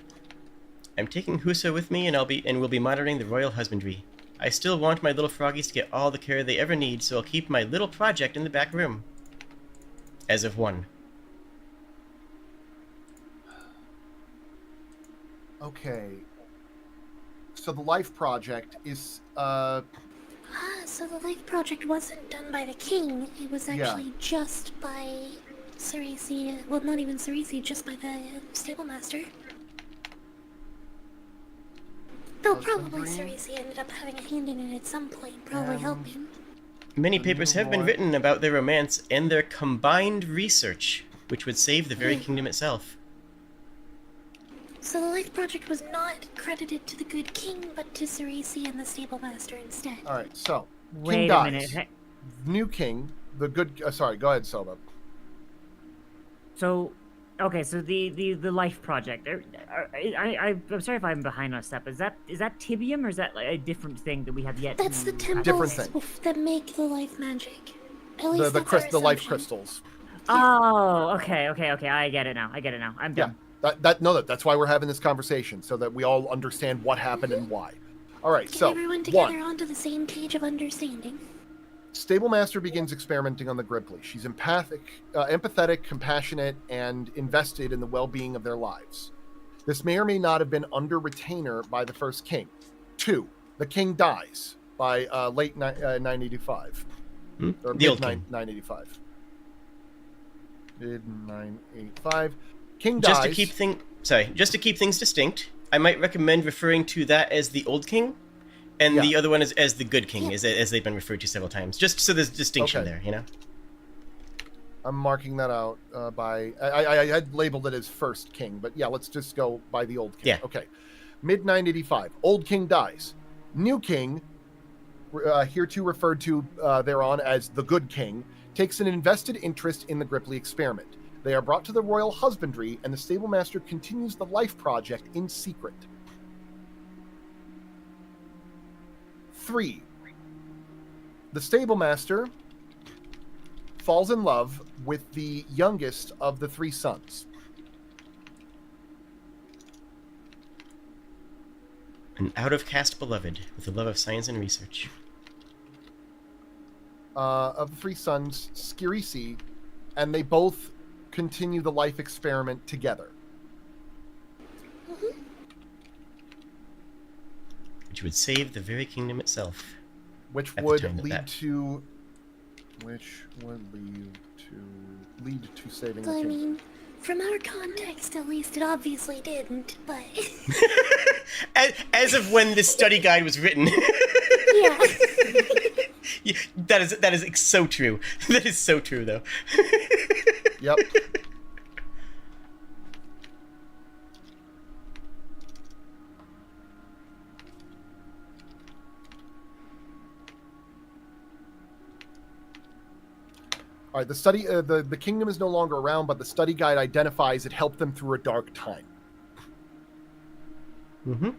I'm taking Husa with me, and we'll be monitoring the royal husbandry. I still want my little froggies to get all the care they ever need, so I'll keep my little project in the back room. As of 1. Okay. So the Life Project is So the Life Project wasn't done by the king. It was actually just by Cerisi. Well, not even Cerisi, just by the Stable Master. Though probably Husbandry. Cerisi ended up having a hand in it at some point, probably helping. Many The papers new have been royal- written about their romance and their combined research, which would save the very Hmm. kingdom itself. So the Life Project was not credited to the good king, but to Cerisi and the Stable Master instead. all right. So Wait king a dies. minute. Hey, New king, the good. Sorry, go ahead, Soba. So, okay, so the Life Project. I'm sorry if I'm behind on a step. Is that Tibium or is that like a different thing that we have yet That's to? the temples Different thing. that make the life magic. At The least that's our the life assumption. crystals. Oh, okay. I get it now. I'm Yeah. done. That's why we're having this conversation, so that we all understand what happened and why. All right. Get So everyone together 1. onto the same page of understanding. Stable Master begins experimenting on the Gripply. She's empathetic, compassionate, and invested in the well-being of their lives. This may or may not have been under retainer by the first king. 2. The king dies by late 985. Or The old king. 985. Mid 985. King Just dies. to keep things distinct, I might recommend referring to that as the old king, and the other one as the good king, as they've been referred to several times. Just so there's distinction Okay. there, you know. I'm marking that out by. I had labeled it as first king, but yeah, let's just go by the old king. Yeah. Okay. Mid 985. Old king dies. New king, hereto referred to thereon as the good king, takes an invested interest in the Gripply experiment. They are brought to the royal husbandry, and the Stable Master continues the Life Project in secret. 3. The Stable Master falls in love with the youngest of the 3 sons. An out-of-caste beloved with the love of science and research. Of the 3 sons, Skirisi, and they both continue the life experiment together. Which would save the very kingdom itself. Which At the would time that lead that- to saving the I kingdom. mean, from our context at least, it obviously didn't, but... as of when this study guide was written. yeah. Yeah, that is so true. That is so true, though. Yep. All right, the kingdom is no longer around, but the study guide identifies it helped them through a dark time. Mm-hmm.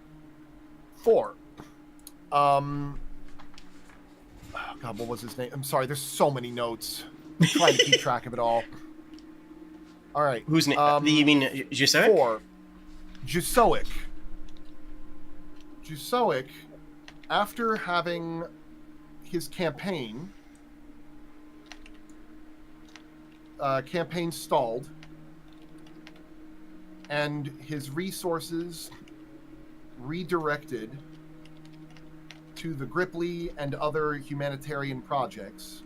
4. Oh God, what was his name? I'm sorry, there's so many notes. I'm trying to keep track of it all. All right. Whose name? You mean Jusaric? 4. Jusoic Jusoic, after having his campaign stalled, and his resources redirected to the Gripply and other humanitarian projects,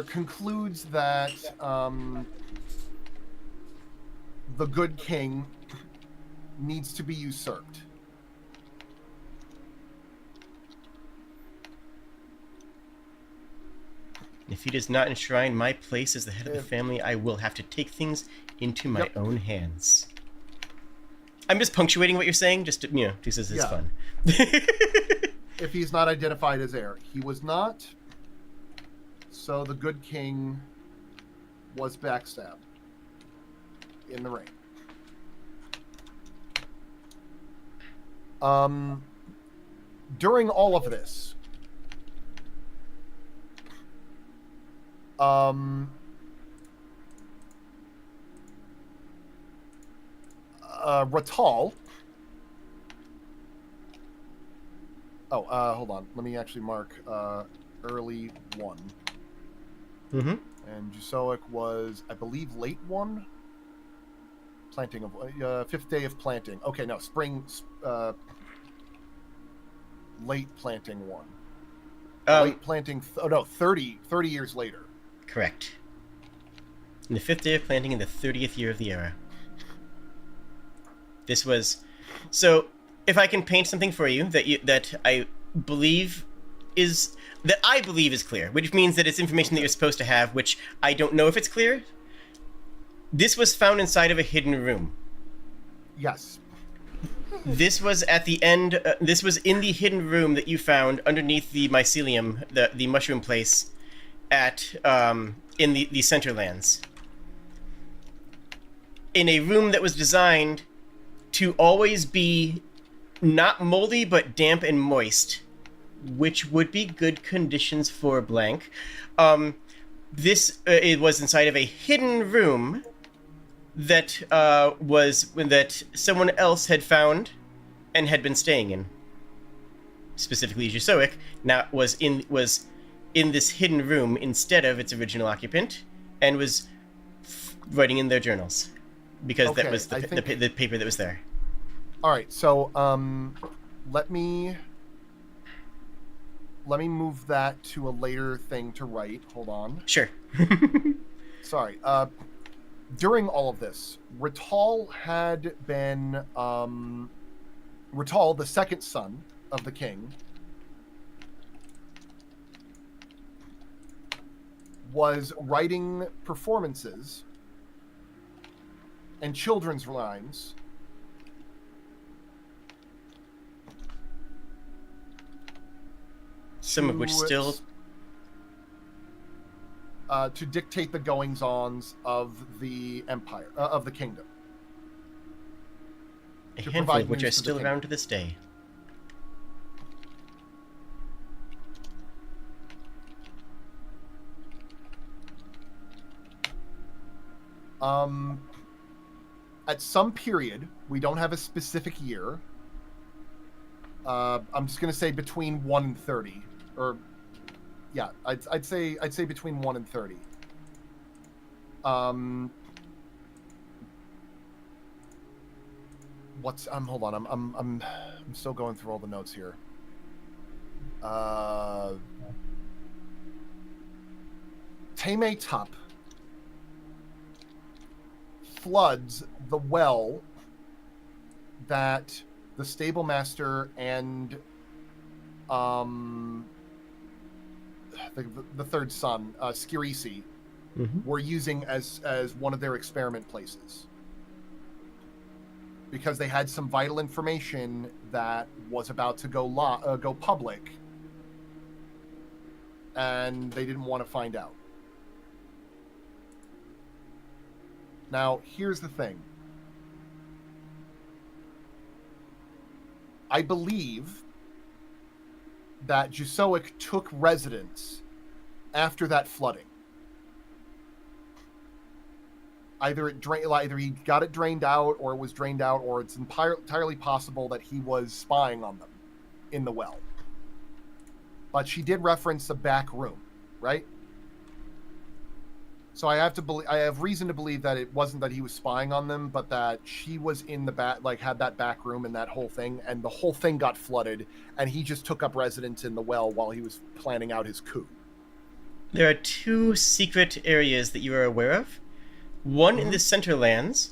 concludes that the good king needs to be usurped. If he does not enshrine my place as the head of the family, I will have to take things into my own hands. I'm just punctuating what you're saying, just to, because this is fun. If he's not identified as heir. He was not. So the good king was backstabbed in the ring. During all of this, Ratal. Hold on. Let me actually mark early 1. Mm-hmm. And Jusoic was, I believe, late 1. Planting of 5th day of planting. Okay, no, spring. Late planting 1. Late planting. 30 years later. Correct. In the 5th day of planting in the 30th year of the era. This was... So, if I can paint something for you that I believe is clear, which means that it's information that you're supposed to have, which I don't know if it's clear. This was found inside of a hidden room. Yes. This was at the end... this was in the hidden room that you found underneath the mycelium, the mushroom place, at in the Centerlands. In a room that was designed to always be not moldy, but damp and moist, which would be good conditions for blank. This it was inside of a hidden room that that someone else had found and had been staying in. Specifically, Jusoic was in this hidden room instead of its original occupant, and was writing in their journals because that was the paper that was there. All right, so let me move that to a later thing to write. Hold on. Sure. Sorry. During all of this, Ratal had been Ratal, the second son of the king, was writing performances and children's rhymes some of which still to dictate the goings-ons of the empire, of the kingdom. A handful of which are still around to this day. At some period, we don't have a specific year. I'm just going to say between 1 and 30, or yeah, I'd say between 1 and 30. Hold on, I'm still going through all the notes here. Tame Tup floods the well that the stable master and the third son, Skirisi, were using as one of their experiment places, because they had some vital information that was about to go public, and they didn't want to find out. Now, here's the thing. I believe that Jusoic took residence after that flooding. Either he got it drained out, or it was drained out, or it's entirely possible that he was spying on them in the well. But she did reference a back room, right? So I have reason to believe that it wasn't that he was spying on them, but that she was in the back, like had that back room and that whole thing, and the whole thing got flooded, and he just took up residence in the well while he was planning out his coup. There are 2 secret areas that you are aware of. One in the Centerlands,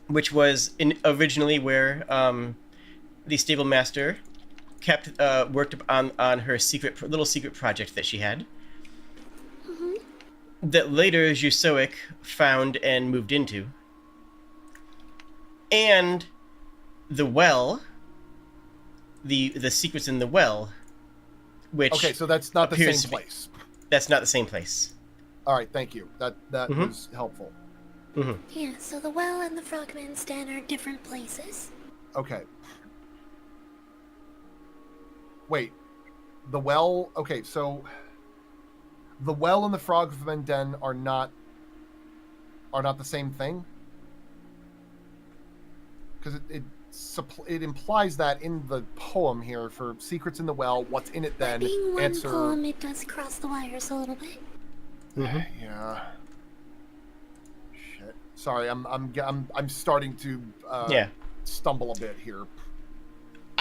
which was originally where the stable master worked on her little secret project that she had. That later Jusoic found and moved into. And the well, the secrets in the well, which okay, so that's not the same place. That's not the same place. All right, thank you. That was helpful. Yeah, so the well and the Frogman's Den are different places. Okay. Wait. The well... Okay, so... The well and the Frogman's Den are not the same thing? Because it implies that in the poem here for Secrets in the Well, what's in it then? Being one poem, it does cross the wires a little bit. Yeah. Shit. Sorry, I'm starting to stumble a bit here.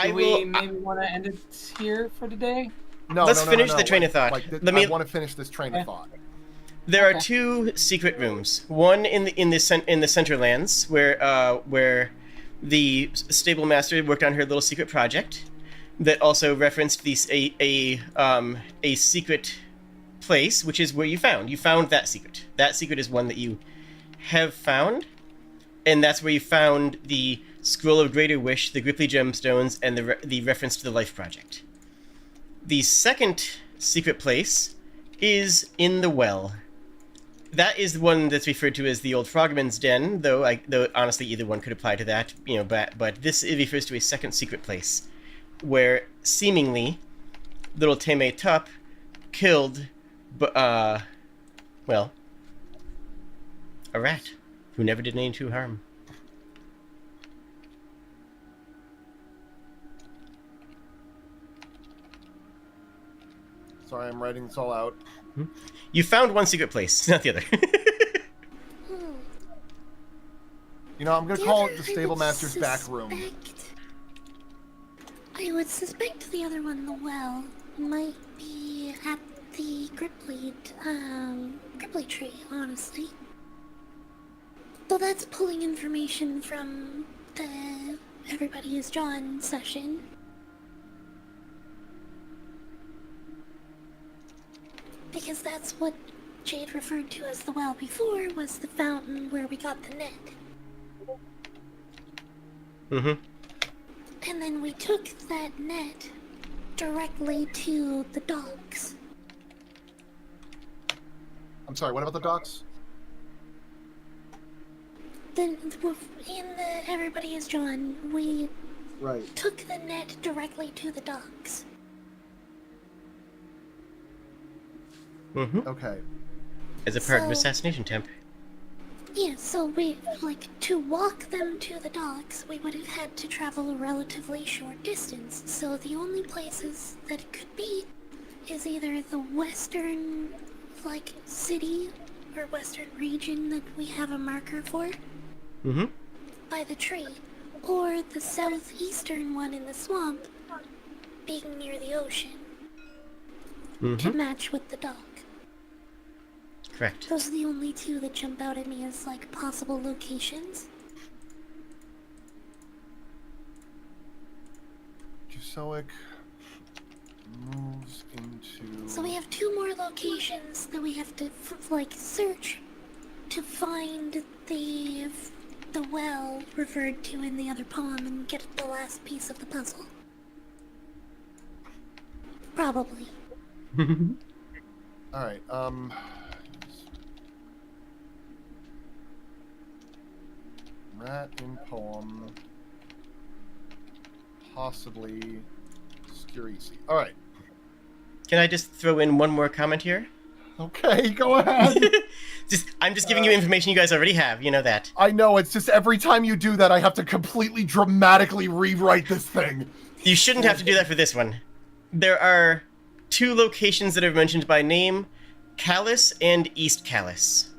Do we maybe want to end it here for today? No, let's finish the train of thought. I want to finish this train of thought. There are 2 secret rooms. One in the Centerlands, where the stable master worked on her little secret project, that also referenced a secret place, which is where you found that secret. That secret is one that you have found, and that's where you found the Scroll of Greater Wish, the Gripply Gemstones, and the reference to the Life Project. The second secret place is in the well. That is the one that's referred to as the Old Frogman's Den, though honestly either one could apply to that, but this refers to a second secret place, where seemingly little Teme Tup killed, a rat who never did any true harm. Sorry, I'm writing this all out. You found one secret place, not the other. I'm going to call it the Stable Master's back room. I would suspect the other one, the well, might be at the Gripply tree, honestly. Though that's pulling information from the Everybody is John session. Because that's what Jade referred to as the well before, was the fountain where we got the net. And then we took that net directly to the docks. I'm sorry, what about the docks? Then, in the Everybody is John, we took the net directly to the docks. Okay. As a part of assassination temp. Yeah, so to walk them to the docks, we would have had to travel a relatively short distance. So the only places that it could be is either the western, city or western region that we have a marker for. By the tree. Or the southeastern one in the swamp, being near the ocean. To match with the dock. Correct. Those are the only 2 that jump out at me as, possible locations. Jusoic moves into... So we have 2 more locations that we have to, search to find the well referred to in the other poem and get the last piece of the puzzle. Probably. Alright, Rat in poem. Possibly Scurisi. Alright. Can I just throw in one more comment here? Okay, go ahead. I'm just giving you information you guys already have. You know that. I know, it's just every time you do that, I have to completely dramatically rewrite this thing. You shouldn't have to do that for this one. There are 2 locations that are mentioned by name, Callus and East Callus.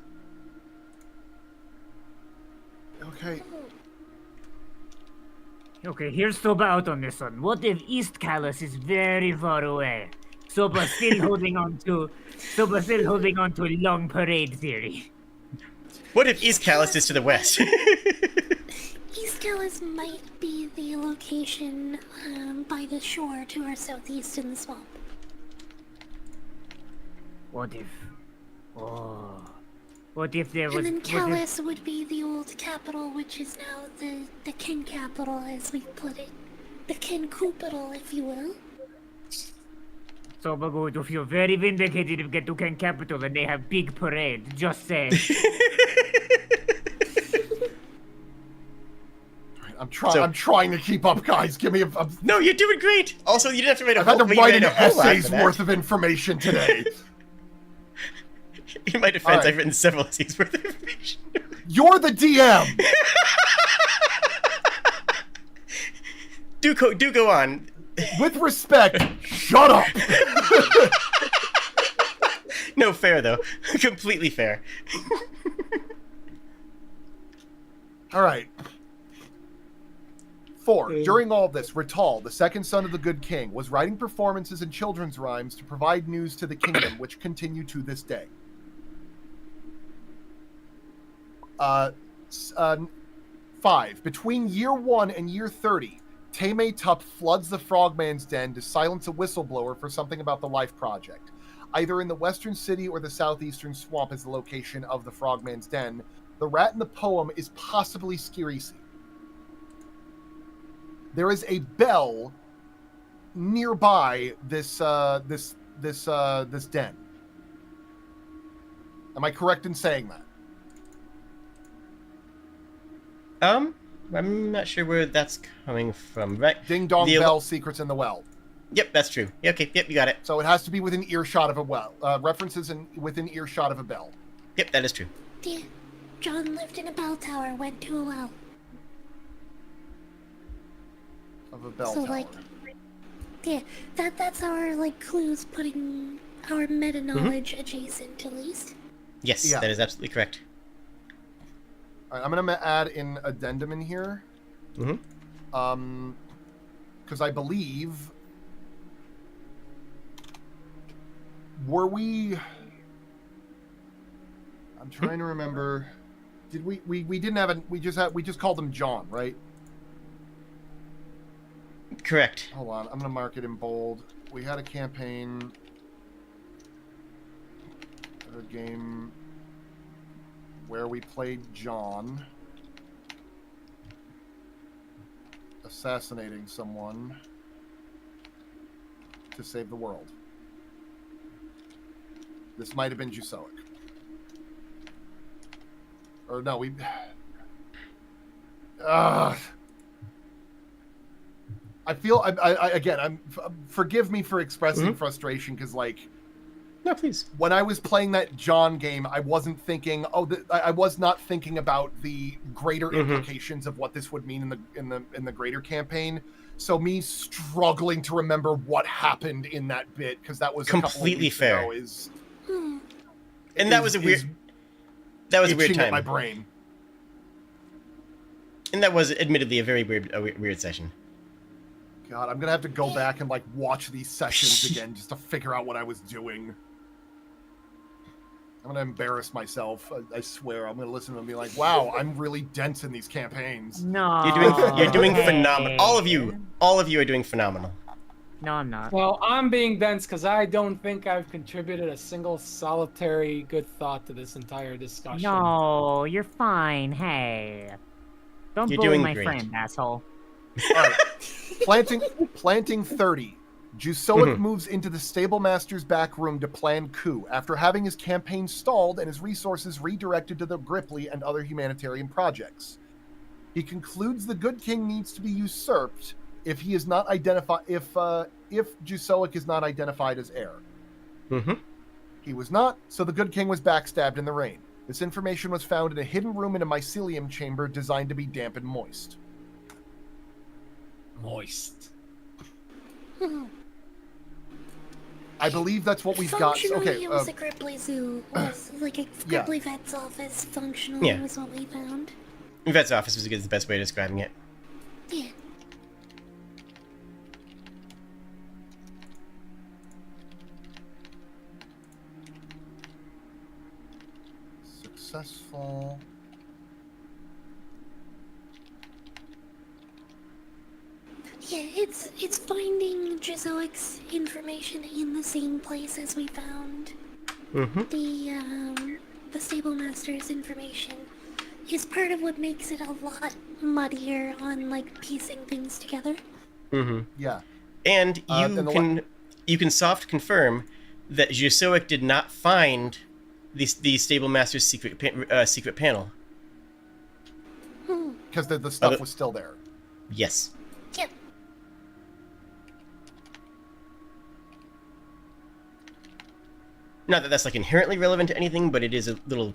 Okay. Okay, here's Soba out on this one. What if East Callus is very far away? Soba's still holding on to long parade theory. What if East Callus is to the west? East Callus might be the location by the shore to our southeast in the swamp. What if there was? And then Callus would be the old capital, which is now the Kin capital, as we put it. The Kin capital, if you will. Soba going to feel very vindicated if get to Ken Capital and they have big parade. Just say. I'm trying to keep up, guys. Give me a No, you're doing great. Also, you didn't have to write a I've had whole. to you write made an a whole lot essay's for that. worth of information today. In my defense, All right. I've written several essays worth of information. You're the DM. Do go on. With respect, shut up. No, fair though. Completely fair. All right. 4. During all this, Rital, the second son of the good king, was writing performances and children's rhymes to provide news to the kingdom, which continue to this day. 5. Between year 1 and year 30, Tame Tup floods the Frogman's Den to silence a whistleblower for something about the Life Project. Either in the western city or the southeastern swamp is the location of the Frogman's Den. The rat in the poem is possibly Skirisi. There is a bell nearby this den. Am I correct in saying that? I'm not sure where that's coming from. Right? Ding dong The- bell, secrets in the well. Yep, that's true. Yeah, okay, yep, you got it. So it has to be within earshot of a well. References within earshot of a bell. Yep, that is true. Yeah, John lived in a bell tower, went to a well. Of a bell So, tower. like, yeah, that's our, like, clues putting our meta-knowledge adjacent, at least. Yes, Yeah. that is absolutely correct. All right, I'm gonna add an addendum in here. Mm-hmm. Because I believe were we? I'm trying to remember. Did we didn't have a we just called him John, right? Correct. Hold on, I'm gonna mark it in bold. We had a campaign, a game where we played John assassinating someone to save the world. This might have been Jusoic. Or no, we... I feel... Again, forgive me for expressing frustration, because, like... No, please. When I was playing that John game, I wasn't thinking... I was not thinking about the greater implications of what this would mean in the greater campaign. So me struggling to remember what happened in that bit, because that was Completely a couple of weeks fair. ago, is... And that was a weird... That was a weird itching at time. my brain. And that was admittedly a very weird session. God, I'm gonna have to go back and, like, watch these sessions again just to figure out what I was doing. I'm gonna embarrass myself. I swear. I'm gonna listen to them and be like, "Wow, I'm really dense in these campaigns." No. You're doing Hey. phenomenal. All of you are doing phenomenal. No, I'm not. Well, I'm being dense because I don't think I've contributed a single solitary good thought to this entire discussion. No, you're fine. Hey. Don't You're bully doing my great. friend, asshole. All right. Planting 30. Jusoic moves into the stablemaster's back room to plan coup after having his campaign stalled and his resources redirected to the Gripply and other humanitarian projects. He concludes the Good King needs to be usurped if he is not identified. If Jusoic is not identified as heir. He was not, so the good king was backstabbed in the rain. This information was found in a hidden room in a mycelium chamber designed to be damp and moist. Moist. I believe that's what we've got. Functionally, Okay, it was a Gripply Zoo. It was like a Yeah. Gripply vet's office. Functionally, Yeah. was what we found. Vet's office is the best way of describing it. Yeah. successful. Yeah, it's finding Jizoic's information in the same place as we found the Stable Master's information. Is part of what makes it a lot muddier on like piecing things together. Yeah. And and you can soft confirm that Jizoic did not find the Stable Master's secret panel. Because the stuff Okay. was still there. Yes. Yep. Not that that's like inherently relevant to anything, but it is a little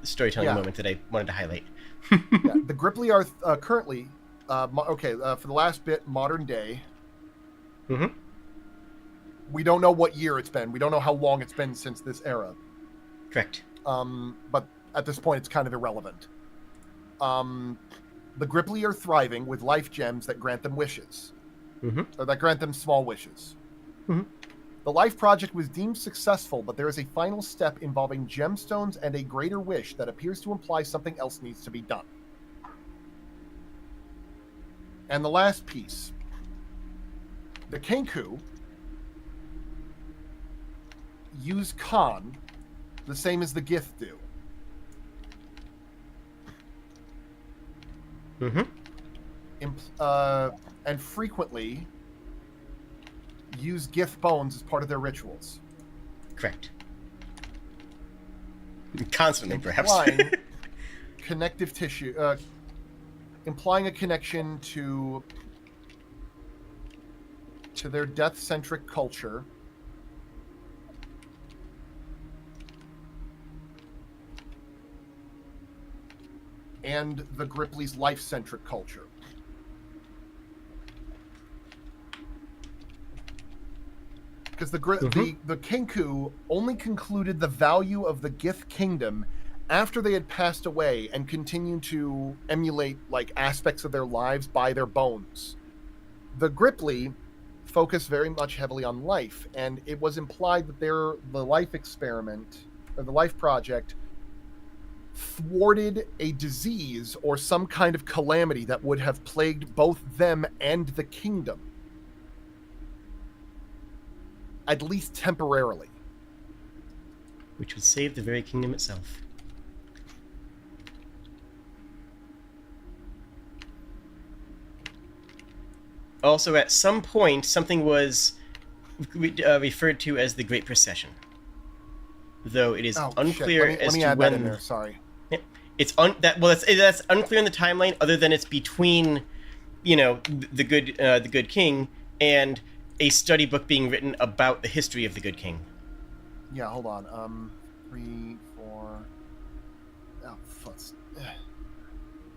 storytelling Yeah. moment that I wanted to highlight. Yeah, the Gripply are currently, for the last bit, modern day. Mm-hmm. We don't know what year it's been. We don't know how long it's been since this era. Correct. But at this point, it's kind of irrelevant. The Gripply are thriving with life gems that grant them wishes. Or that grant them small wishes. The Life Project was deemed successful, but there is a final step involving gemstones and a greater wish that appears to imply something else needs to be done. And the last piece. The Kenku use Khan the same as the Gith do. And frequently use Gith bones as part of their rituals. Correct. Constantly, perhaps. Implying connective tissue, implying a connection to their death-centric culture. And the Gripply's life-centric culture. Because the Kenku only concluded the value of the Gith kingdom after they had passed away and continued to emulate like aspects of their lives by their bones. The Gripply focus very much heavily on life, and it was implied that the life experiment or the life project thwarted a disease or some kind of calamity that would have plagued both them and the kingdom. At least temporarily. Which would save the very kingdom itself. Also, at some point, something was referred to as the Great Procession. Though it is unclear Let as me to add when. that in there. Sorry. It's that's unclear in the timeline. Other than it's between, the good king and a study book being written about the history of the good king. Yeah, hold on. 3, 4. Oh, fuck.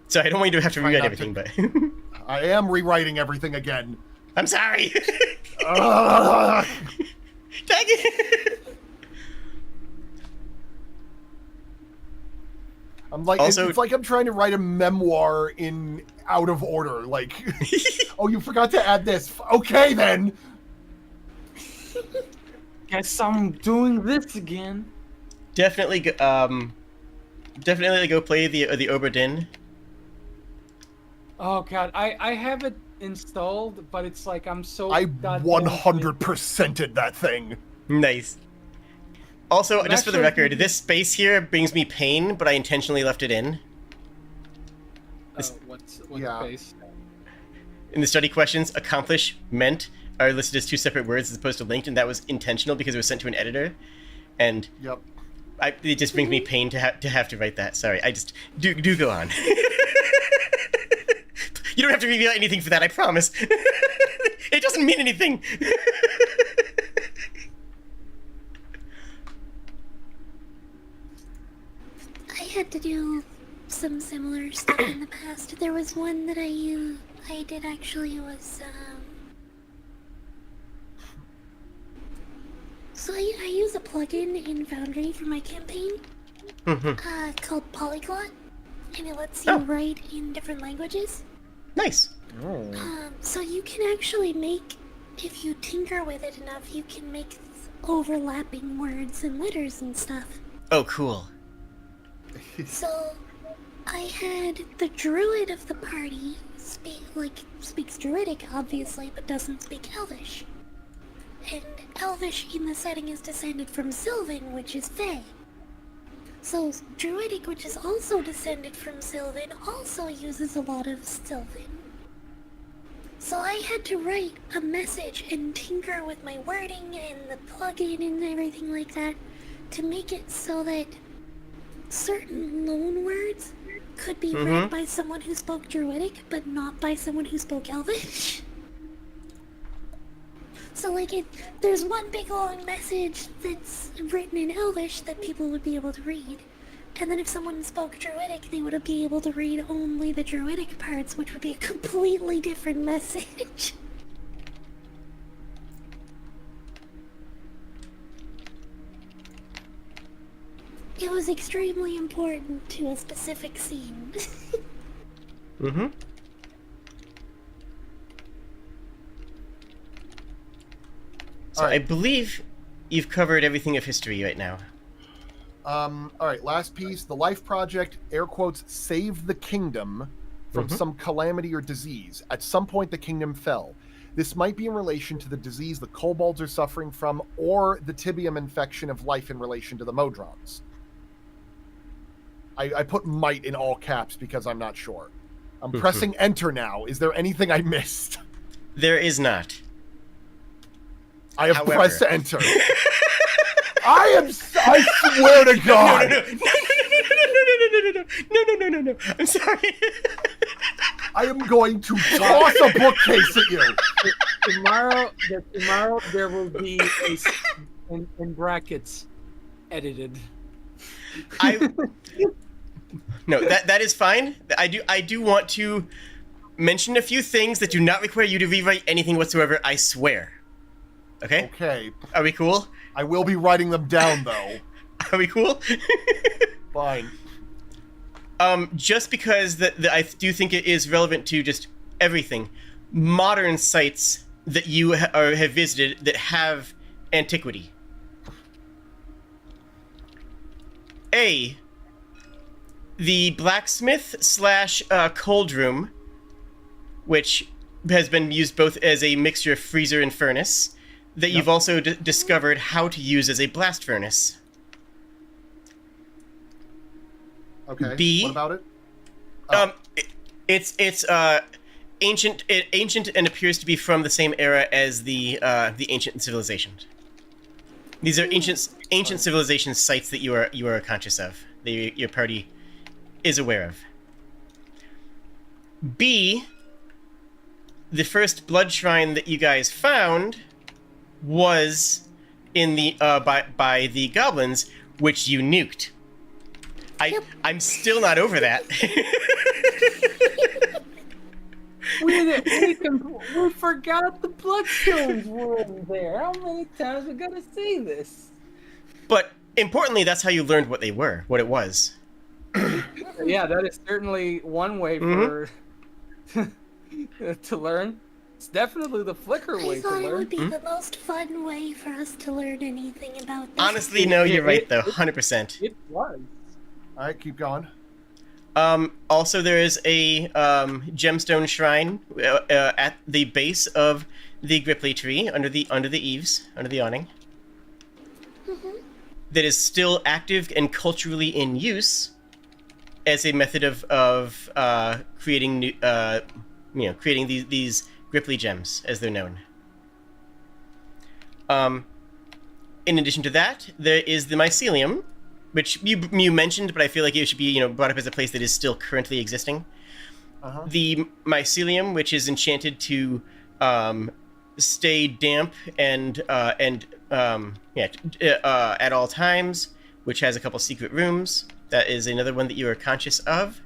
So I don't want you to have to Try rewrite not everything, but I am rewriting everything again. I'm sorry. Ugh. Dang it. I'm like, Also- it's like I'm trying to write a memoir in out of order. Like, oh, you forgot to add this. Okay, then. Guess I'm doing this again. Definitely go play the Oberdin. Oh god, I have it installed, but it's like I'm so. I goddamn 100%ed that thing. Nice. Also, I'm just for the actually record, this space here brings me pain, but I intentionally left it in. what Yeah. space? In the study questions, accomplish, meant are listed as two separate words as opposed to linked, and that was intentional because it was sent to an editor. And Yep. it just brings me pain to have to write that. Sorry, I just do go on. You don't have to reveal anything for that, I promise. It doesn't mean anything. had to do some similar stuff in the past. There was one that I did actually was, so I use a plugin in Foundry for my campaign, called Polyglot, and it lets you write in different languages. Nice. So you can actually make, if you tinker with it enough, you can make overlapping words and letters and stuff. Oh, cool. So I had the druid of the party speaks druidic, obviously, but doesn't speak Elvish. And Elvish in the setting is descended from Sylvan, which is Fae. So druidic, which is also descended from Sylvan, also uses a lot of Sylvan. So I had to write a message and tinker with my wording and the plugin and everything like that to make it so that certain loan words could be read by someone who spoke Druidic, but not by someone who spoke Elvish. So, like, there's one big long message that's written in Elvish that people would be able to read. And then if someone spoke Druidic, they would be able to read only the Druidic parts, which would be a completely different message. It was extremely important to a specific scene. So I believe you've covered everything of history right now. All right, last piece. The Life Project, air quotes, saved the kingdom from some calamity or disease. At some point, the kingdom fell. This might be in relation to the disease the kobolds are suffering from, or the tibium infection of life in relation to the modrons. I put might in all caps because I'm not sure. I'm pressing enter now. Is there anything I missed? There is not. I have pressed enter. I swear to God. No. I'm sorry. I am going to toss a bookcase at you. Tomorrow there will be in brackets edited. No, that is fine. I do want to mention a few things that do not require you to rewrite anything whatsoever, I swear. Okay? Okay. Are we cool? I will be writing them down, though. Are we cool? Fine. Just because I do think it is relevant to just everything. Modern sites that you have visited that have antiquity. A. The blacksmith / cold room, which has been used both as a mixture of freezer and furnace, that you've also discovered how to use as a blast furnace. Okay. B. What about it? It's ancient and appears to be from the same era as the ancient civilization. These are ancient civilization sites that you are conscious of, that your party is aware of. B. The first blood shrine that you guys found was in the by the goblins, which you nuked. I'm still not over that. We forgot the bloodstones were in there. How many times we gotta say this? But importantly, that's how you learned what it was. Yeah, that is certainly one way for to learn. It's definitely the flicker way to learn. I thought it would be the most fun way for us to learn anything about this. Honestly, no, you're right though, 100%. It was. All right, keep going. Also, there is a gemstone shrine at the base of the Gripply tree, under the eaves, under the awning, that is still active and culturally in use as a method of creating new, creating these Gripply gems, as they're known. In addition to that, there is the mycelium, which you mentioned, but I feel like it should be brought up as a place that is still currently existing. The mycelium, which is enchanted to stay damp and at all times, which has a couple secret rooms. That is another one that you are conscious of.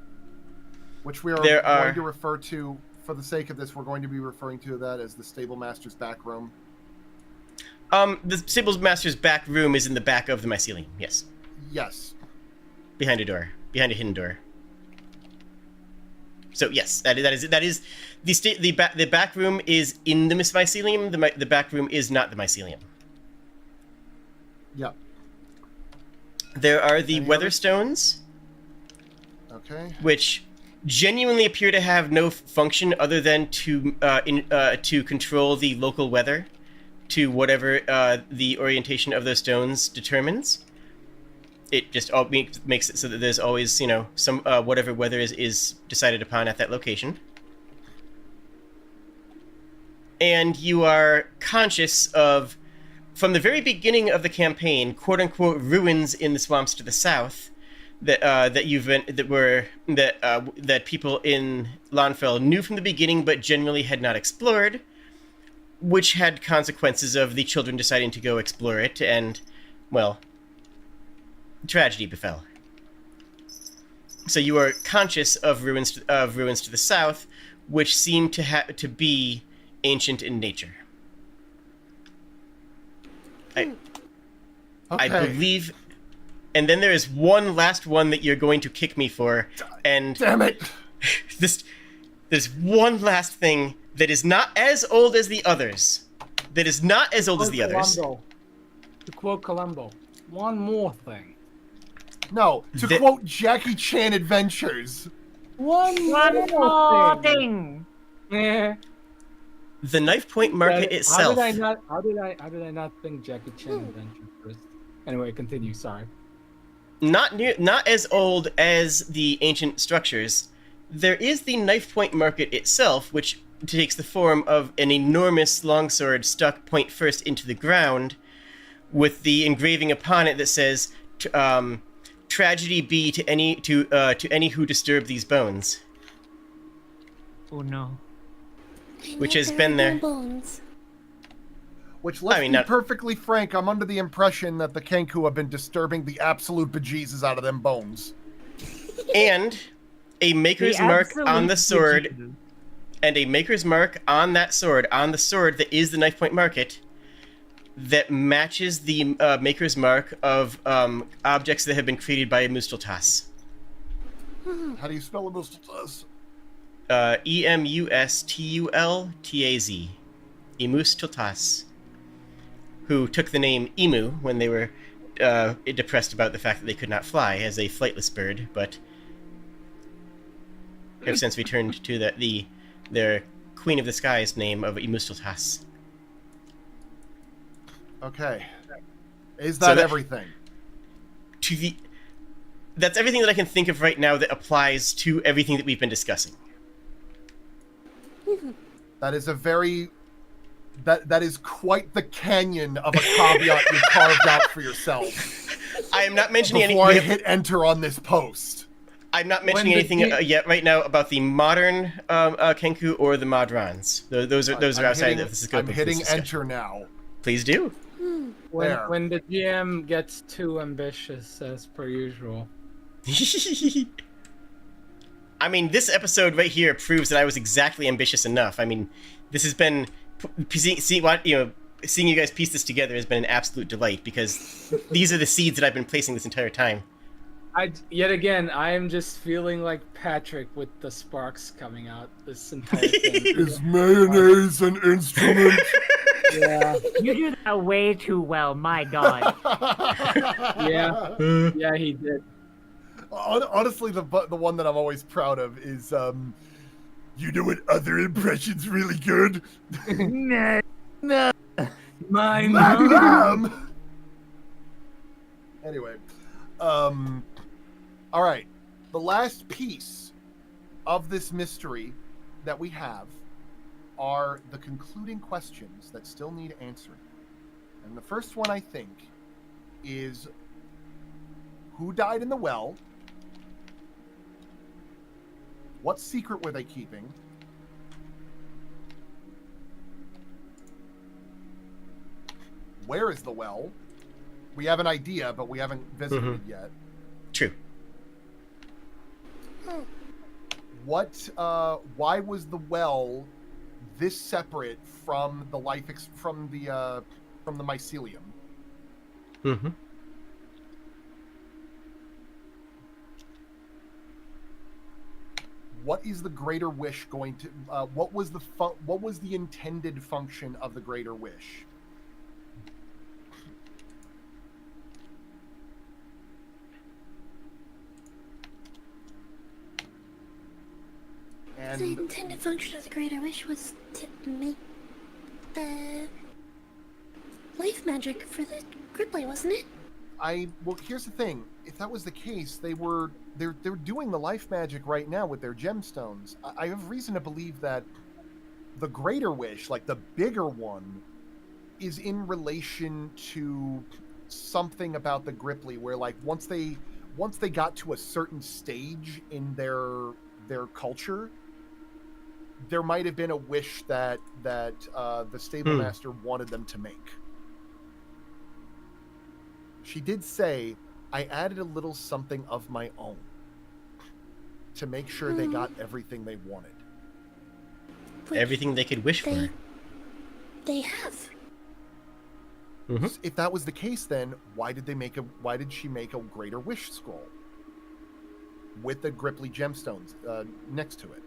Which we are There going are- to refer to, for the sake of this, we're going to be referring to that as the Stable Master's back room. The Stable Master's back room is in the back of the mycelium. Yes, Yes. behind a door, behind a hidden door. So yes, that is the back room is in the mycelium. The back room is not the mycelium. Yep. There are the Any weather others? stones, Okay. which genuinely appear to have no function other than to control the local weather to whatever the orientation of those stones determines. It just all makes it so that there's always, some whatever weather is decided upon at that location. And you are conscious of, from the very beginning of the campaign, quote unquote ruins in the swamps to the south that people in Lawnfell knew from the beginning but generally had not explored, which had consequences of the children deciding to go explore it, and, well, tragedy befell. So you are conscious of ruins to the south, which seem to be ancient in nature. I believe, and then there is one last one that you're going to kick me for, and Damn it! there's one last thing that is not as old as the others. To quote Columbo, one more thing. No, to quote Jackie Chan Adventures. One more thing. Yeah. The Knife Point Market itself. How did I not think Jackie Chan Adventure first? Anyway, continue. Sorry. Not as old as the ancient structures. There is the Knife Point Market itself, which takes the form of an enormous longsword stuck point first into the ground, with the engraving upon it that says, "Tragedy be to any who disturb these bones." Oh no. Which has been there. Bones. Which, let's be not- perfectly frank, I'm under the impression that the Kenku have been disturbing the absolute bejesus out of them bones. And a maker's mark on the sword, and a maker's mark on that sword, on the sword that is the Knife Point Market, that matches the maker's mark of objects that have been created by a Musteltas. How do you spell a Musteltas? Emustultaz. Emusteltas. Who took the name Emu when they were depressed about the fact that they could not fly as a flightless bird, but have since returned to their Queen of the Skies name of Emusteltas. Okay. Is that everything? That's everything that I can think of right now that applies to everything that we've been discussing. That is a very... That is quite the canyon of a caveat you carved out for yourself. I am not mentioning Before I anything. hit enter on this post. I'm not mentioning anything yet right now about the modern Kenku or the Modrons. Those are outside of the scope. I'm hitting enter now. Please do. When the GM gets too ambitious, as per usual. I mean, this episode right here proves that I was exactly ambitious enough. I mean, this has been seeing you guys piece this together has been an absolute delight, because these are the seeds that I've been placing this entire time. Yet again, I am just feeling like Patrick with the sparks coming out this entire thing. Is mayonnaise an instrument? Yeah. You do that way too well, my god. Yeah, he did. Honestly, the one that I'm always proud of is, you know what other impression's really good? No. My Mom! Anyway, all right. The last piece of this mystery that we have are the concluding questions that still need answering. And the first one, I think, is who died in the well? What secret were they keeping? Where is the well? We have an idea, but we haven't visited it yet. True. why was the well this separate from the from the mycelium? Mm-hmm. What is the greater wish going to? What was the intended function of the greater wish? The intended function of the Greater Wish was to make the life magic for the Gripply, wasn't it? Well, here's the thing. If that was the case, they're doing the life magic right now with their gemstones. I have reason to believe that the greater wish, like the bigger one, is in relation to something about the Gripply, where like once they got to a certain stage in their culture, there might have been a wish that the stable master wanted them to make. She did say, I added a little something of my own to make sure they got everything they wanted. Everything they could wish for. They have. Mm-hmm. If that was the case, then why did she make a greater wish scroll with the Gripply gemstones next to it?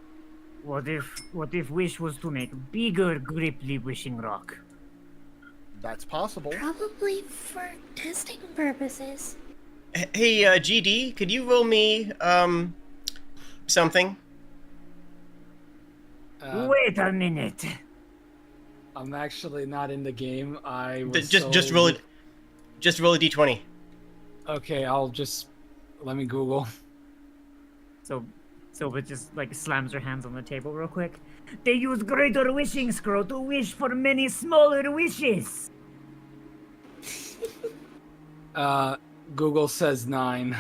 What if wish was to make bigger Gripply wishing rock? That's possible. Probably for testing purposes. Hey, GD, could you roll me something? Wait a minute. I'm actually not in the game. I was Just roll it. Just roll a d20. Okay, let me Google. Silva just like slams her hands on the table real quick. They use greater wishing scroll to wish for many smaller wishes. Google says 9.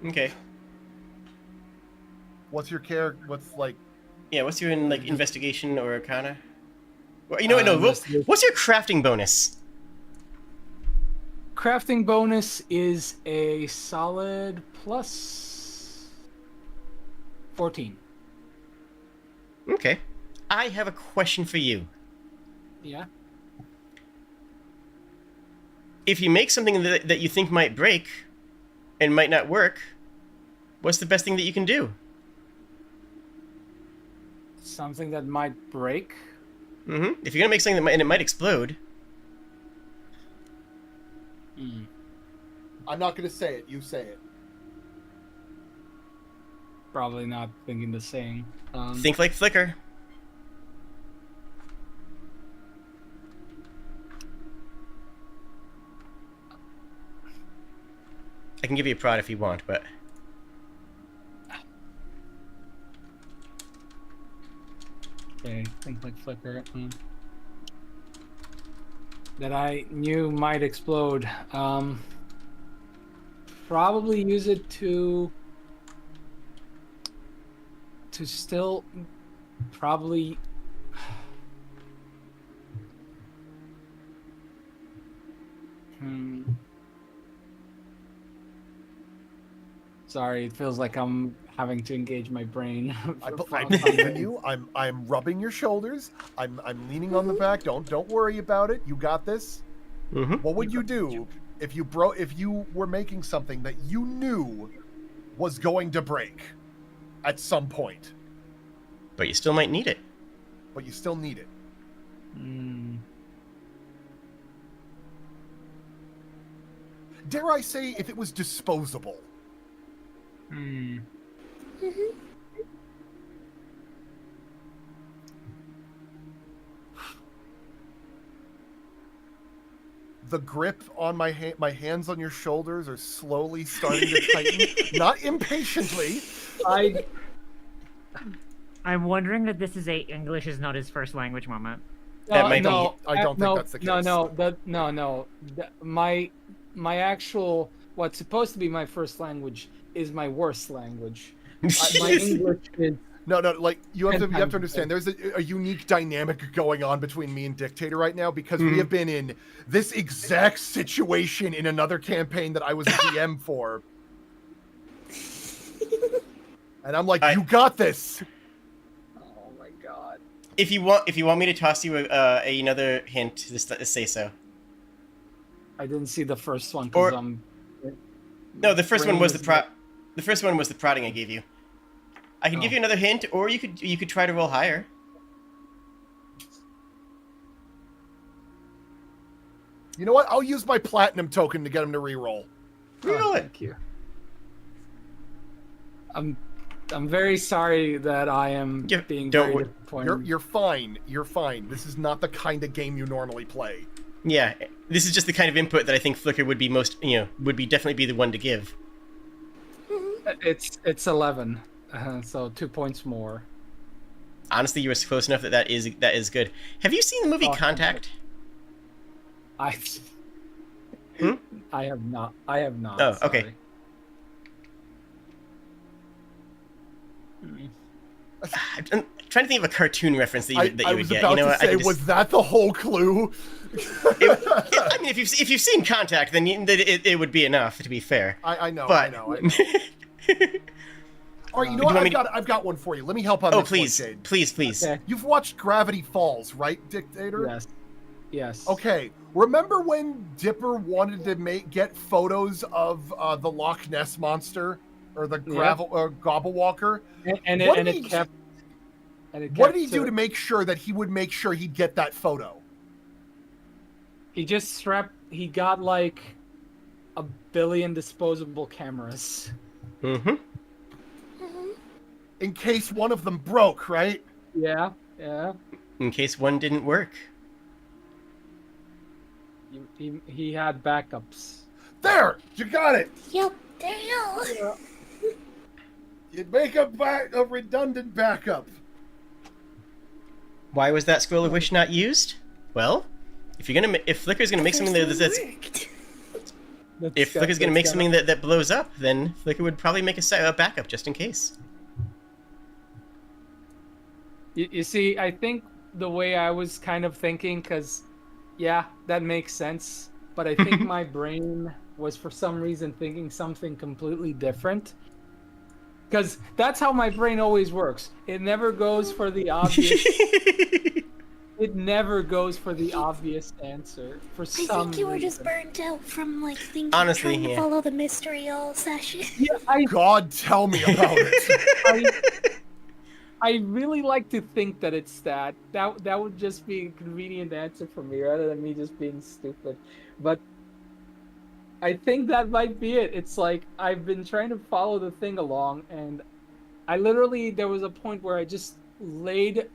Okay. What's your character? What's your investigation or arcana? Well, you know what? No. What's your crafting bonus? Crafting bonus is a solid plus 14. Okay. I have a question for you. Yeah. If you make something that you think might break and might not work, what's the best thing that you can do? Something that might break? Mm-hmm. If you're gonna make something and it might explode. I'm not gonna say it. You say it. Probably not thinking the same. Think like Flicker. I can give you a prod if you want, but... Okay, think like Flicker. That I knew might explode. Probably use it to still probably Sorry, it feels like I'm having to engage my brain. I believe in you. I'm rubbing your shoulders. I'm leaning on the back. Don't worry about it. You got this. Mm-hmm. What would you do if you were making something that you knew was going to break at some point? But you still might need it. But you still need it. Dare I say, if it was disposable? The grip on my hands on your shoulders are slowly starting to tighten. Not impatiently. I'm wondering if this is a English is not his first language moment. That might be. I don't think that's the case. No. My actual, what's supposed to be my first language is my worst language. My English is... No, like you have to understand. There's a unique dynamic going on between me and Dictator right now because we have been in this exact situation in another campaign that I was a DM for. And I'm like, I- you got this. Oh my god. If you want me to toss you another hint, just say so. I didn't see the first one Or- because I'm. No, the first one was brain the first one was the prodding I gave you. I can give Oh. you another hint, or you could try to roll higher. You know what? I'll use my platinum token to get him to reroll. Reroll it. Thank you. I'm very sorry that I am Yeah, being don't very wor- disappointed. You're fine. You're fine. This is not the kind of game you normally play. Yeah, this is just the kind of input that I think Flicker would be definitely be the one to give. It's 11, so 2 points more. Honestly, you were close enough that is good. Have you seen the movie Oh, Contact? I Hmm? I have not. I have not. Oh, okay. sorry. I'm trying to think of a cartoon reference that you would I was get. about You know to what? say, was that the whole clue? I mean, if you've seen Contact, then it would be enough. To be fair, I know. but All right, you know Do you what? want me I've got one for you. Let me help on oh this please, one, Jade. please. Okay. You've watched Gravity Falls, right, Dictator? Yes. Yes. Okay. Remember when Dipper wanted to get photos of the Loch Ness monster or the Gobblewalker? And What it did he- kept. What did he do to make sure that he would make sure he'd get that photo? He just strapped. He got like 1 billion disposable cameras. Mm-hmm. In case one of them broke, right? Yeah. Yeah. In case one didn't work. He had backups. There! You got it! Yep, there you go. You'd make a redundant backup. Why was that scroll of wish not used? Well, if Flicker's gonna make something First that's one worked. if Flicker's gonna make something that blows up, then Flicker would probably make a backup just in case. You see, I think the way I was kind of thinking, because, yeah, that makes sense. But I think my brain was for some reason thinking something completely different. Because that's how my brain always works. It never goes for the obvious. It never goes for the obvious answer for I some think you were reason. just burnt out from like thinking, Honestly, trying to yeah. follow the mystery all session. Yeah, I God, tell me about it. I really like to think that it's that. That would just be a convenient answer for me rather than me just being stupid. But I think that might be it. It's like I've been trying to follow the thing along, and there was a point where I just laid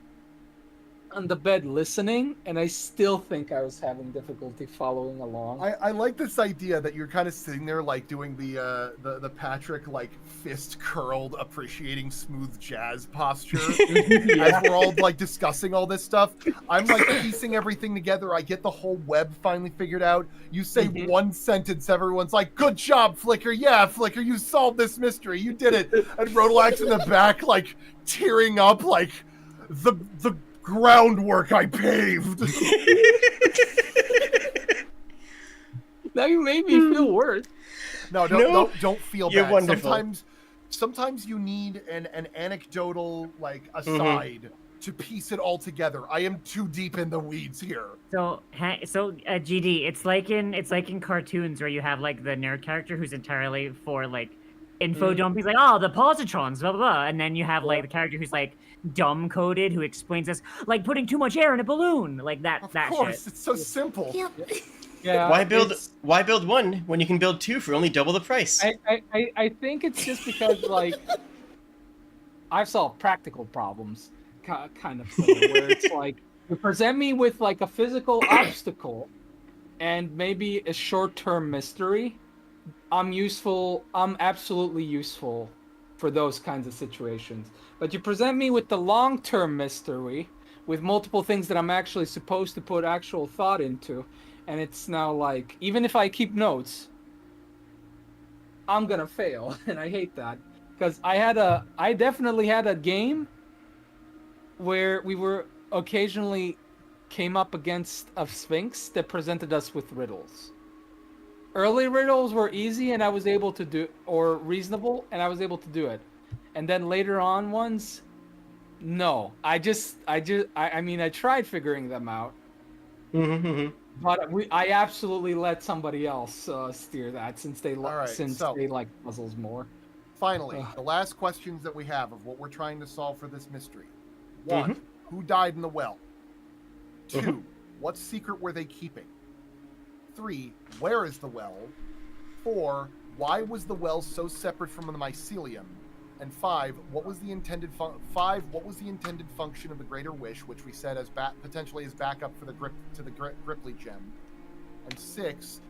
on the bed listening, and I still think I was having difficulty following along. I like this idea that you're kind of sitting there like doing the Patrick like fist curled appreciating smooth jazz posture as we're all like discussing all this stuff. I'm like piecing everything together. I get the whole web finally figured out. You say one sentence, everyone's like, "Good job, Flicker! Yeah, Flicker, you solved this mystery. You did it." And Rodelax in the back like tearing up like the groundwork I paved. Now you made me feel worse. No, don't feel You're bad. wonderful. Sometimes you need an anecdotal like aside to piece it all together. I am too deep in the weeds here. So GD, it's like in cartoons where you have like the nerd character who's entirely for like info dump. He's like, oh, the positrons, blah blah blah, and then you have like the character who's like dumb coded who explains this like putting too much air in a balloon, like that. Of that course, shit. it's so simple. Yep. Yeah. Why build one when you can build two for only double the price? I think it's just because like I've solved practical problems, kind of thing, where it's like you present me with like a physical obstacle and maybe a short-term mystery. I'm absolutely useful for those kinds of situations. But you present me with the long-term mystery with multiple things that I'm actually supposed to put actual thought into, and it's now like, even if I keep notes, I'm gonna fail, and I hate that. Because I definitely had a game where we were occasionally came up against a Sphinx that presented us with riddles. Early riddles were easy and I was able to do, or reasonable, and I was able to do it. and then later on ones, no. I mean, I tried figuring them out, but I absolutely let somebody else steer that since they they like puzzles more. Finally, the last questions that we have of what we're trying to solve for this mystery. 1, who died in the well? 2, what secret were they keeping? 3, where is the well? 4, why was the well so separate from the mycelium? And 5, what was the intended function of the Greater Wish, which we said as potentially as backup for the Gripply gem? And 6,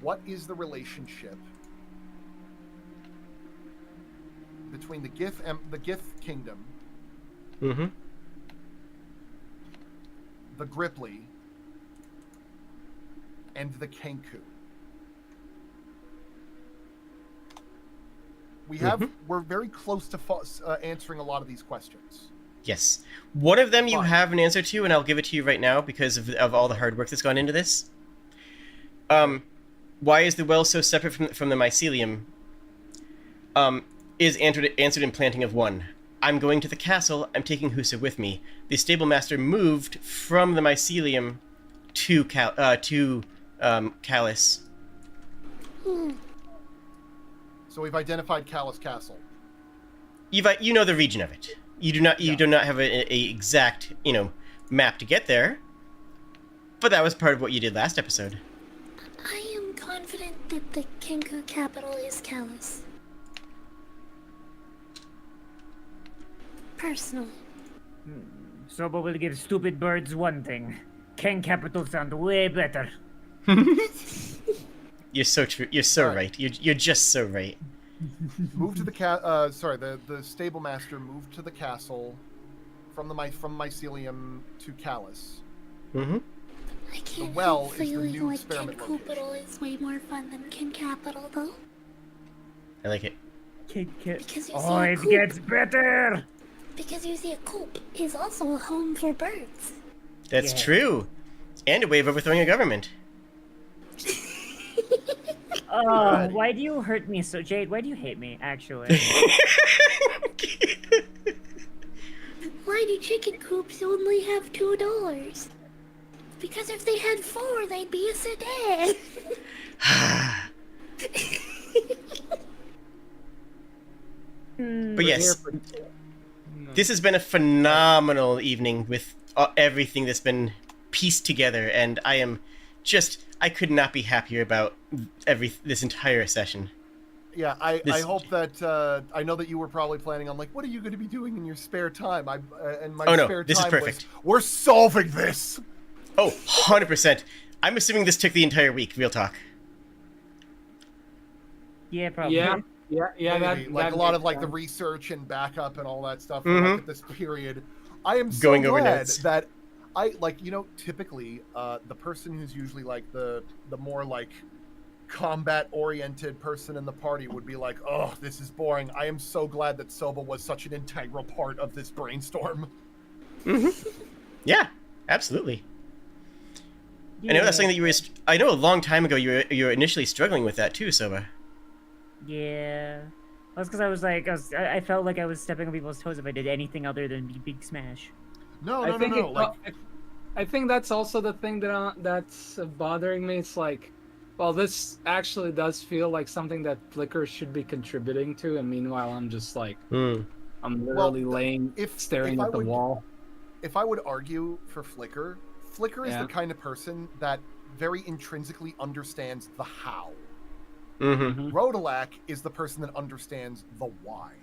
what is the relationship between the Gith Kingdom, the Gripply, and the Kenku? We're very close to answering a lot of these questions. Yes. One of them you have an answer to, and I'll give it to you right now because of all the hard work that's gone into this. Why is the well so separate from the mycelium? Is answered in Planting of One. I'm going to the castle. I'm taking Husa with me. The stable master moved from the mycelium to Callus. So we've identified Callus Castle. You know the region of it. You do not have a exact map to get there. But that was part of what you did last episode. I am confident that the Kenku capital is Callus. Personally. Soba will give stupid birds one thing. Ken capital sound way better. You're so true. You're so right. You're just so right. Moved to the the stable master moved to the castle from mycelium to Callus. I can't well help is the feeling new like experiment Ken Capital is way more fun than Ken Capital, though. I like it. Because you Oh, it gets better! Because you see, a coop is also a home for birds. That's true. And a way of overthrowing a government. Oh, why do you hurt me so, Jade? Why do you hate me, actually? Why do chicken coops only have $2? Because if they had 4, they'd be a sedan. But yes, this has been a phenomenal evening with everything that's been pieced together, and I could not be happier about this entire session. Yeah, I hope that I know that you were probably planning on what are you going to be doing in your spare time? This is perfect. We're solving this. Oh, 100%. I'm assuming this took the entire week. Real talk. Yeah, probably. Yeah. Maybe. A lot of the research and backup and all that stuff at this period. I am so Going over glad notes. that I typically the person who's usually the more combat oriented person in the party would be like, oh, this is boring. I am so glad that Soba was such an integral part of this brainstorm. Yeah, absolutely. Yeah. I know that's something that you were. I know a long time ago you were initially struggling with that too, Soba. Yeah. That's because I felt like I was stepping on people's toes if I did anything other than Big Smash. No. I think that's also the thing that's bothering me. It's this actually does feel like something that Flickr should be contributing to, and meanwhile I'm just I'm literally staring at the wall. If I would argue for Flickr is the kind of person that very intrinsically understands the how. Rodelac is the person that understands the why.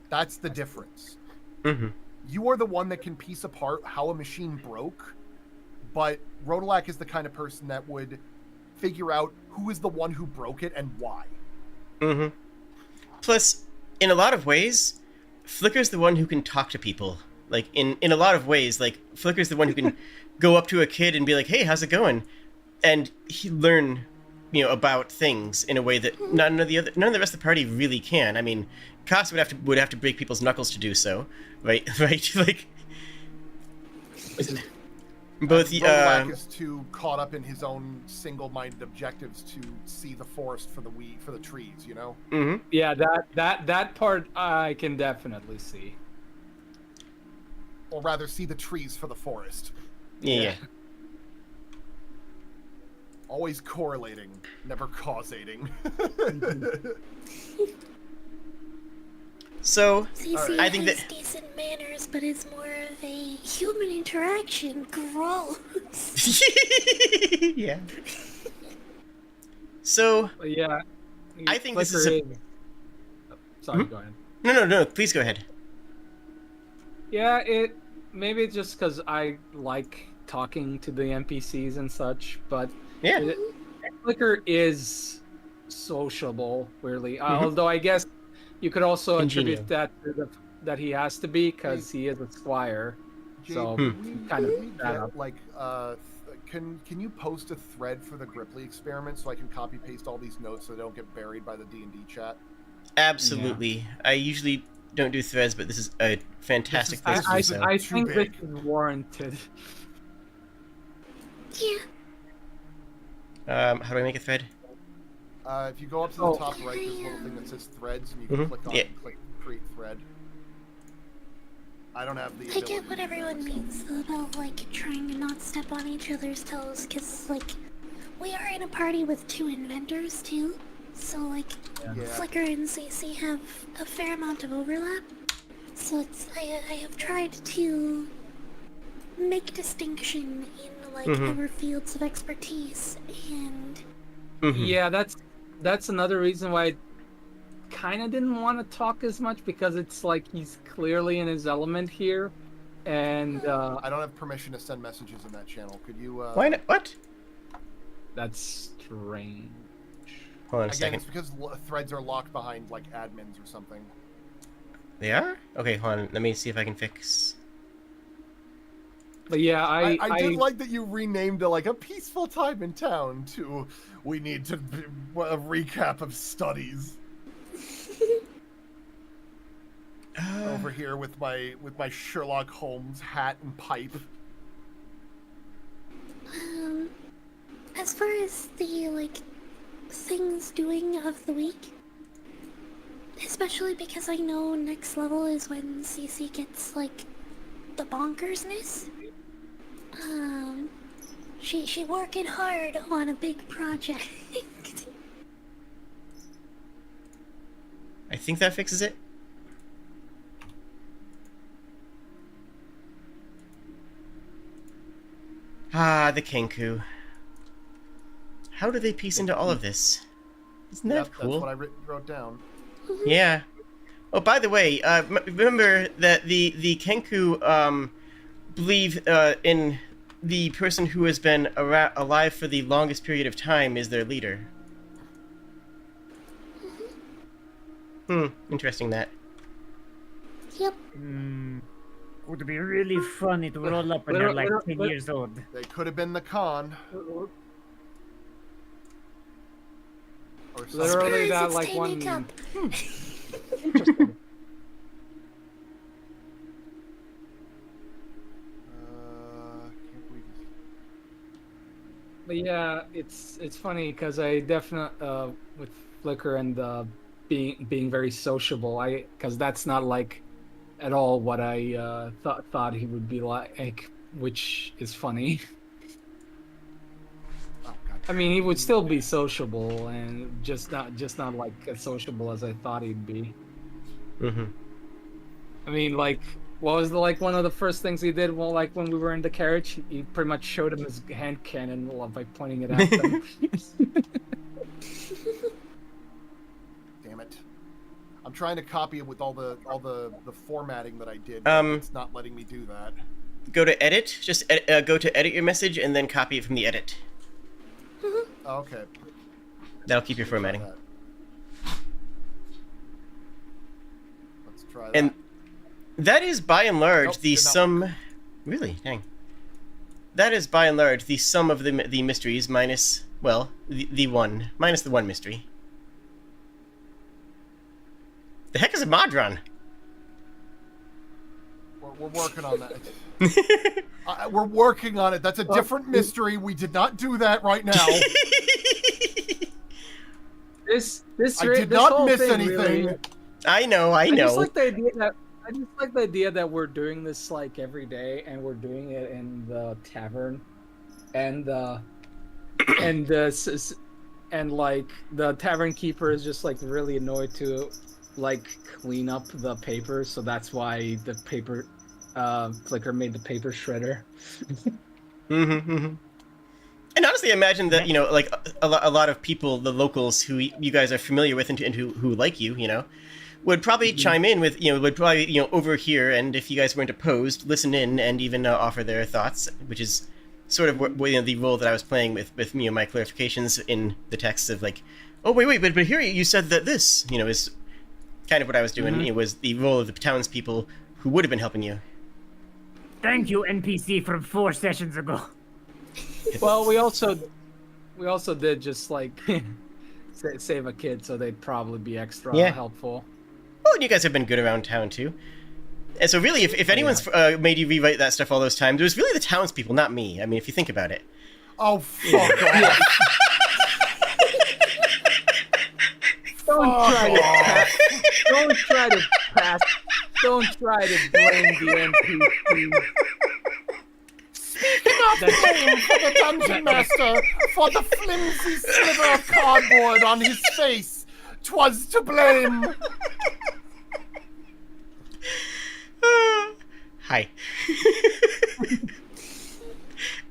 That's the difference. You are the one that can piece apart how a machine broke, but Rodelac is the kind of person that would figure out who is the one who broke it and why. Plus, in a lot of ways, Flickr's the one who can talk to people. In a lot of ways, Flickr's the one who can go up to a kid and be like, hey, how's it going? And he learn about things in a way that none of the rest of the party really can. I mean, Koss would have to break people's knuckles to do so, right? Both Rodolak is too caught up in his own single-minded objectives to see the forest for the trees, you know? Mm-hmm. Yeah, that part I can definitely see. Or rather, see the trees for the forest. Yeah. Always correlating, never causating. So, CC I think has that- decent manners, but is more of a human interaction. Gross. yeah. So, But yeah, I think this Flicker is Sorry, Hmm? go ahead. no, please go ahead. Yeah, maybe it's just because I like talking to the NPCs and such, but Yeah. Flicker is sociable, weirdly. Although I guess you could also attribute that to that he has to be because he is a squire. Jake, So can we that get, up. like, can you post a thread for the Gripply experiment so I can copy paste all these notes so they don't get buried by the D&D chat? Absolutely. I usually don't do threads, but this is a fantastic place to do so. I Too think big. this is warranted. Yeah. How do I make a thread? If you go up to the top right, there's a little thing that says threads, and you can click on it and click create thread. I don't have the I ability get what to do everyone that, so- means though, about like trying to not step on each other's toes, because like we are in a party with 2 inventors too, so like Yeah. Flicker and CC have a fair amount of overlap. So I have tried to make distinction in like our fields of expertise, and Yeah, that's another reason why I kind of didn't want to talk as much, because it's like he's clearly in his element here, and I don't have permission to send messages in that channel. Could you? Why not? What? that's strange. Hold on a Again, second. it's because threads are locked behind like admins or something. They are? Okay, hold on. Let me see if I can fix. But yeah, I did like that you renamed it like a peaceful time in town to we need to be, a recap of studies. Over here with my Sherlock Holmes hat and pipe. as far as the like things doing of the week, especially because I know next level is when CC gets like the bonkersness. She working hard on a big project. I think that fixes it. Ah, the Kenku. How do they piece into all of this? Isn't that Yep, cool? that's what I wrote down. Yeah. Oh, by the way, remember that the Kenku believe in the person who has been alive for the longest period of time is their leader. Interesting that. Yep. Would be really funny to roll up when you're like 10 years old. They could have been the con. Or something. Literally Surprise, that it's like Tay one. Makeup. Interesting. Can't believe this. But yeah, it's funny because I definitely with Flicker and being very sociable. Because that's not like at all what I thought he would be like, which is funny. Oh, God. I mean, he would still be sociable and just not like as sociable as I thought he'd be. Mm-hmm. I mean, like, what was one of the first things he did? Well, like when we were in the carriage, he pretty much showed him his hand cannon by pointing it at them. Damn it! I'm trying to copy it with all the formatting that I did. It's not letting me do that. Go to edit. Just go to edit your message and then copy it from the edit. Oh, okay. That'll keep your Try formatting. that. Let's try that. And that is by and large Nope, the did not sum. Really? Dang. That is by and large the sum of the mysteries minus, well, the one mystery. The heck is a Modron? We're working on that. We're working on it. That's a different mystery. We did not do that right now. This I did not miss anything. Really, I know. I just like the idea that we're doing this like every day, and we're doing it in the tavern, and like the tavern keeper is just like really annoyed to like clean up the paper, so that's why the paper Flicker made the paper shredder. And honestly, I imagine that, like a lot of people, the locals who you guys are familiar with and who like you, would probably chime in with, would probably, overhear, and if you guys weren't opposed, listen in and even offer their thoughts, which is sort of the role that I was playing with my clarifications in the text of like, oh, wait, but here you said that this, is kind of what I was doing. It was the role of the townspeople who would have been helping you. Thank you, NPC from 4 sessions ago. Well, we also did just like save a kid, so they'd probably be extra helpful. Well, and you guys have been good around town too. And so really, if anyone's made you rewrite that stuff all those times, it was really the townspeople, not me. I mean, if you think about it. Oh, fuck off. Don't try to blame the NPC. Speaking of blame for the dungeon master for the flimsy sliver of cardboard on his face, 'twas to blame. Hi.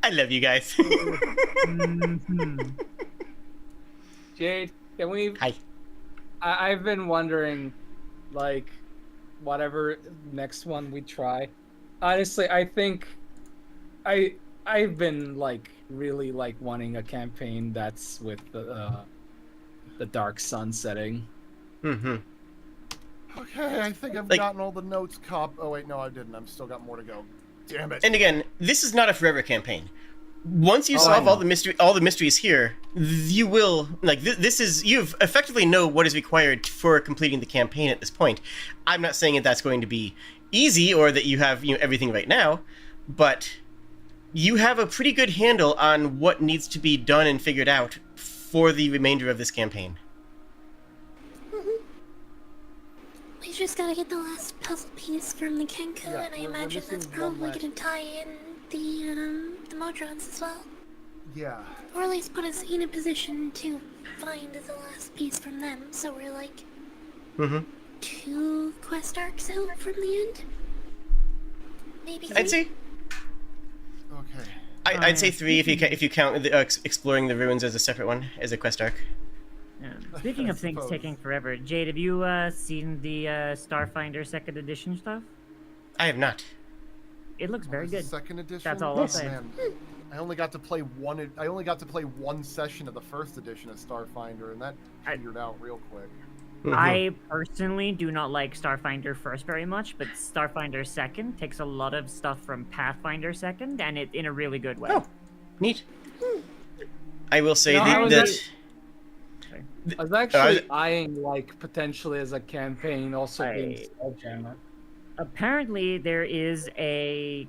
I love you guys. Jade, can we? Hi. I've been wondering, like, whatever next one we try. Honestly, I think I've been like really like wanting a campaign that's with the dark sun setting. Okay, I think I've gotten all the notes, Cop. Oh wait, no, I didn't. I've still got more to go. Damn it. And again, this is not a forever campaign. Once you solve all the mysteries here, you will you've effectively know what is required for completing the campaign at this point. I'm not saying that that's going to be easy or that you have everything right now, but you have a pretty good handle on what needs to be done and figured out for the remainder of this campaign. We just gotta get the last puzzle piece from the Kenku, and I imagine that's probably gonna tie in the Modrons as well. Yeah. Or at least put us in a position to find the last piece from them, so we're like 2 quest arcs out from the end. Maybe 3. I'd say. Okay. I'd say 3 if you count exploring the ruins as a separate one, as a quest arc. Yeah. Speaking of things taking forever, Jade, have you seen the Starfinder 2nd edition stuff? I have not. It looks very good. 2nd edition. That's all I'll say. Man. I only got to play one session of the 1st edition of Starfinder, and that figured out real quick. I personally do not like Starfinder 1st very much, but Starfinder 2nd takes a lot of stuff from Pathfinder 2nd, and it in a really good way. Oh, neat. I will say I was actually I was- eyeing like potentially as a campaign also being Spelljammer. Apparently, there is a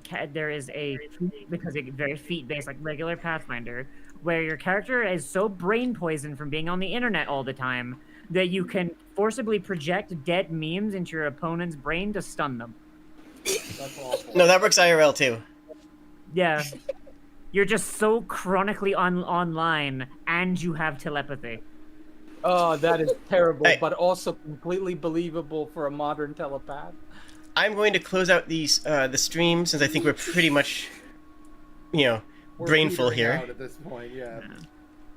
because it's very feat based like regular Pathfinder, where your character is so brain poisoned from being on the internet all the time that you can forcibly project dead memes into your opponent's brain to stun them. That's awful. No, that works IRL too. Yeah, you're just so chronically online, and you have telepathy. Oh, that is terrible, Hey. but also completely believable for a modern telepath. I'm going to close out the stream since I think we're pretty much, We're brainful petering here. out at this point, yeah.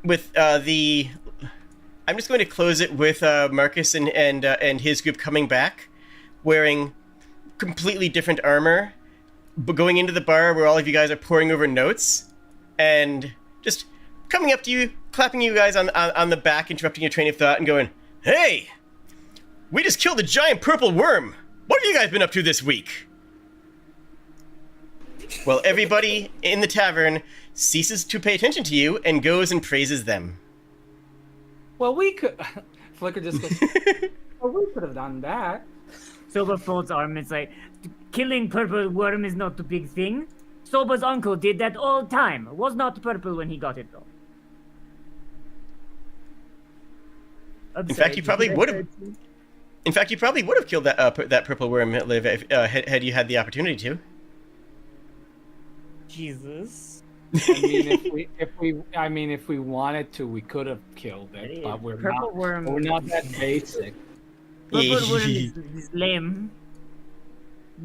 With I'm just going to close it with Marcus and his group coming back, wearing completely different armor, but going into the bar where all of you guys are poring over notes, and just coming up to you, clapping you guys on the back, interrupting your train of thought, and going, "Hey, we just killed a giant purple worm. What have you guys been up to this week?" Well, everybody in the tavern ceases to pay attention to you and goes and praises them. Well, we could... Flicker just goes, well, we could have done that. Silver folds arm and it's like, Killing purple worm is not the big thing. Soba's uncle did that all time. Was not purple when he got it though. In fact, you probably would have. In fact, you probably would have killed that purple worm, Liv, had you had the opportunity to. Jesus. I mean, if we wanted to, we could have killed it, but we're Purple not. worm. We're not that basic. Purple worm is lame.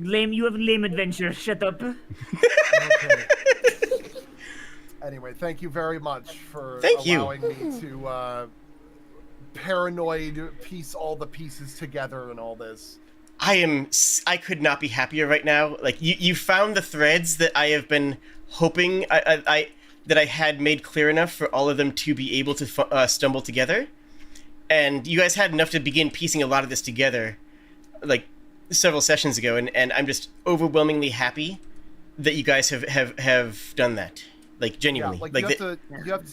Lame. You have a lame adventure. Shut up. Okay. Anyway, thank you very much for allowing me to paranoid piece all the pieces together and all this. I could not be happier right now. Like, you found the threads that I have been hoping that I had made clear enough for all of them to be able to stumble together. And you guys had enough to begin piecing a lot of this together, like, several sessions ago, and I'm just overwhelmingly happy that you guys have done that. Like, genuinely. Yeah, you have to,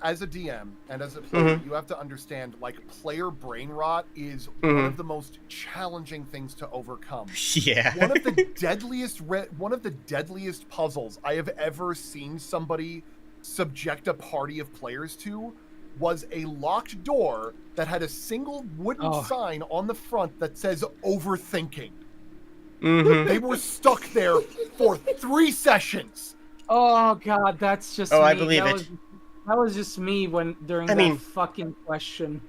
as a DM and as a player, you have to understand, like, player brain rot is one of the most challenging things to overcome. Yeah. One of the deadliest puzzles I have ever seen somebody subject a party of players to was a locked door that had a single wooden sign on the front that says overthinking. They were stuck there for 3 sessions. Oh God, that's just. Oh, me. I believe it. That was just me during that fucking question.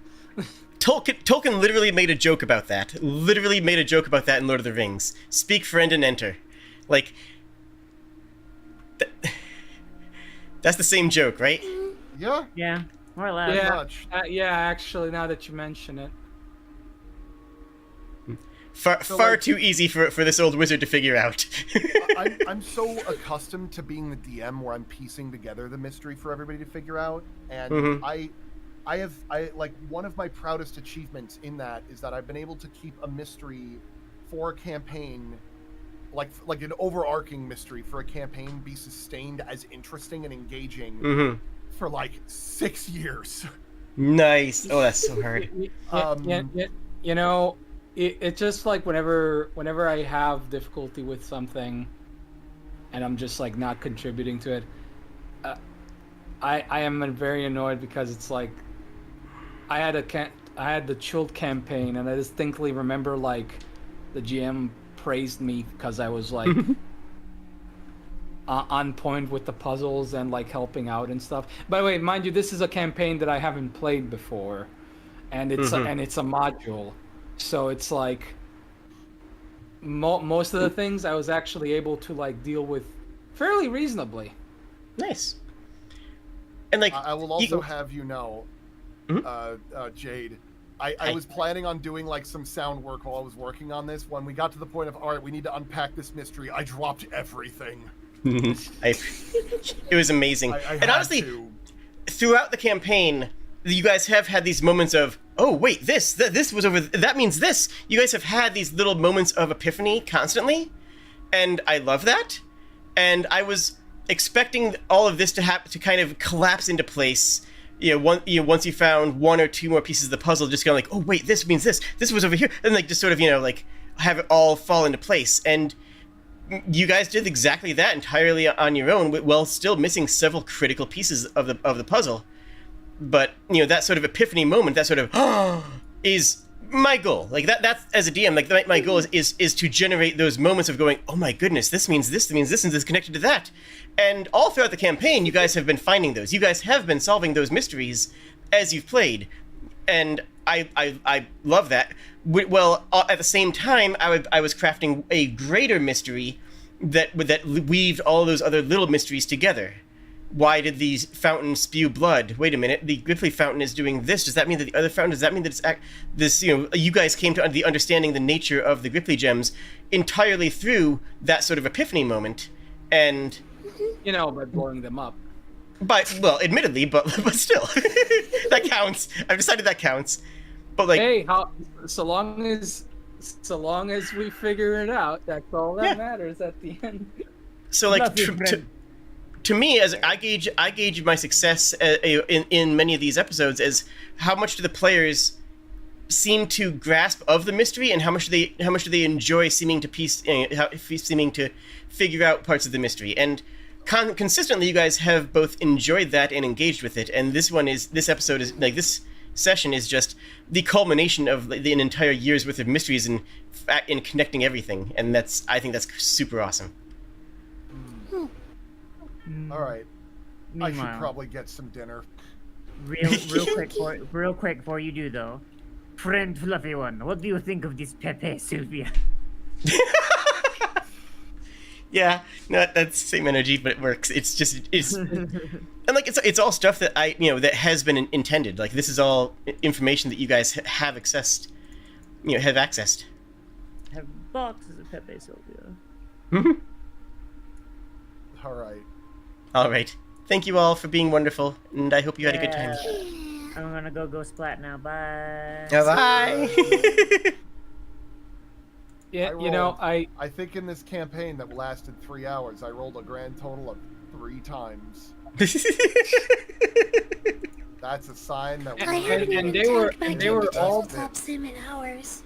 Tolkien literally made a joke about that. Literally made a joke about that in Lord of the Rings. Speak, friend, and enter. Like, that's the same joke, right? Yeah. Yeah. More or less. Yeah, actually, now that you mention it. Far too easy for this old wizard to figure out. I'm so accustomed to being the DM where I'm piecing together the mystery for everybody to figure out, and I like one of my proudest achievements in that is that I've been able to keep a mystery for a campaign, like an overarching mystery for a campaign, be sustained as interesting and engaging for like 6 years. Nice. Oh, that's so hard. You know. It's just like whenever I have difficulty with something, and I'm just like not contributing to it, I am very annoyed because it's like I had the Chilled campaign, and I distinctly remember like the GM praised me because I was like on point with the puzzles and like helping out and stuff. By the way, mind you, this is a campaign that I haven't played before, and it's a module. So it's like most of the things I was actually able to like deal with fairly reasonably. Nice. And like I will also have you know, Jade, I was planning on doing like some sound work while I was working on this. When we got to the point of, all right, we need to unpack this mystery, I dropped everything. It was amazing. And honestly, throughout the campaign, you guys have had these moments of, oh wait, this was over. That means this. You guys have had these little moments of epiphany constantly, and I love that. And I was expecting all of this to kind of collapse into place. Once you found 1 or 2 more pieces of the puzzle, just kind of like, oh wait, this means this. This was over here, and like just sort of like have it all fall into place. And you guys did exactly that entirely on your own, while still missing several critical pieces of the puzzle. But that sort of epiphany moment, that sort of is my goal. Like that's as a DM, like my goal is to generate those moments of going, oh my goodness, this means this means this, and this is connected to that. And all throughout the campaign, you guys have been finding those. You guys have been solving those mysteries as you've played, and I love that. Well, at the same time, I was crafting a greater mystery that weaved all those other little mysteries together. Why did these fountains spew blood? Wait a minute, the Gripply fountain is doing this. Does that mean that the other fountain, does that mean that it's this, you guys came to the understanding the nature of the Gripply gems entirely through that sort of epiphany moment, and... by blowing them up. Well, admittedly, but still. That counts. I've decided that counts. But like... Hey, so long as we figure it out, that's all that matters at the end. So like... To me, as I gauge my success in many of these episodes as how much do the players seem to grasp of the mystery, and how much do they enjoy seeming to seeming to figure out parts of the mystery. And consistently, you guys have both enjoyed that and engaged with it. And this episode is like this session is just the culmination of an entire year's worth of mysteries in connecting everything, and I think that's super awesome. All right. I should Meanwhile, probably get some dinner. real quick before you do though, friend Fluffy One, what do you think of this Pepe Sylvia? Yeah, no, that's same energy, but it works. It's and like it's all stuff that that has been intended. Like this is all information that you guys have accessed, have accessed. Have boxes of Pepe Sylvia. All right. All right. Thank you all for being wonderful, and I hope you had a good time. I'm gonna go splat now. Bye. Bye. Yeah, I think in this campaign that lasted 3 hours, I rolled a grand total of 3 times. That's a sign that I haven't even they were all all Tabletop Sim in hours.